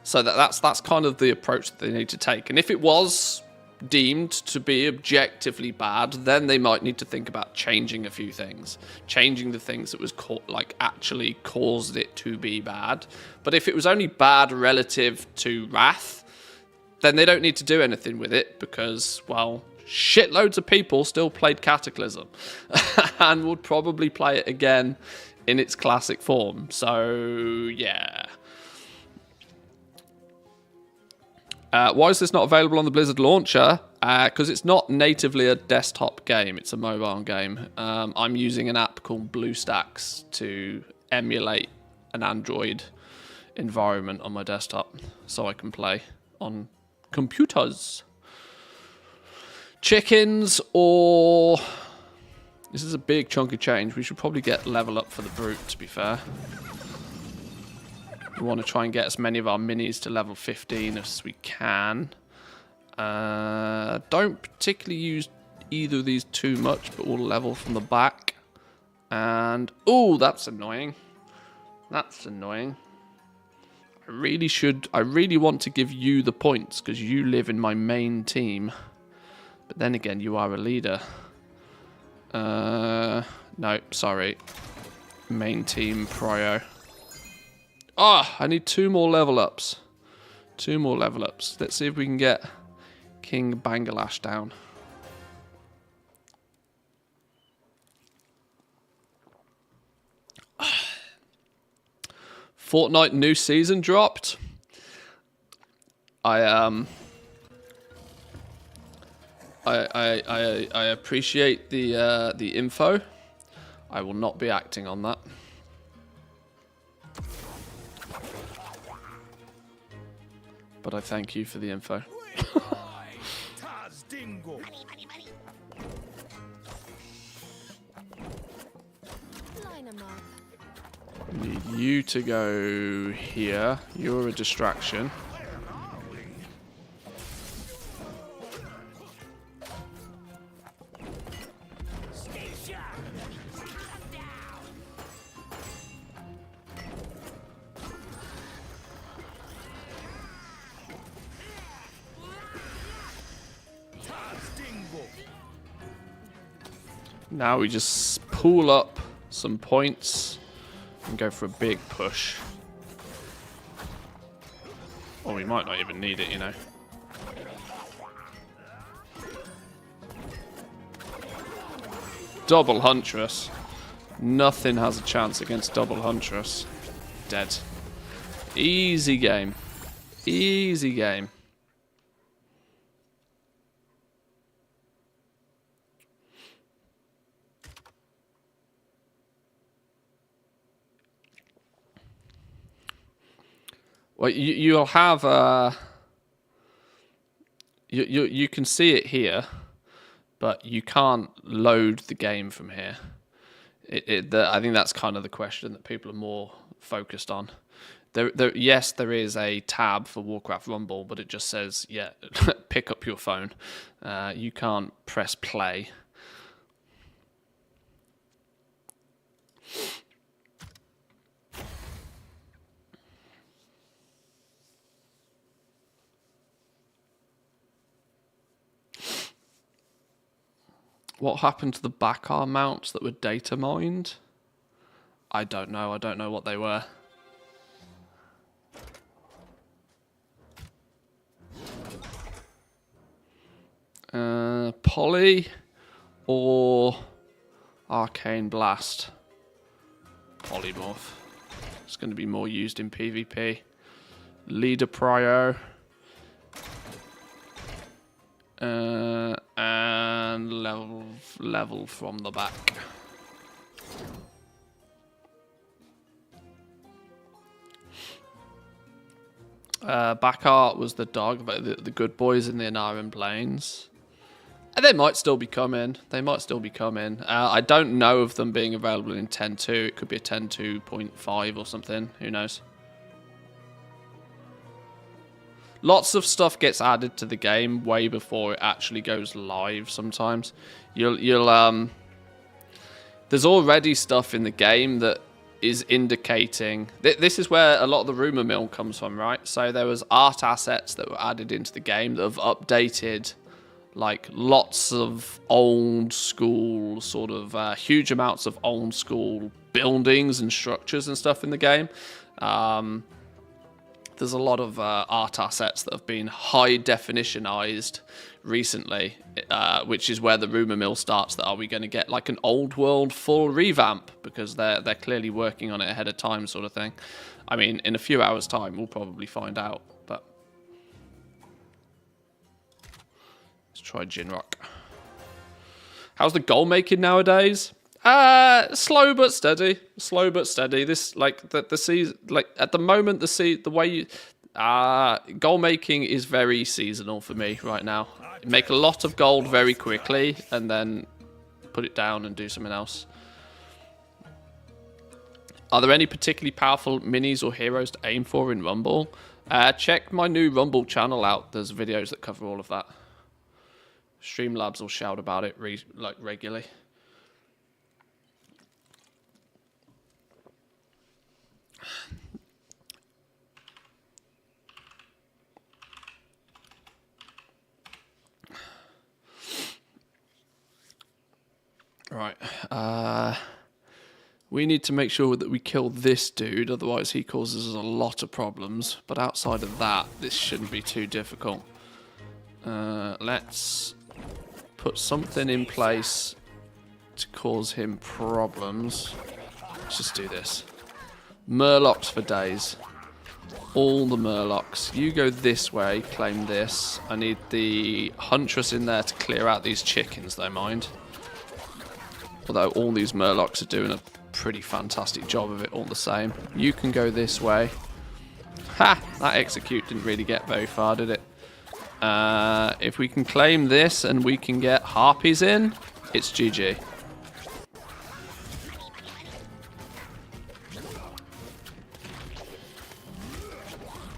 So that's kind of the approach that they need to take. And if it was deemed to be objectively bad, then they might need to think about changing a few things, changing the things that was actually caused it to be bad. But if it was only bad relative to Wrath, then they don't need to do anything with it, because, well, shitloads of people still played Cataclysm and would probably play it again in its classic form. So yeah. Why is this not available on the Blizzard launcher? Because it's not natively a desktop game, it's a mobile game. I'm using an app called BlueStacks to emulate an Android environment on my desktop so I can play on computers. Chickens, or... This is a big chunk of change. We should probably get level up for the brute, to be fair. We want to try and get as many of our minis to level 15 as we can. Don't particularly use either of these too much, but we'll level from the back. And, oh, that's annoying. That's annoying. I really want to give you the points because you live in my main team. But then again, you are a leader. No, sorry. Main team prio. Ah, I need 2 more level ups. 2 more level ups. Let's see if we can get King Bangalash down. Fortnite new season dropped. I appreciate the info. I will not be acting on that. But I thank you for the info. Need you to go here. You're a distraction. Now we just pool up some points and go for a big push. Or we might not even need it, you know. Double Huntress. Nothing has a chance against Double Huntress. Dead. Easy game. Easy game. Well, you'll have you can see it here, but you can't load the game from here. I think that's kind of the question that people are more focused on. Yes, there is a tab for Warcraft Rumble, but it just says, yeah, pick up your phone. You can't press play. What happened to the backar mounts that were data mined? I don't know. I don't know what they were. Poly or Arcane Blast? Polymorph. It's going to be more used in PvP. Leader Prio. And level from the back. Back art was the dog, but the good boys in the Anaran Plains. And they might still be coming. They might still be coming. I don't know of them being available in 10.2. It could be a 10.2.5 or something. Who knows? Lots of stuff gets added to the game way before it actually goes live sometimes. There's already stuff in the game that is indicating... This is where a lot of the rumor mill comes from, right? So there was art assets that were added into the game that have updated like lots of old school sort of huge amounts of old school buildings and structures and stuff in the game. There's a lot of art assets that have been high definitionized recently, which is where the rumor mill starts that are we going to get like an old world full revamp, because they're clearly working on it ahead of time sort of thing. I mean, in a few hours time we'll probably find out, but let's try Jinrock. How's the goal making nowadays? Slow but steady. Slow but steady. This like the season, like at the moment the way you goal making is very seasonal for me right now. Make a lot of gold very quickly and then put it down and do something else. Are there any particularly powerful minis or heroes to aim for in Rumble? Check my new Rumble channel out. There's videos that cover all of that. Streamlabs will shout about it regularly. Right. We need to make sure that we kill this dude, otherwise he causes us a lot of problems. But outside of that, this shouldn't be too difficult. Let's put something in place to cause him problems. Let's just do this. Murlocs for days. All the Murlocs. You go this way, claim this. I need the Huntress in there to clear out these chickens, though, mind. Although all these Murlocs are doing a pretty fantastic job of it all the same. You can go this way. Ha! That execute didn't really get very far, did it? If we can claim this and we can get harpies in, it's GG.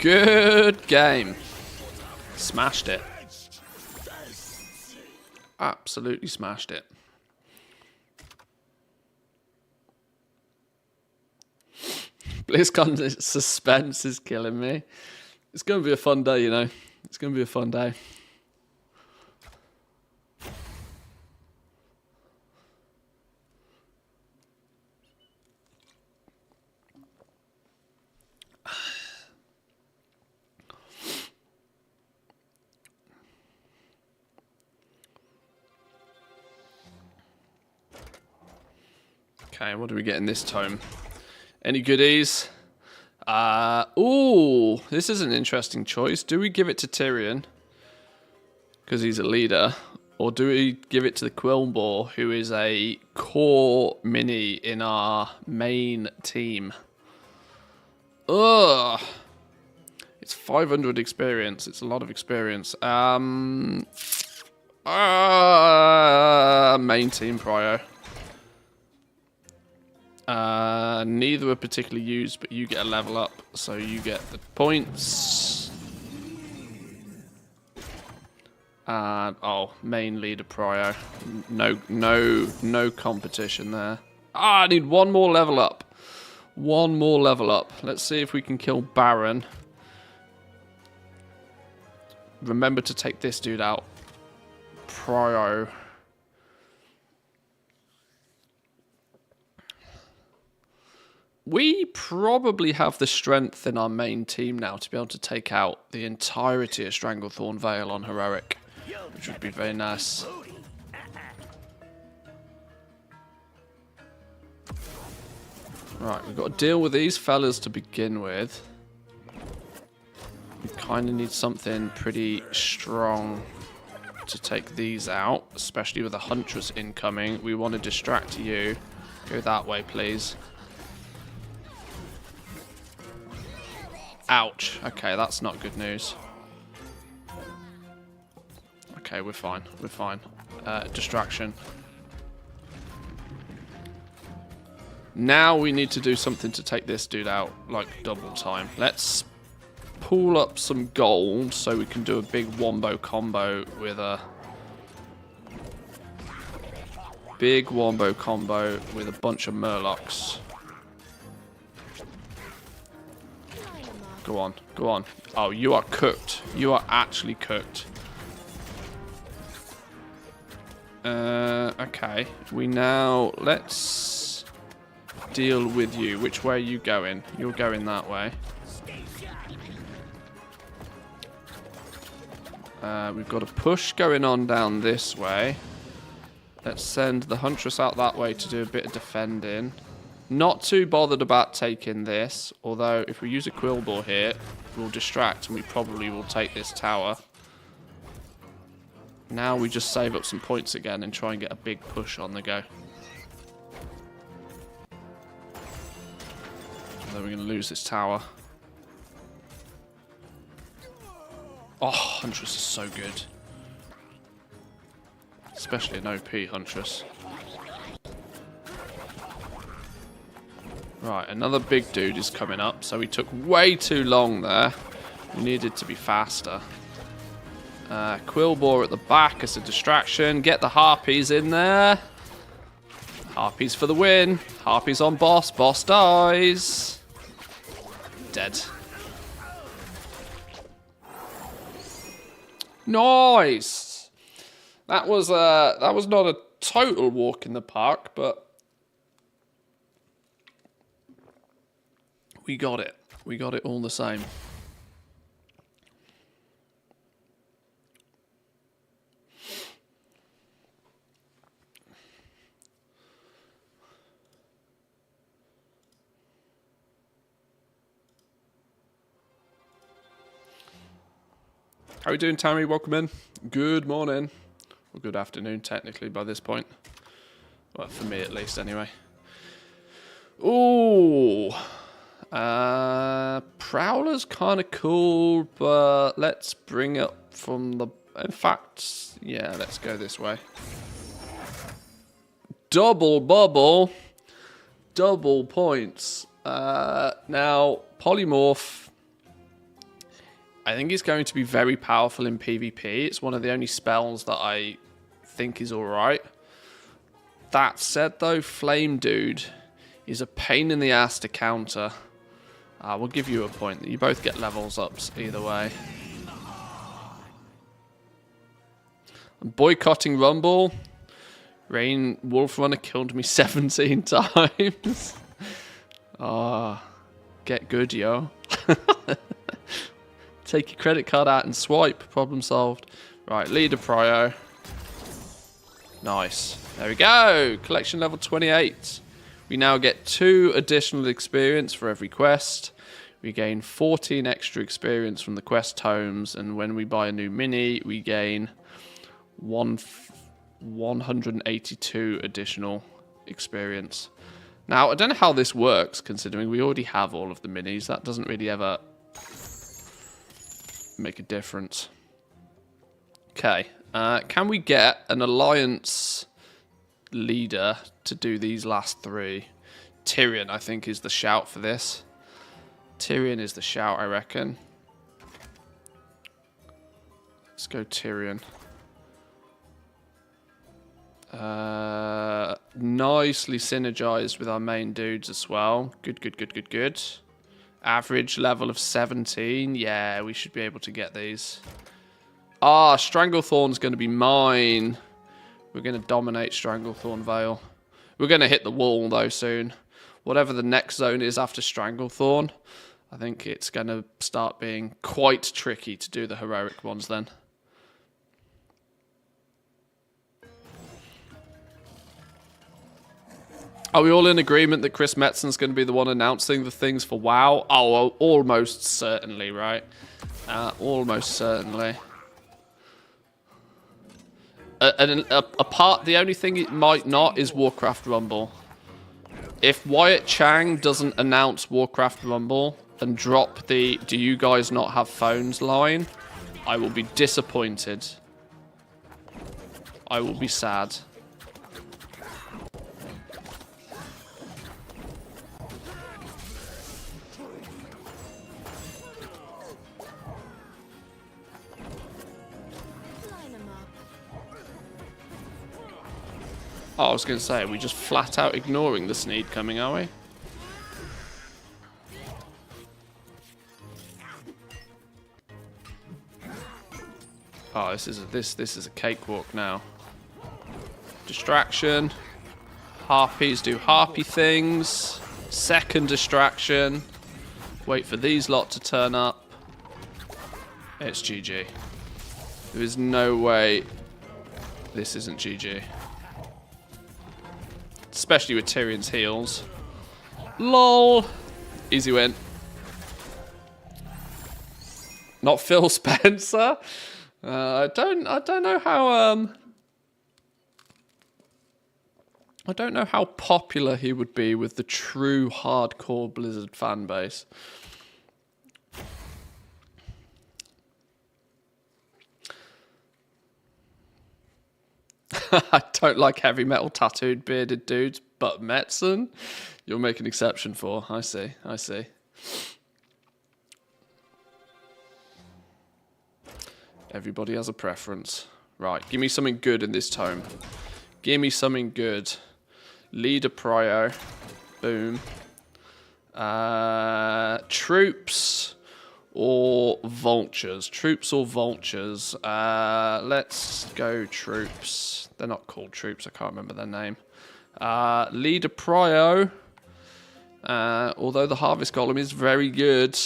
Good game. Smashed it. Absolutely smashed it. BlizzCon suspense is killing me. It's going to be a fun day, you know. It's going to be a fun day. Okay, what do we get in this tome? Any goodies? Ooh, this is an interesting choice. Do we give it to Tyrion because he's a leader, or do we give it to the Quilboar, who is a core mini in our main team? Ugh. It's 500 experience. It's a lot of experience. Main team prio. Neither are particularly used, but you get a level up, so you get the points. Oh, main leader prio. No competition there. I need one more level up. One more level up. Let's see if we can kill Baron. Remember to take this dude out. Prio. We probably have the strength in our main team now to be able to take out the entirety of Stranglethorn Vale on Heroic, which would be very nice. Right, we've got to deal with these fellas to begin with. We kind of need something pretty strong to take these out, especially with a Huntress incoming. We want to distract you. Go that way, please. Ouch. Okay, that's not good news. Okay, we're fine. We're fine. Distraction. Now we need to do something to take this dude out, like double time. Let's pool up some gold so we can do a big wombo combo with a... Big wombo combo with a bunch of Murlocs. Go on, go on. Oh, you are cooked. You are actually cooked. Okay. Let's deal with you. Which way are you going? You're going that way. We've got a push going on down this way. Let's send the Huntress out that way to do a bit of defending. Not too bothered about taking this, although if we use a Quilboar here, we'll distract and we probably will take this tower. Now we just save up some points again and try and get a big push on the go. Although we're going to lose this tower. Oh, Huntress is so good. Especially an OP Huntress. Right, another big dude is coming up, so we took way too long there. We needed to be faster. Quillbore at the back as a distraction. Get the harpies in there. Harpies for the win. Harpies on boss. Boss dies. Dead. Nice. That was not a total walk in the park, but we got it. We got it all the same. How are we doing, Tammy? Welcome in. Good morning. Or good afternoon, technically, by this point. Well, for me at least, anyway. Ooh. Prowler's kind of cool, but let's bring it from the... In fact, yeah, let's go this way. Double bubble. Double points. Now, Polymorph... I think it's going to be very powerful in PvP. It's one of the only spells that I think is alright. That said, though, Flame Dude is a pain in the ass to counter. We'll give you a point. You both get levels ups either way. I'm boycotting Rumble. Rain Wolf Runner killed me 17 times. Get good, yo. Take your credit card out and swipe. Problem solved. Right, leader prio. Nice. There we go. Collection level 28. We now get 2 additional experience for every quest. We gain 14 extra experience from the quest tomes. And when we buy a new mini, we gain 182 additional experience. Now, I don't know how this works, considering we already have all of the minis. That doesn't really ever... make a difference. Okay. Can we get an alliance leader to do these last 3? Tyrion, I think, is the shout for this. Tyrion is the shout, I reckon. Let's go Tyrion. Nicely synergized with our main dudes as well. Good, good, good, good, good. Average level of 17. Yeah, we should be able to get these. Stranglethorn's going to be mine. We're going to dominate Stranglethorn Vale. We're going to hit the wall, though, soon. Whatever the next zone is after Stranglethorn, I think it's going to start being quite tricky to do the heroic ones then. Are we all in agreement that Chris Metzen's going to be the one announcing the things for WoW? Oh, well, almost certainly, right? Almost certainly. The only thing it might not is Warcraft Rumble. If Wyatt Chang doesn't announce Warcraft Rumble and drop the "Do you guys not have phones" line, I will be disappointed. I will be sad. Oh, I was going to say, are we just flat out ignoring the Sneed coming, are we? Oh, this is a cakewalk now. Distraction. Harpies do harpy things. Second distraction. Wait for these lot to turn up. It's GG. There is no way this isn't GG. Especially with Tyrion's heals. LOL. Easy win. Not Phil Spencer. I don't know how I don't know how popular he would be with the true hardcore Blizzard fan base. I don't like heavy metal tattooed bearded dudes, but Metzen? You'll make an exception for. I see. I see. Everybody has a preference. Right, give me something good in this tome. Give me something good. Leader prio. Boom. Troops or vultures? Troops or vultures? Let's go troops. They're not called troops. I can't remember their name. Leader prio. Although the harvest golem is very good.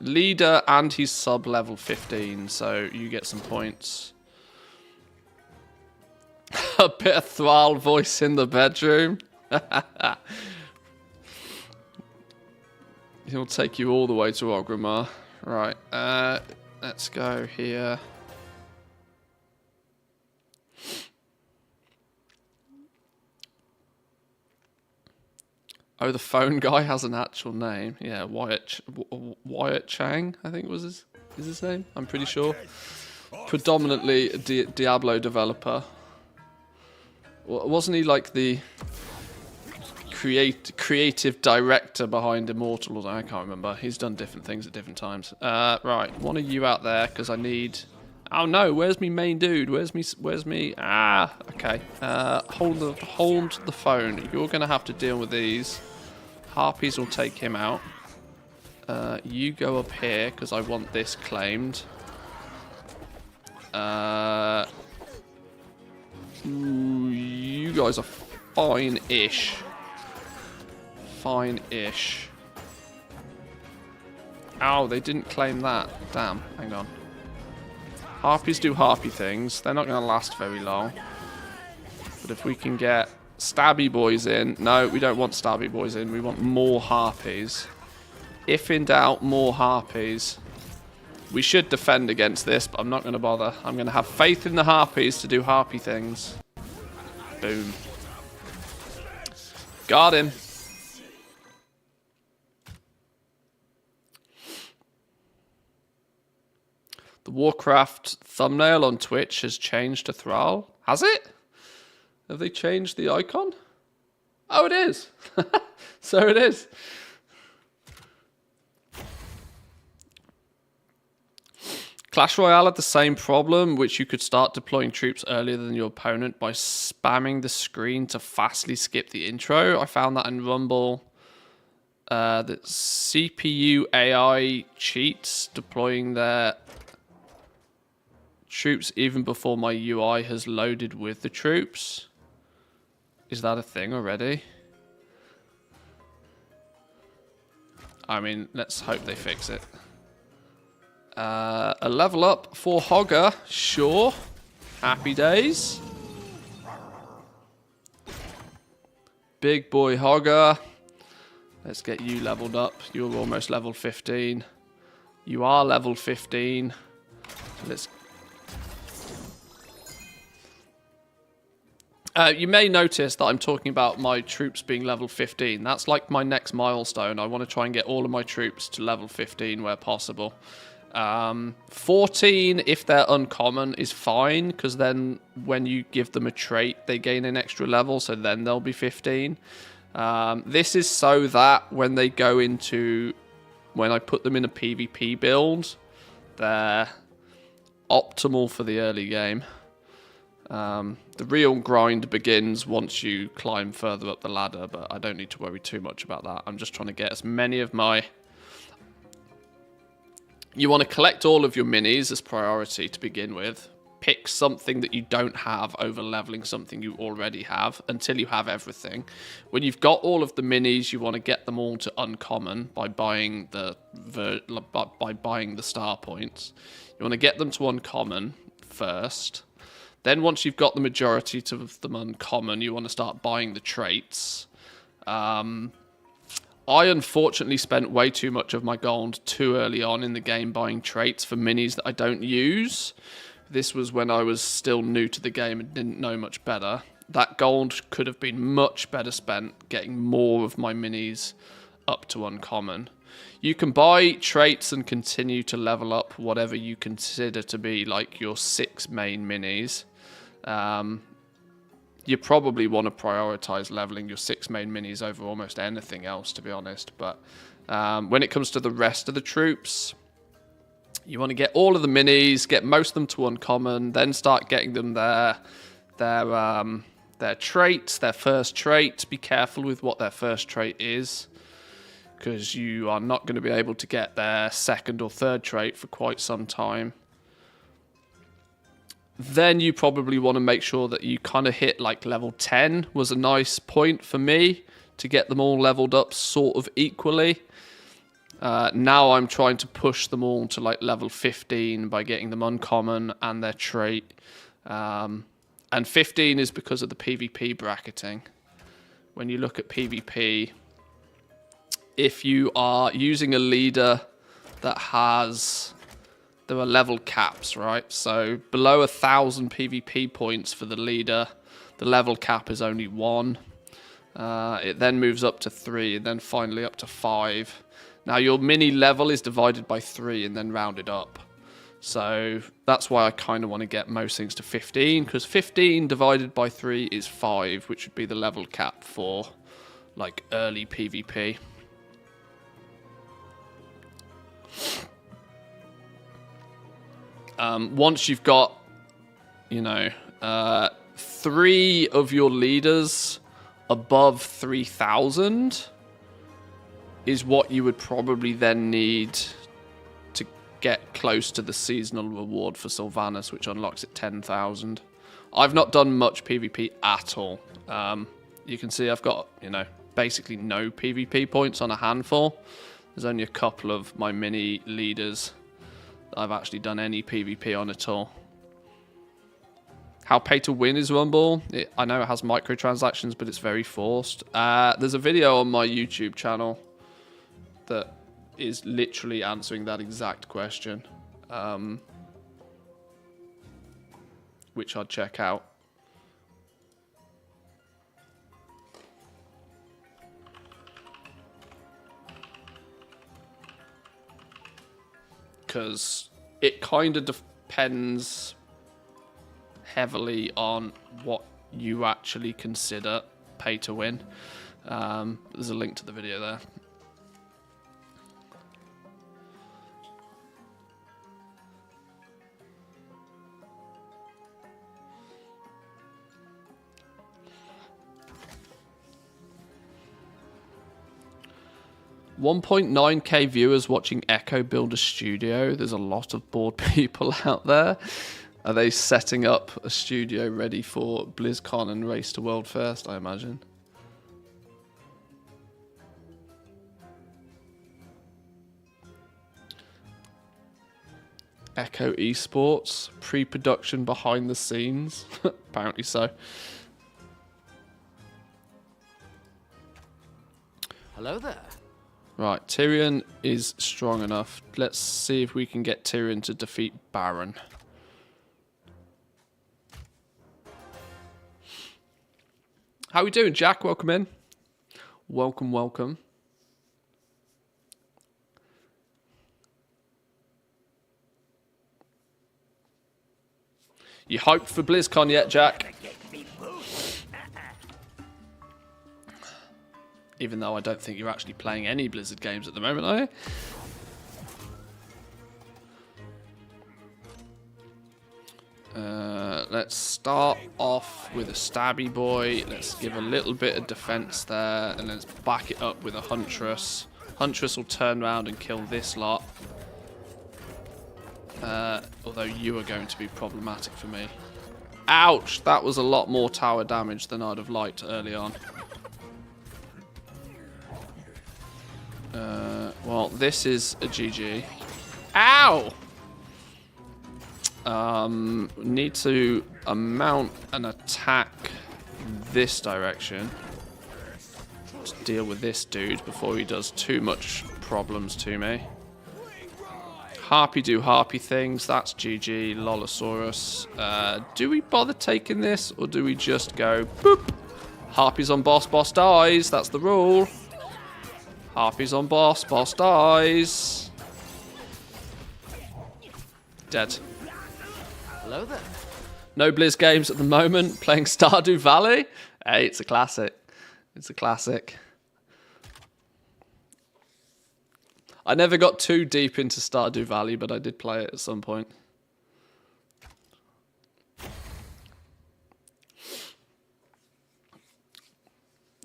Leader and he's sub level 15, so you get some points. A bit of Thrall voice in the bedroom. He'll take you all the way to Orgrimmar. Right, let's go here. Oh, the phone guy has an actual name. Yeah, Wyatt Chang, I think was his name. I'm pretty sure. Predominantly a Diablo developer. Wasn't he like the creative director behind Immortal? I can't remember. He's done different things at different times. Right, one of you out there because I need. Oh no, where's me main dude? Where's me? Ah, okay. Hold the phone. You're gonna have to deal with these. Harpies will take him out. You go up here because I want this claimed. You guys are fine-ish. Fine-ish. Ow, they didn't claim that. Damn, hang on. Harpies do harpy things. They're not going to last very long. But if we can get stabby boys in... No, we don't want stabby boys in. We want more harpies. If in doubt, more harpies. We should defend against this, but I'm not going to bother. I'm going to have faith in the harpies to do harpy things. Boom. Got him. The Warcraft thumbnail on Twitch has changed to Thrall. Has it? Have they changed the icon? Oh, it is. So it is. Clash Royale had the same problem, which you could start deploying troops earlier than your opponent by spamming the screen to fastly skip the intro. I found that in Rumble. That CPU AI cheats deploying their troops even before my UI has loaded with the troops. Is that a thing already? I mean, let's hope they fix it. A level up for Hogger, sure. Happy days. Big boy Hogger. Let's get you leveled up. You're almost level 15. You are level 15. Let's. You may notice that I'm talking about my troops being level 15. That's like my next milestone. I want to try and get all of my troops to level 15 where possible. 14, if they're uncommon, is fine, because then when you give them a trait, they gain an extra level, so then they'll be 15. This is so that when they go into... When I put them in a PvP build, they're optimal for the early game. The real grind begins once you climb further up the ladder, but I don't need to worry too much about that. I'm just trying to get as many of my... You want to collect all of your minis as priority to begin with. Pick something that you don't have over leveling something you already have until you have everything. When you've got all of the minis, you want to get them all to uncommon by buying the star points. You want to get them to uncommon first. Then once you've got the majority of them uncommon, you want to start buying the traits. I unfortunately spent way too much of my gold too early on in the game buying traits for minis that I don't use. This was when I was still new to the game and didn't know much better. That gold could have been much better spent getting more of my minis up to uncommon. You can buy traits and continue to level up whatever you you probably want to prioritize leveling your 6 main minis over almost anything else, to be honest. But when it comes to the rest of the troops, you want to get all of the minis, get most of them to uncommon, then start getting them their traits, their first trait. Be careful with what their first trait is, because you are not going to be able to get their second or third trait for quite some time. Then you probably want to make sure that you kind of hit like level 10 was a nice point for me to get them all leveled up sort of equally. Now I'm trying to push them all to like level 15 by getting them uncommon and their trait. And 15 is because of the PvP bracketing. When you look at PvP, if you are using a leader that has... There are level caps, right? So below 1,000 PvP points for the leader, the level cap is only 1. It then moves up to 3 and then finally up to 5. Now your mini level is divided by 3 and then rounded up. So that's why I kind of want to get most things to 15, because 15 divided by 3 is 5, which would be the level cap for like early PvP. Once you've got, 3 of your leaders above 3,000 is what you would probably then need to get close to the seasonal reward for Sylvanas, which unlocks at 10,000. I've not done much PvP at all. You can see I've got, basically no PvP points on a handful. There's only a couple of my mini leaders I've actually done any PvP on at all. How pay to win is Rumble? I know it has microtransactions, but it's very forced. There's a video on my YouTube channel that is literally answering that exact question, which I'd check out. Because it kind of depends heavily on what you actually consider pay to win. There's a link to the video there. $1.9k viewers watching Echo build a studio. There's a lot of bored people out there. Are they setting up a studio ready for BlizzCon and Race to World First, I imagine? Echo Esports, pre-production behind the scenes. Apparently so. Hello there. Right, Tyrion is strong enough. Let's see if we can get Tyrion to defeat Baron. How we doing, Jack? Welcome in. Welcome, welcome. You hyped for BlizzCon yet, Jack? Even though I don't think you're actually playing any Blizzard games at the moment, are you? Let's start off with a stabby boy. Let's give a little bit of defense there, and let's back it up with a Huntress. Huntress will turn around and kill this lot. Although you are going to be problematic for me. Ouch! That was a lot more tower damage than I'd have liked early on. Well, this is a GG. Ow! Need to mount an attack this direction to deal with this dude before he does too much problems to me. Harpy do harpy things. That's GG. Lolosaurus. Do we bother taking this, or do we just go boop? Harpy's on boss, boss dies. That's the rule. Harpy's on boss, boss dies. Dead. Hello there. No Blizz games at the moment. Playing Stardew Valley. Hey, it's a classic. It's a classic. I never got too deep into Stardew Valley, but I did play it at some point.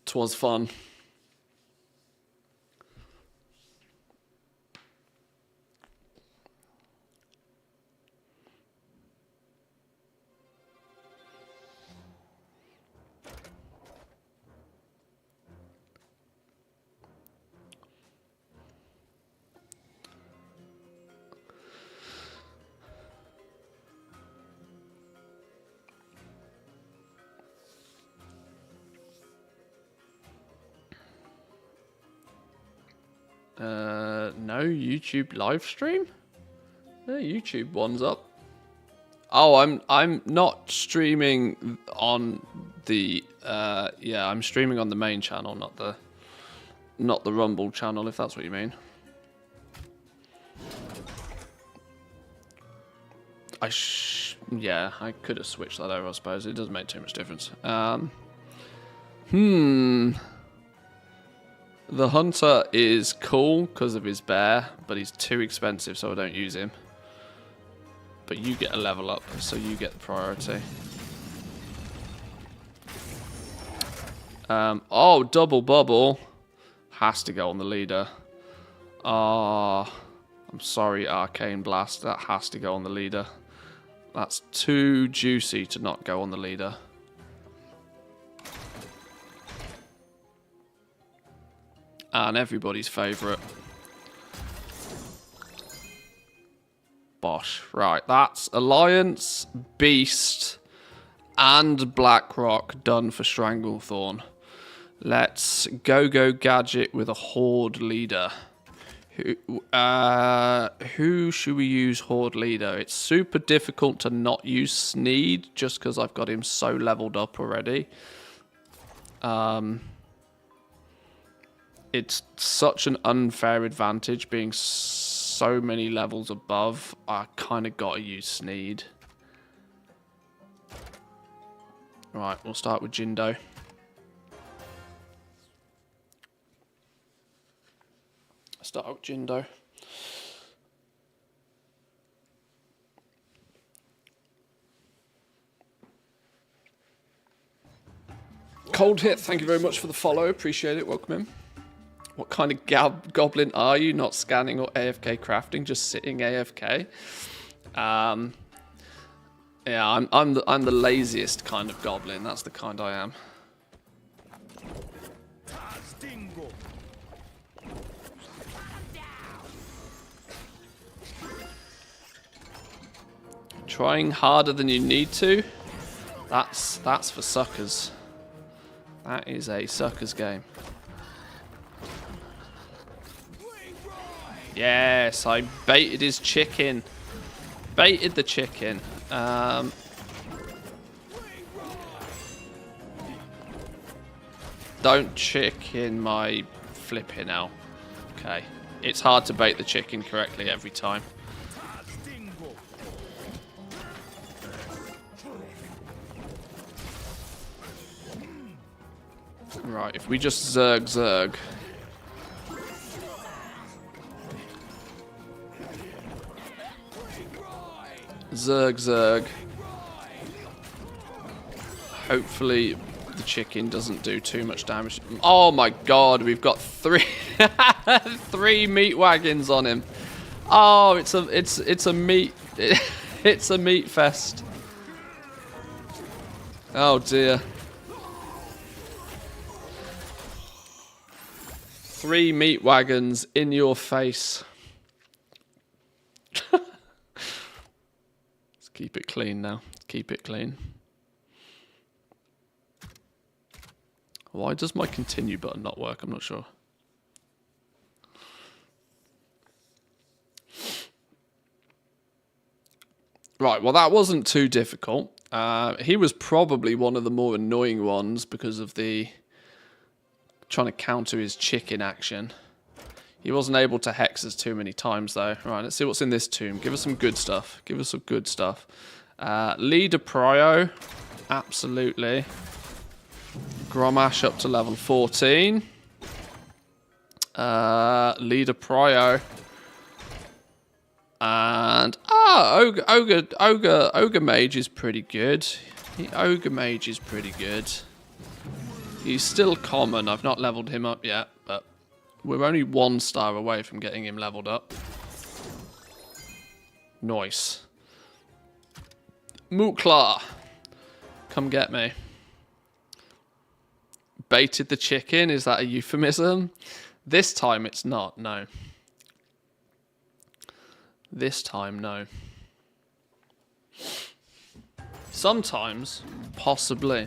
Twas fun. No YouTube live stream? No YouTube one's up. Oh, I'm not streaming on the yeah, I'm streaming on the main channel, not the Rumble channel, if that's what you mean. Yeah, I could have switched that over, I suppose. It doesn't make too much difference. The hunter is cool because of his bear, but he's too expensive, so I don't use him. But you get a level up, so you get the priority. Oh, double bubble. Has to go on the leader. I'm sorry, Arcane Blast. That has to go on the leader. That's too juicy to not go on the leader. And everybody's favourite. Bosh. Right, that's Alliance, Beast, and Blackrock done for Stranglethorn. Let's go Gadget with a Horde leader. Who should we use Horde leader? It's super difficult to not use Sneed just because I've got him so leveled up already. It's such an unfair advantage being so many levels above. I kind of got to use Sneed. Right, we'll start with Jindo. Start with Jindo. Cold Hit, thank you very much for the follow. Appreciate it. Welcome in. What kind of goblin are you? Not scanning or AFK crafting, just sitting AFK. Yeah, I'm the laziest kind of goblin. That's the kind I am. Trying harder than you need to. That's for suckers. That is a suckers game. Yes, I baited his chicken. Baited the chicken. Don't chicken my flipping out. Okay. It's hard to bait the chicken correctly every time. Right, if we just zerg. Zerg. Hopefully the chicken doesn't do too much damage. Oh my god, we've got three meat wagons on him. Oh, it's a meat it's a meat fest. Oh dear. 3 meat wagons in your face. Let's keep it clean now. Keep it clean. Why does my continue button not work? I'm not sure. Right, well that wasn't too difficult. He was probably one of the more annoying ones because of the trying to counter his chicken action. He wasn't able to hex us too many times though. Right, let's see what's in this tomb. Give us some good stuff. Give us some good stuff. Leader Prio. Absolutely. Gromash up to level 14. Leader Prio. And Ogre Mage is pretty good. The Ogre Mage is pretty good. He's still common. I've not leveled him up yet, but we're only 1 star away from getting him leveled up. Nice. Mooklar, come get me. Baited the chicken, is that a euphemism? This time it's not, no. This time, no. Sometimes, possibly.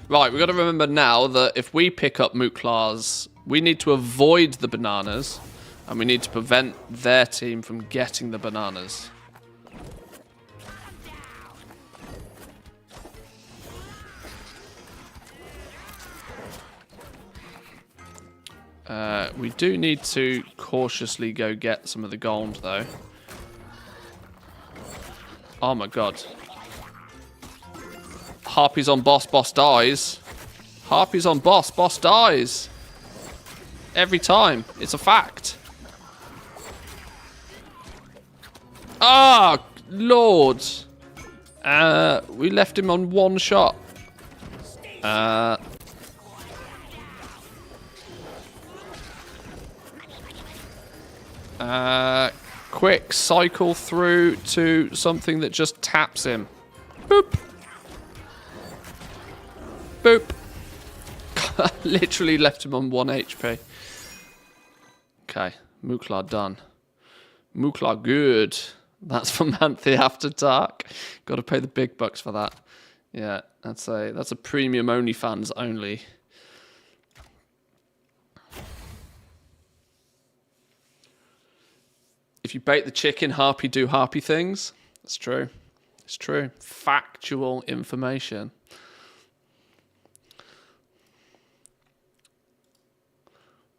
Right, we've got to remember now that if we pick up Mooklars, we need to avoid the bananas, and we need to prevent their team from getting the bananas. We do need to cautiously go get some of the gold, though. Oh my god. Harpy's on boss, boss dies. Harpy's on boss, boss dies. Every time. It's a fact. Ah, Lord. We left him on 1 shot. Quick cycle through to something that just taps him. Boop. Boop. Literally left him on 1 HP. Okay, Mooklar done. Mooklar good. That's for Manthieus After Dark. Got to pay the big bucks for that. Yeah, that's a premium OnlyFans only. If you bait the chicken, Harpy do Harpy things. That's true. It's true. Factual information.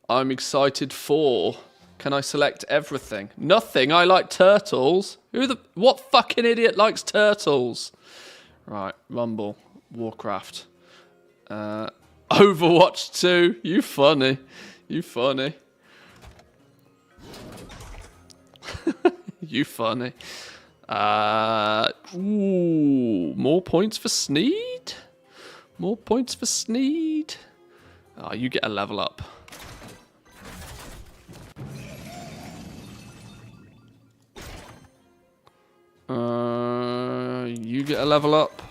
I'm excited for... Can I select everything? Nothing. I like turtles. What fucking idiot likes turtles? Right. Rumble. Warcraft. Overwatch 2. You funny. You funny. You funny. Ooh, more points for Sneed? More points for Sneed? Oh, you get a level up. You get a level up.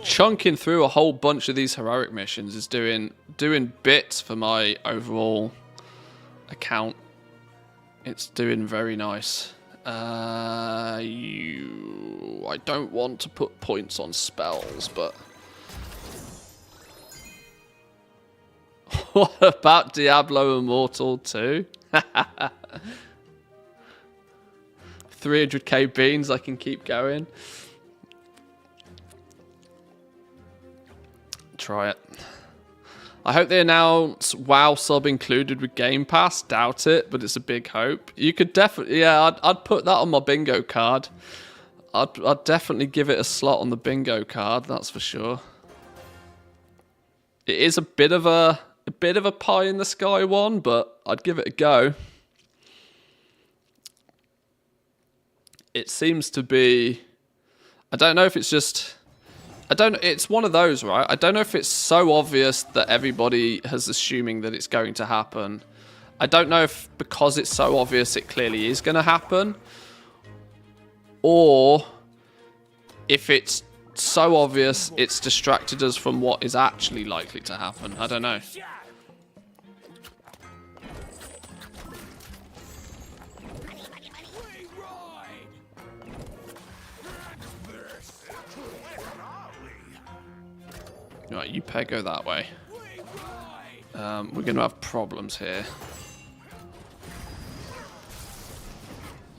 Chunking through a whole bunch of these heroic missions is doing bits for my overall account. It's doing very nice. I don't want to put points on spells, but what about Diablo Immortal 2? 300k beans, I can keep going. Try it. I hope they announce WoW sub included with Game Pass. Doubt it, but it's a big hope. You could definitely, yeah, I'd put that on my bingo card. I'd definitely give it a slot on the bingo card. That's for sure. It is a bit of a pie in the sky one, but I'd give it a go. It seems to be. I don't know if it's just. It's one of those, right? I don't know if it's so obvious that everybody is assuming that it's going to happen. I don't know if because it's so obvious it clearly is going to happen. Or if it's so obvious it's distracted us from what is actually likely to happen. I don't know. Right, you go that way. We're going to have problems here.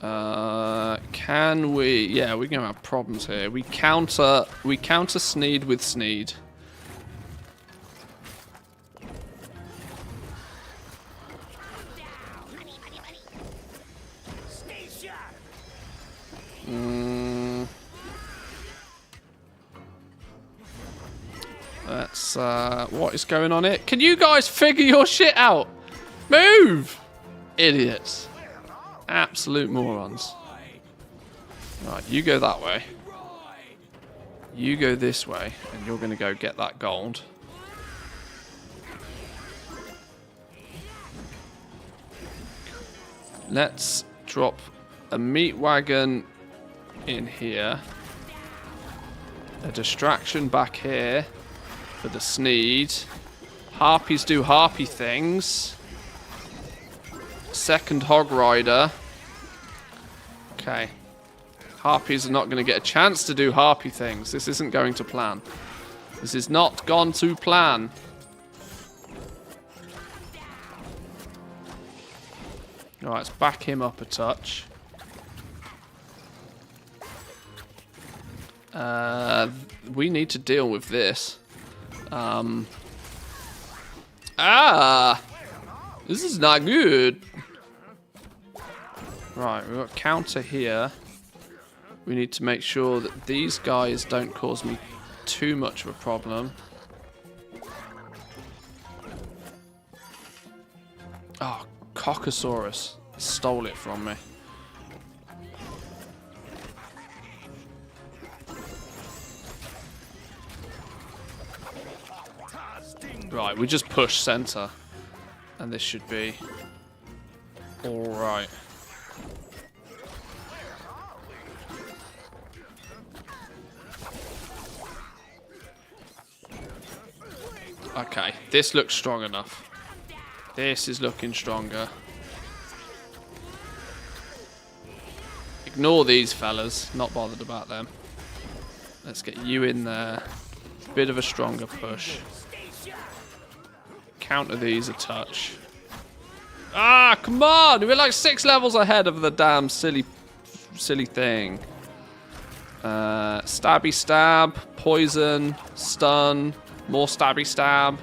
Can we? Yeah, we're going to have problems here. We counter Sneed with Sneed. what is going on here? Can you guys figure your shit out? Move! Idiots. Absolute morons. Right, you go that way. You go this way, and you're going to go get that gold. Let's drop a meat wagon in here. A distraction back here for the Sneed. Harpies do harpy things. Second hog rider. Okay. Harpies are not going to get a chance to do harpy things. This isn't going to plan. This is not gone to plan. Alright, let's back him up a touch. We need to deal with this. This is not good. Right, we've got counter here. We need to make sure that these guys don't cause me too much of a problem. Oh, Cockosaurus stole it from me. Right, we just push center. And this should be alright. Okay, this looks strong enough. This is looking stronger. Ignore these fellas, not bothered about them. Let's get you in there. Bit of a stronger push. Counter these a touch. Ah, come on! We're like 6 levels ahead of the damn silly thing. Stabby stab, poison, stun, more stabby stab.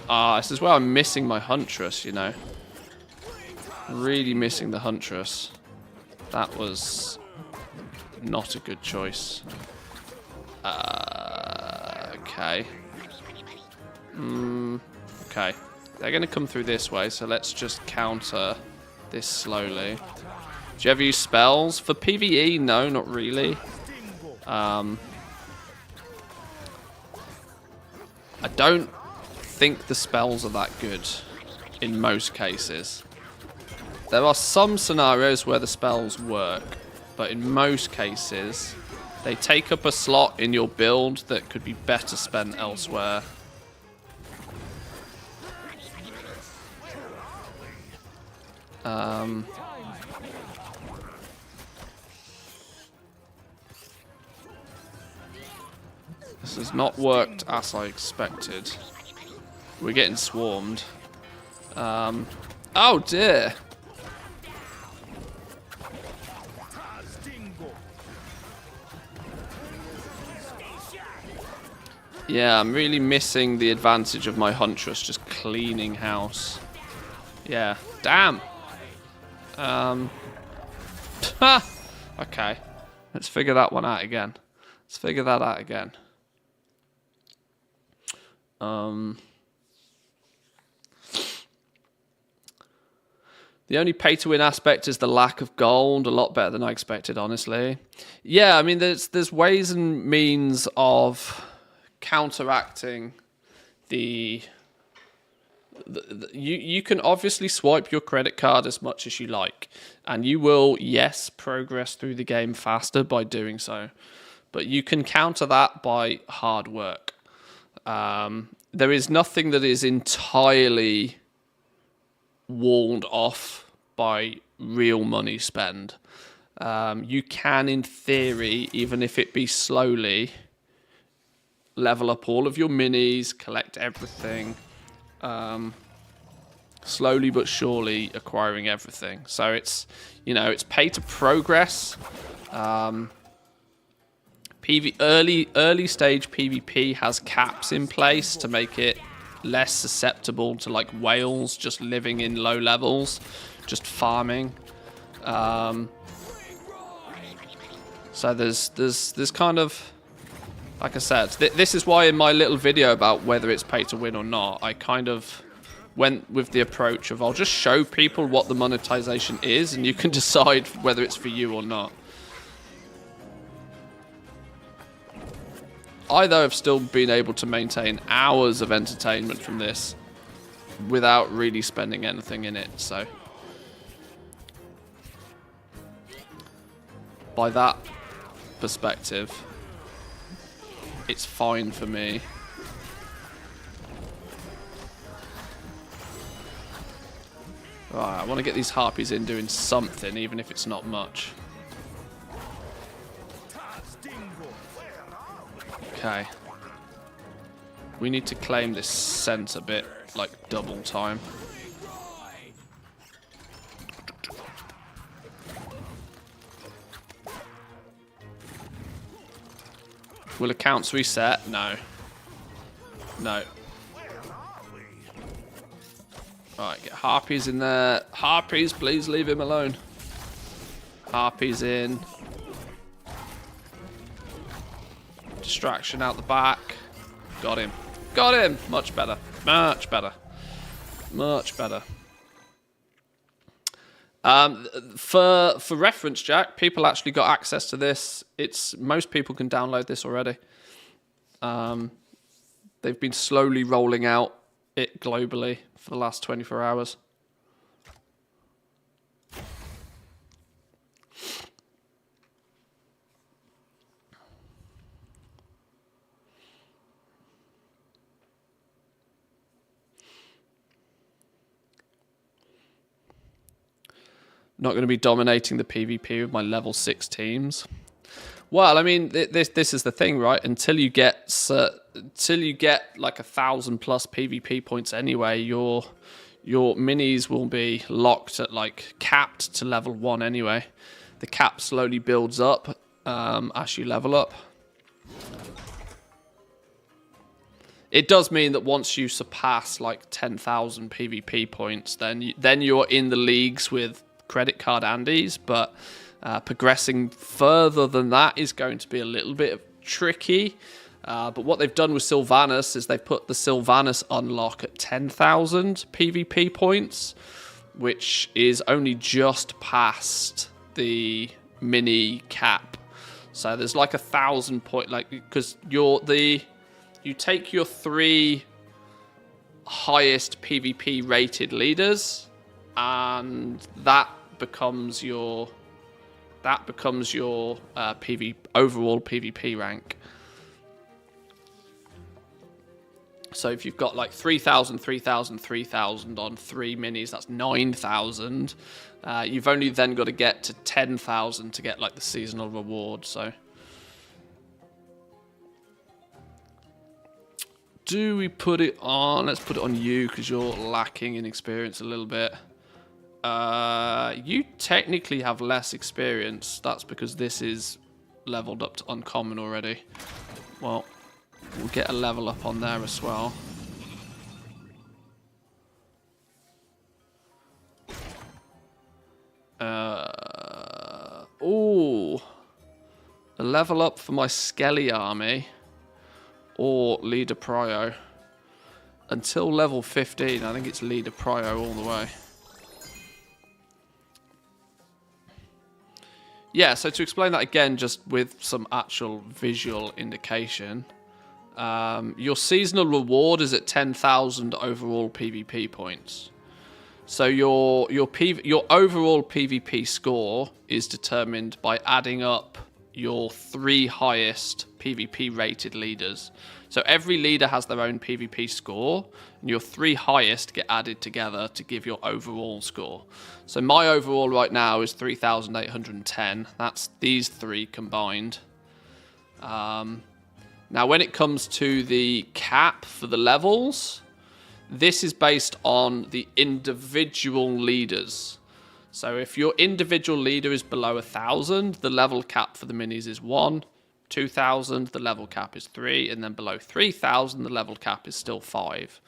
Ah, this is where I'm missing my Huntress, you know. Really missing the Huntress. That was not a good choice. Okay. Okay. They're going to come through this way, so let's just counter this slowly. Do you ever use spells? For PvE? No, not really. I don't think the spells are that good in most cases. There are some scenarios where the spells work, but in most cases, they take up a slot in your build that could be better spent elsewhere. This has not worked as I expected. We're getting swarmed. Oh dear. Yeah, I'm really missing the advantage of my Huntress just cleaning house. Yeah, damn. Okay. Let's figure that one out again. Let's figure that out again. The only pay-to-win aspect is the lack of gold. A lot better than I expected, honestly. Yeah, I mean, there's ways and means of counteracting you can obviously swipe your credit card as much as you like, and you will, yes, progress through the game faster by doing so, but you can counter that by hard work. There is nothing that is entirely walled off by real money spend. You can, in theory, even if it be slowly, level up all of your minis, collect everything, slowly but surely acquiring everything. So it's, you know, it's pay to progress. Early stage PvP has caps in place to make it less susceptible to like whales just living in low levels, just farming. So there's kind of Like I said, this is why in my little video about whether it's pay to win or not, I kind of went with the approach of I'll just show people what the monetization is and you can decide whether it's for you or not. I, though, have still been able to maintain hours of entertainment from this without really spending anything in it, so by that perspective, it's fine for me. Right, I want to get these harpies in doing something, even if it's not much. Okay. We need to claim this center bit, like, double time. Will accounts reset? No. No. Alright, get harpies in there. Harpies, please leave him alone. Harpies in. Distraction out the back. Got him. Got him! Much better. Much better. Much better. For reference, Jack, people actually got access to this. Most people can download this already. They've been slowly rolling out it globally for the last 24 hours. Not going to be dominating the PvP with my level 6 teams. Well, I mean, this is the thing, right? Until you get like 1,000+ PvP points anyway, your minis will be locked at, like, capped to level 1 anyway. The cap slowly builds up as you level up. It does mean that once you surpass like 10,000 PvP points, then you're in the leagues with credit card Andes, but progressing further than that is going to be a little bit tricky. But what they've done with Sylvanas is they've put the Sylvanas unlock at 10,000 PvP points, which is only just past the mini cap. So there's like 1,000 point, like, because you take your 3 highest PvP rated leaders, and that becomes your overall PvP rank. So if you've got like 3,000, 3,000, 3,000 on 3 minis, that's 9,000. You've only then got to get to 10,000 to get like the seasonal reward. So do we put it on? Let's put it on you because you're lacking in experience a little bit. You technically have less experience. That's because this is leveled up to uncommon already. Well, we'll get a level up on there as well. Ooh. A level up for my Skelly army. Or Leader Prio. Until level 15, I think it's Leader Prio all the way. Yeah, so to explain that again, just with some actual visual indication, your seasonal reward is at 10,000 overall PvP points. So your overall PvP score is determined by adding up your 3 highest PvP rated leaders. So every leader has their own PvP score, and your 3 highest get added together to give your overall score. So my overall right now is 3,810. That's these 3 combined. Now when it comes to the cap for the levels, this is based on the individual leaders. So if your individual leader is below 1,000, the level cap for the minis is 1. 2,000, the level cap is 3, and then below 3,000, the level cap is still 5.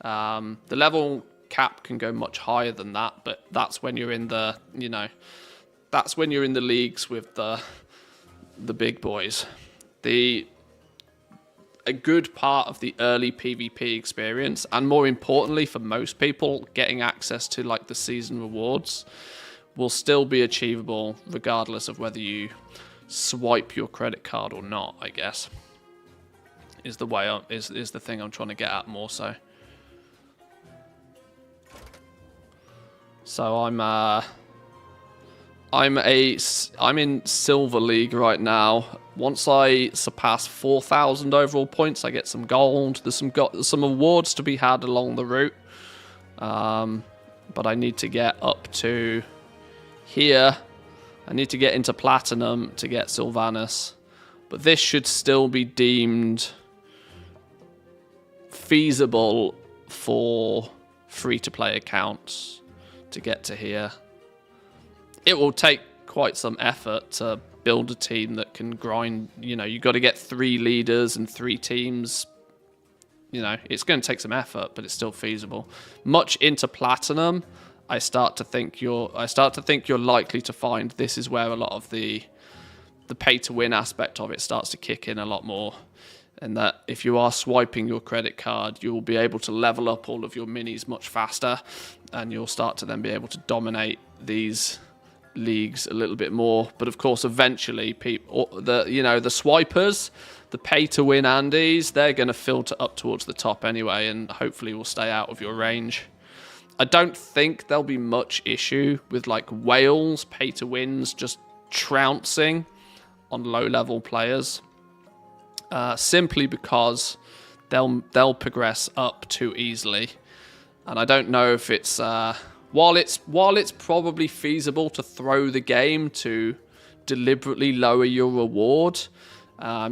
The level cap can go much higher than that, but that's when you're in the, that's when you're in the leagues with the big boys. The a good part of the early PvP experience, and more importantly for most people, getting access to like the season rewards will still be achievable regardless of whether you swipe your credit card or not, I guess. Is the way is the thing I'm trying to get at more so. So I'm in Silver League right now. Once I surpass 4,000 overall points, I get some gold. There's some awards to be had along the route, but I need to get up to here. I need to get into Platinum to get Sylvanas, but this should still be deemed feasible for free-to-play accounts to get to here. It will take quite some effort to build a team that can grind. You know, you got to get 3 leaders and 3 teams. You know, it's going to take some effort, but it's still feasible. Much into Platinum, I start to think you're likely to find this is where a lot of the pay-to-win aspect of it starts to kick in a lot more. And that if you are swiping your credit card, you'll be able to level up all of your minis much faster, and you'll start to then be able to dominate these leagues a little bit more. But of course, eventually, the swipers, the pay-to-win Andes, they're going to filter up towards the top anyway, and hopefully will stay out of your range. I don't think there'll be much issue with like whales, pay-to-wins, just trouncing on low-level players. Simply because they'll progress up too easily, and I don't know if it's while it's probably feasible to throw the game to deliberately lower your reward,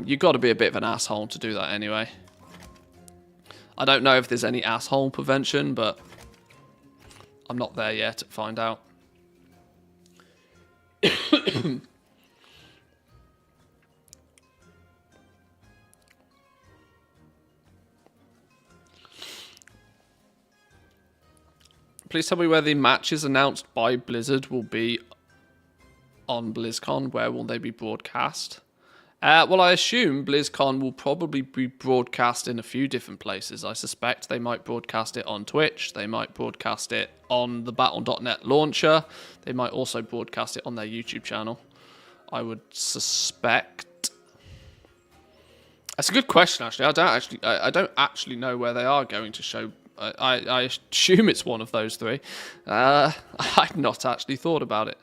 you've got to be a bit of an asshole to do that anyway. I don't know if there's any asshole prevention, but I'm not there yet to find out. Please tell me where the matches announced by Blizzard will be on BlizzCon. Where will they be broadcast? Well, I assume BlizzCon will probably be broadcast in a few different places. I suspect they might broadcast it on Twitch. They might broadcast it on the Battle.net launcher. They might also broadcast it on their YouTube channel, I would suspect. That's a good question, actually. I don't actually know where they are going to show. I assume it's one of those 3. I've not actually thought about it.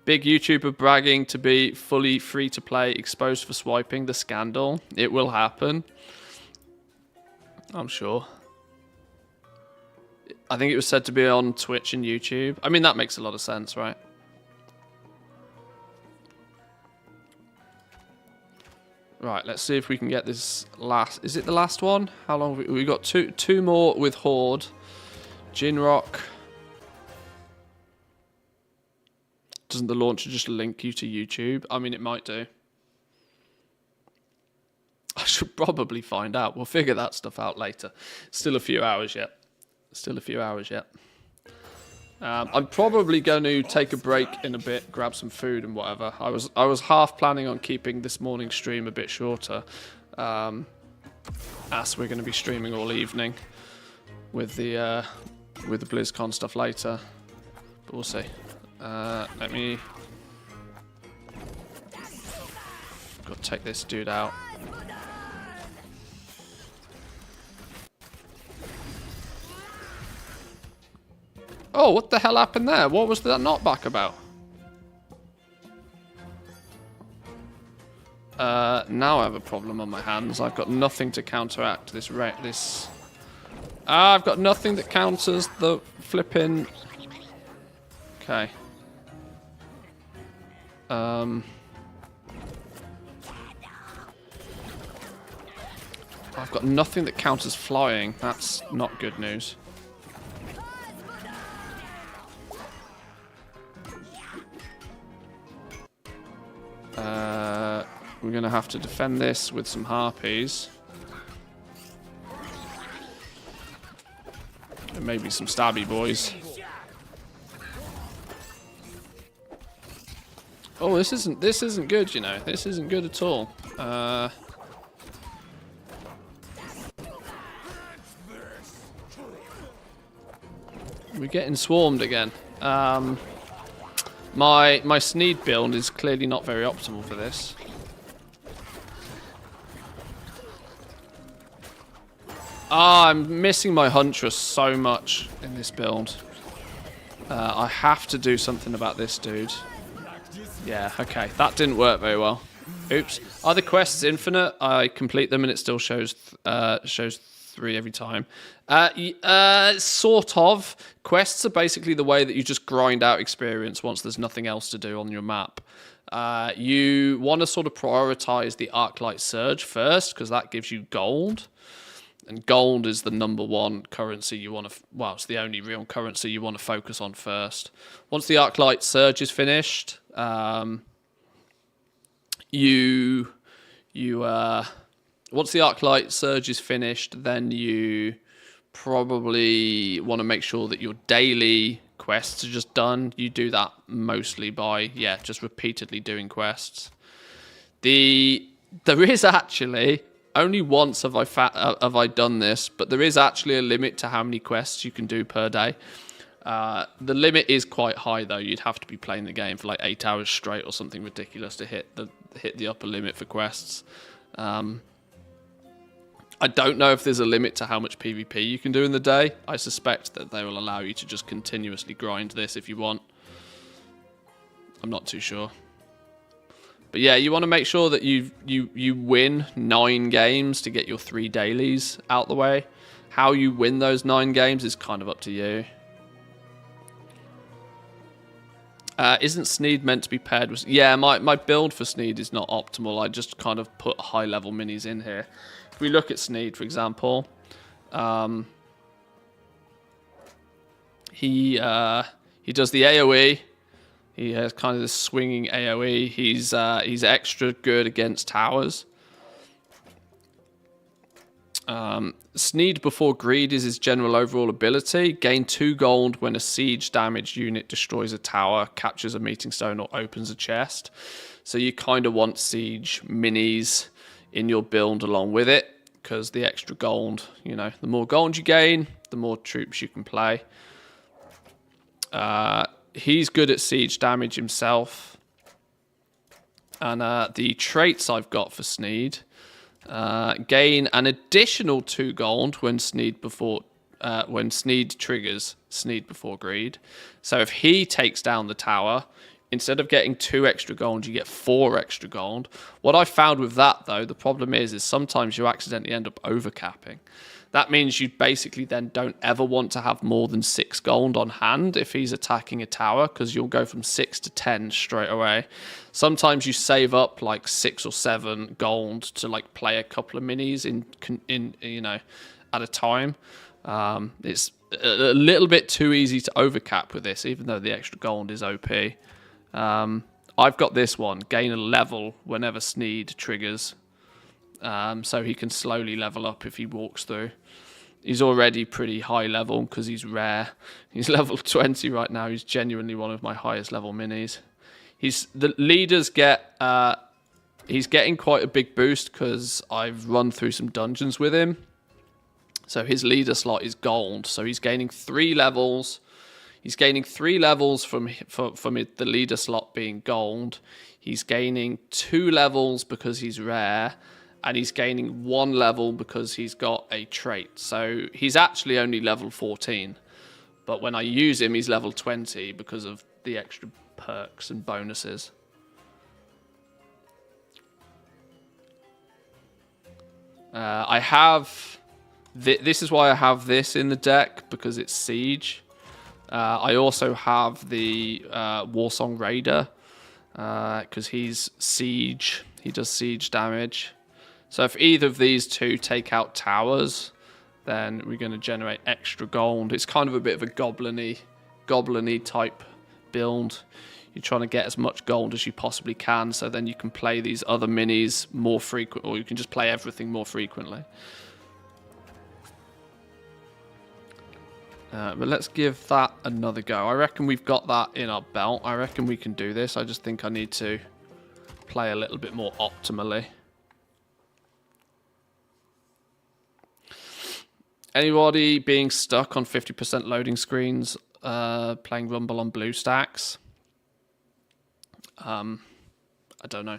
Big YouTuber bragging to be fully free to play, exposed for swiping. The scandal. It will happen. I'm sure. I think it was said to be on Twitch and YouTube. I mean, that makes a lot of sense, right? Right, let's see if we can get this last... Is it the last one? How long have we got? Two more with Horde. Jinrock. Doesn't the launcher just link you to YouTube? I mean, it might do. I should probably find out. We'll figure that stuff out later. Still a few hours yet. I'm probably going to take a break in a bit, grab some food and whatever. I was half planning on keeping this morning's stream a bit shorter, as we're going to be streaming all evening with the BlizzCon stuff later. But we'll see. Let me go take this dude out. Oh, what the hell happened there? What was that knockback about? Now I have a problem on my hands. I've got nothing to counteract this I've got nothing that counters the flipping... Okay. I've got nothing that counters flying. That's not good news. We're going to have to defend this with some harpies. And maybe some stabby boys. Oh, this isn't good, you know. This isn't good at all. We're getting swarmed again. My Sneed build is clearly not very optimal for this. I'm missing my Huntress so much in this build. I have to do something about this dude. Yeah, okay. That didn't work very well. Oops. Are the quests infinite? I complete them and it still shows 3 every time. Sort of. Quests are basically the way that you just grind out experience once there's nothing else to do on your map. You want to sort of prioritize the Arclight Surge first because that gives you gold. And gold is the #1 currency you want to... Well, it's the only real currency you want to focus on first. Once the Arclight Surge is finished, once the Arclight Surge is finished, then you probably want to make sure that your daily quests are just done. You do that mostly by, yeah, just repeatedly doing quests. There is actually... Only once have I done this, but there is actually a limit to how many quests you can do per day. The limit is quite high, though. You'd have to be playing the game for like 8 hours straight or something ridiculous to hit the upper limit for quests. I don't know if there's a limit to how much PvP you can do in the day. I suspect that they will allow you to just continuously grind this if you want. I'm not too sure. But yeah, you want to make sure that you win 9 games to get your 3 dailies out the way. How you win those 9 games is kind of up to you. Isn't Sneed meant to be paired with... Yeah, my build for Sneed is not optimal. I just kind of put high-level minis in here. If we look at Sneed, for example, he does the AoE. He has kind of this swinging AoE. He's extra good against towers. Sneed before Greed is his general overall ability. Gain 2 gold when a siege damage unit destroys a tower, captures a meeting stone, or opens a chest. So you kind of want siege minis in your build along with it, because the extra gold, you know, the more gold you gain, the more troops you can play. He's good at siege damage himself. And the traits I've got for Sneed, gain an additional 2 gold when Sneed triggers Sneed before Greed. So if he takes down the tower, instead of getting 2 extra gold, you get 4 extra gold. What I found with that, though, the problem is sometimes you accidentally end up overcapping. That means you basically then don't ever want to have more than 6 gold on hand if he's attacking a tower, because you'll go from 6 to 10 straight away. Sometimes you save up like 6 or 7 gold to like play a couple of minis in you know, at a time. It's a little bit too easy to overcap with this, even though the extra gold is OP. I've got this one, gain a level whenever Sneed triggers. So he can slowly level up if he walks through. He's already pretty high level because he's rare. He's level 20 right now. He's genuinely one of my highest level minis. The leaders get... he's getting quite a big boost because I've run through some dungeons with him. So his leader slot is gold. So he's gaining 3 levels. He's gaining 3 levels from the leader slot being gold. He's gaining 2 levels because he's rare. And he's gaining 1 level because he's got a trait. So he's actually only level 14. But when I use him, he's level 20 because of the extra perks and bonuses. I have... This is why I have this in the deck, because it's Siege. I also have the Warsong Raider, because he's Siege. He does Siege damage. So if either of these 2 take out towers, then we're going to generate extra gold. It's kind of a bit of a goblin-y type build. You're trying to get as much gold as you possibly can, so then you can play these other minis more frequent, or you can just play everything more frequently. But let's give that another go. I reckon we've got that in our belt. I reckon we can do this. I just think I need to play a little bit more optimally. Anybody being stuck on 50% loading screens playing Rumble on blue stacks? I don't know.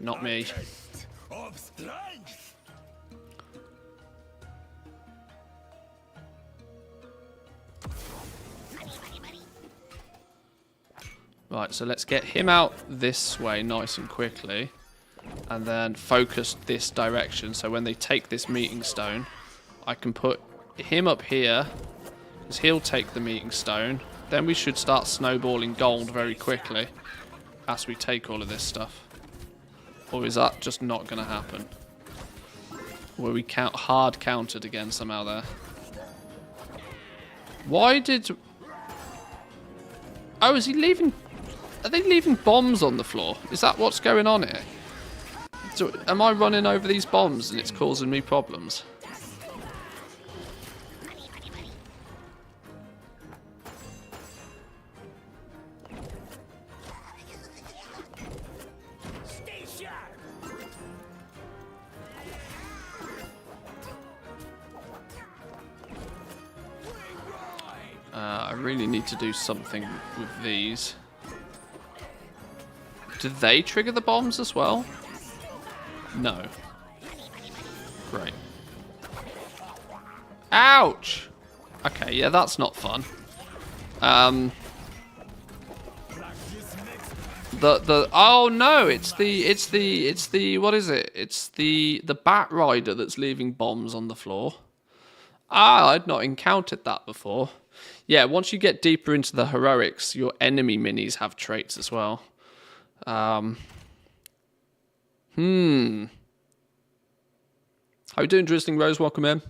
Not me. Of strength. Right, so let's get him out this way nice and quickly. And then focus this direction. So when they take this meeting stone, I can put him up here. Because he'll take the meeting stone. Then we should start snowballing gold very quickly. As we take all of this stuff. Or is that just not going to happen? Were we hard countered again somehow there? Why did... Oh, is he leaving... Are they leaving bombs on the floor? Is that what's going on here? So, am I running over these bombs and it's causing me problems? Stay sharp. I really need to do something with these. Do they trigger the bombs as well? No. Great. Ouch! Okay, yeah, that's not fun. Oh no, it's the what is it? It's the Bat Rider that's leaving bombs on the floor. Ah, I'd not encountered that before. Yeah, once you get deeper into the heroics, your enemy minis have traits as well. How you doing, Drizzling Rose? Welcome in.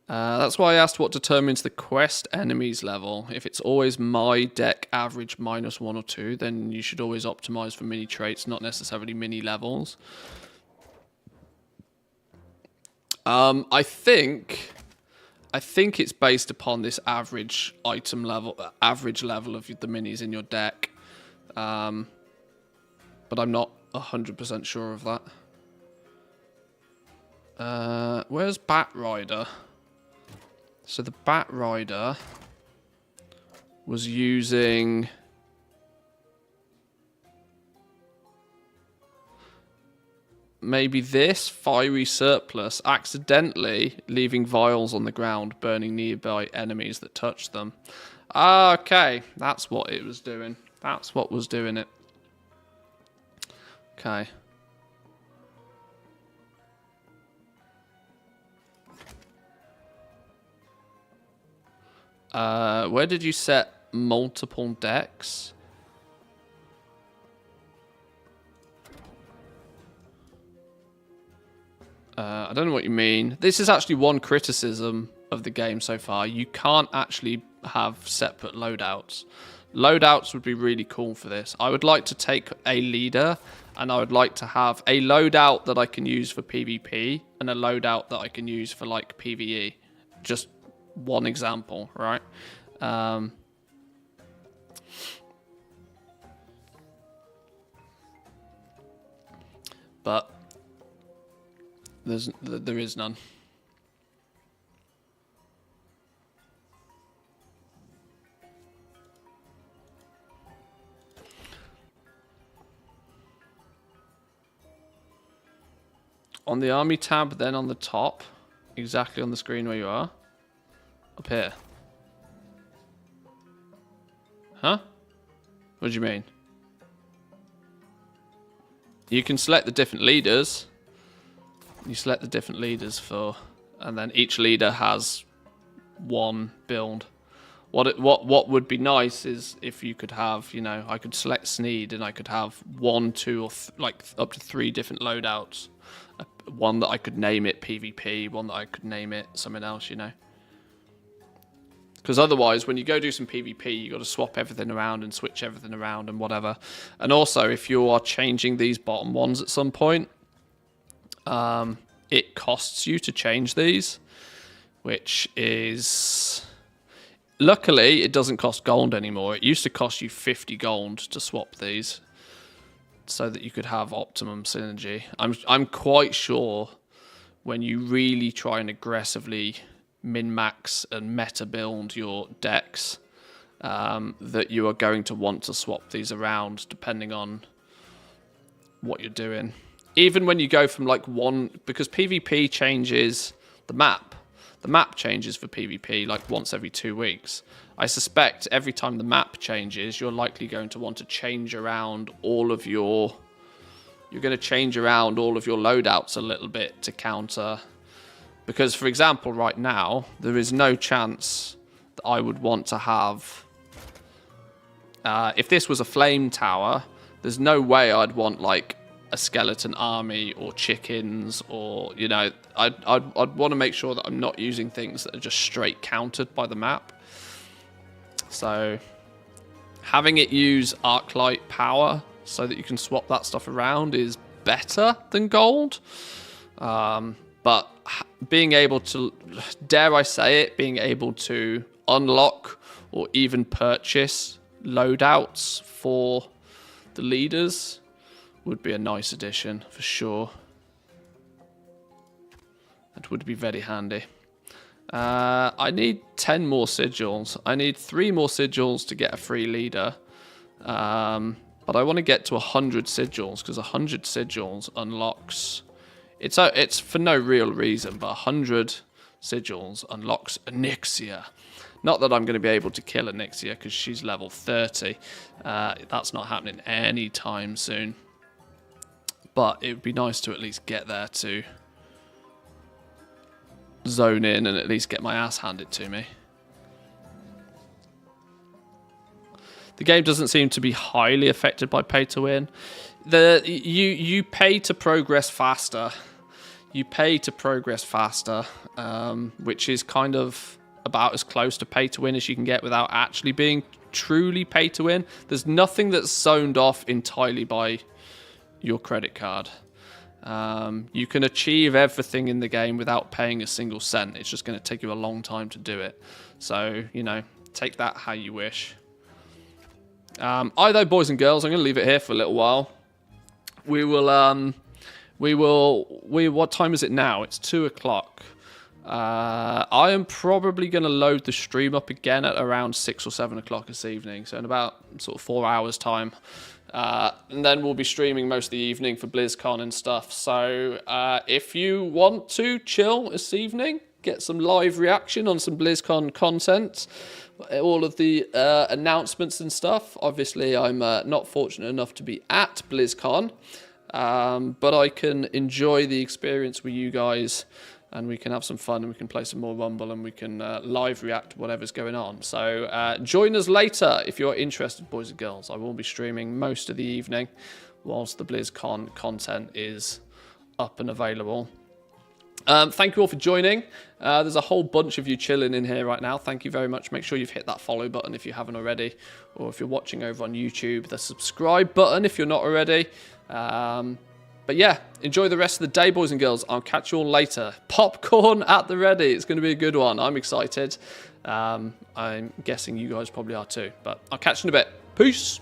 That's why I asked what determines the quest enemies level. If it's always my deck average -1 or 2, then you should always optimize for mini traits, not necessarily mini levels. I think it's based upon this average item level, average level of the minis in your deck. But I'm not 100% sure of that. Where's Bat Rider? So the Bat Rider was using... maybe this Fiery Surplus, accidentally leaving vials on the ground, burning nearby enemies that touched them. Okay, that's what it was doing. That's what was doing it. Okay. Where did you set multiple decks? I don't know what you mean. This is actually one criticism of the game so far. You can't actually have separate loadouts. Loadouts would be really cool for this. I would like to take a leader, and I would like to have a loadout that I can use for PvP, and a loadout that I can use for, like, PvE. Just one example, right? But there is none. On the army tab, then on the top, exactly on the screen where you are. Up here. Huh? What do you mean? You can select the different leaders. You select the different leaders for, and then each leader has one build. What would be nice is if you could have, you know, I could select Sneed and I could have 1, 2, or like up to 3 different loadouts. One that I could name it PvP, one that I could name it something else, you know. Because otherwise, when you go do some PvP, you got to swap everything around and switch everything around and whatever. And also, if you are changing these bottom ones at some point, it costs you to change these, which is... Luckily, it doesn't cost gold anymore. It used to cost you 50 gold to swap these, so that you could have optimum synergy. I'm quite sure when you really try and aggressively min-max and meta build your decks, that you are going to want to swap these around depending on what you're doing. Even when you go from like one, because PvP changes the map. The map changes for PvP like once every 2 weeks. I suspect every time the map changes, you're likely going to want to change around all of your... You're going to change around all of your loadouts a little bit to counter. Because, for example, right now, there is no chance that I would want to have... if this was a flame tower, there's no way I'd want, like, a skeleton army or chickens or, you know... I'd want to make sure that I'm not using things that are just straight countered by the map. So, having it use Arclight power so that you can swap that stuff around is better than gold. But being able to, dare I say it, being able to unlock or even purchase loadouts for the leaders would be a nice addition for sure. That would be very handy. I need 10 more sigils. I need 3 more sigils to get a free leader. But I want to get to 100 sigils, because 100 sigils unlocks... It's for no real reason, but 100 sigils unlocks Onyxia. Not that I'm going to be able to kill Onyxia, because she's level 30. That's not happening anytime soon. But it would be nice to at least get there to zone in and at least get my ass handed to me. The game doesn't seem to be highly affected by pay to win. You pay to progress faster. You pay to progress faster, which is kind of about as close to pay to win as you can get without actually being truly pay to win. There's nothing that's zoned off entirely by your credit card. You can achieve everything in the game without paying a single cent. It's just going to take you a long time to do it. So, you know, take that how you wish. Either boys and girls, I'm going to leave it here for a little while. What time is it now? It's 2 o'clock. I am probably going to load the stream up again at around 6 or 7 o'clock this evening. So in about sort of 4 hours time. And then we'll be streaming most of the evening for BlizzCon and stuff. So if you want to chill this evening, get some live reaction on some BlizzCon content, all of the announcements and stuff. Obviously, I'm not fortunate enough to be at BlizzCon, but I can enjoy the experience with you guys, and we can have some fun, and we can play some more Rumble, and we can live react to whatever's going on. So join us later if you're interested, boys and girls. I will be streaming most of the evening whilst the BlizzCon content is up and available. Thank you all for joining. There's a whole bunch of you chilling in here right now. Thank you very much. Make sure you've hit that follow button if you haven't already, or if you're watching over on YouTube, the subscribe button if you're not already. But yeah, enjoy the rest of the day, boys and girls. I'll catch you all later. Popcorn at the ready. It's going to be a good one. I'm excited. I'm guessing you guys probably are too. But I'll catch you in a bit. Peace.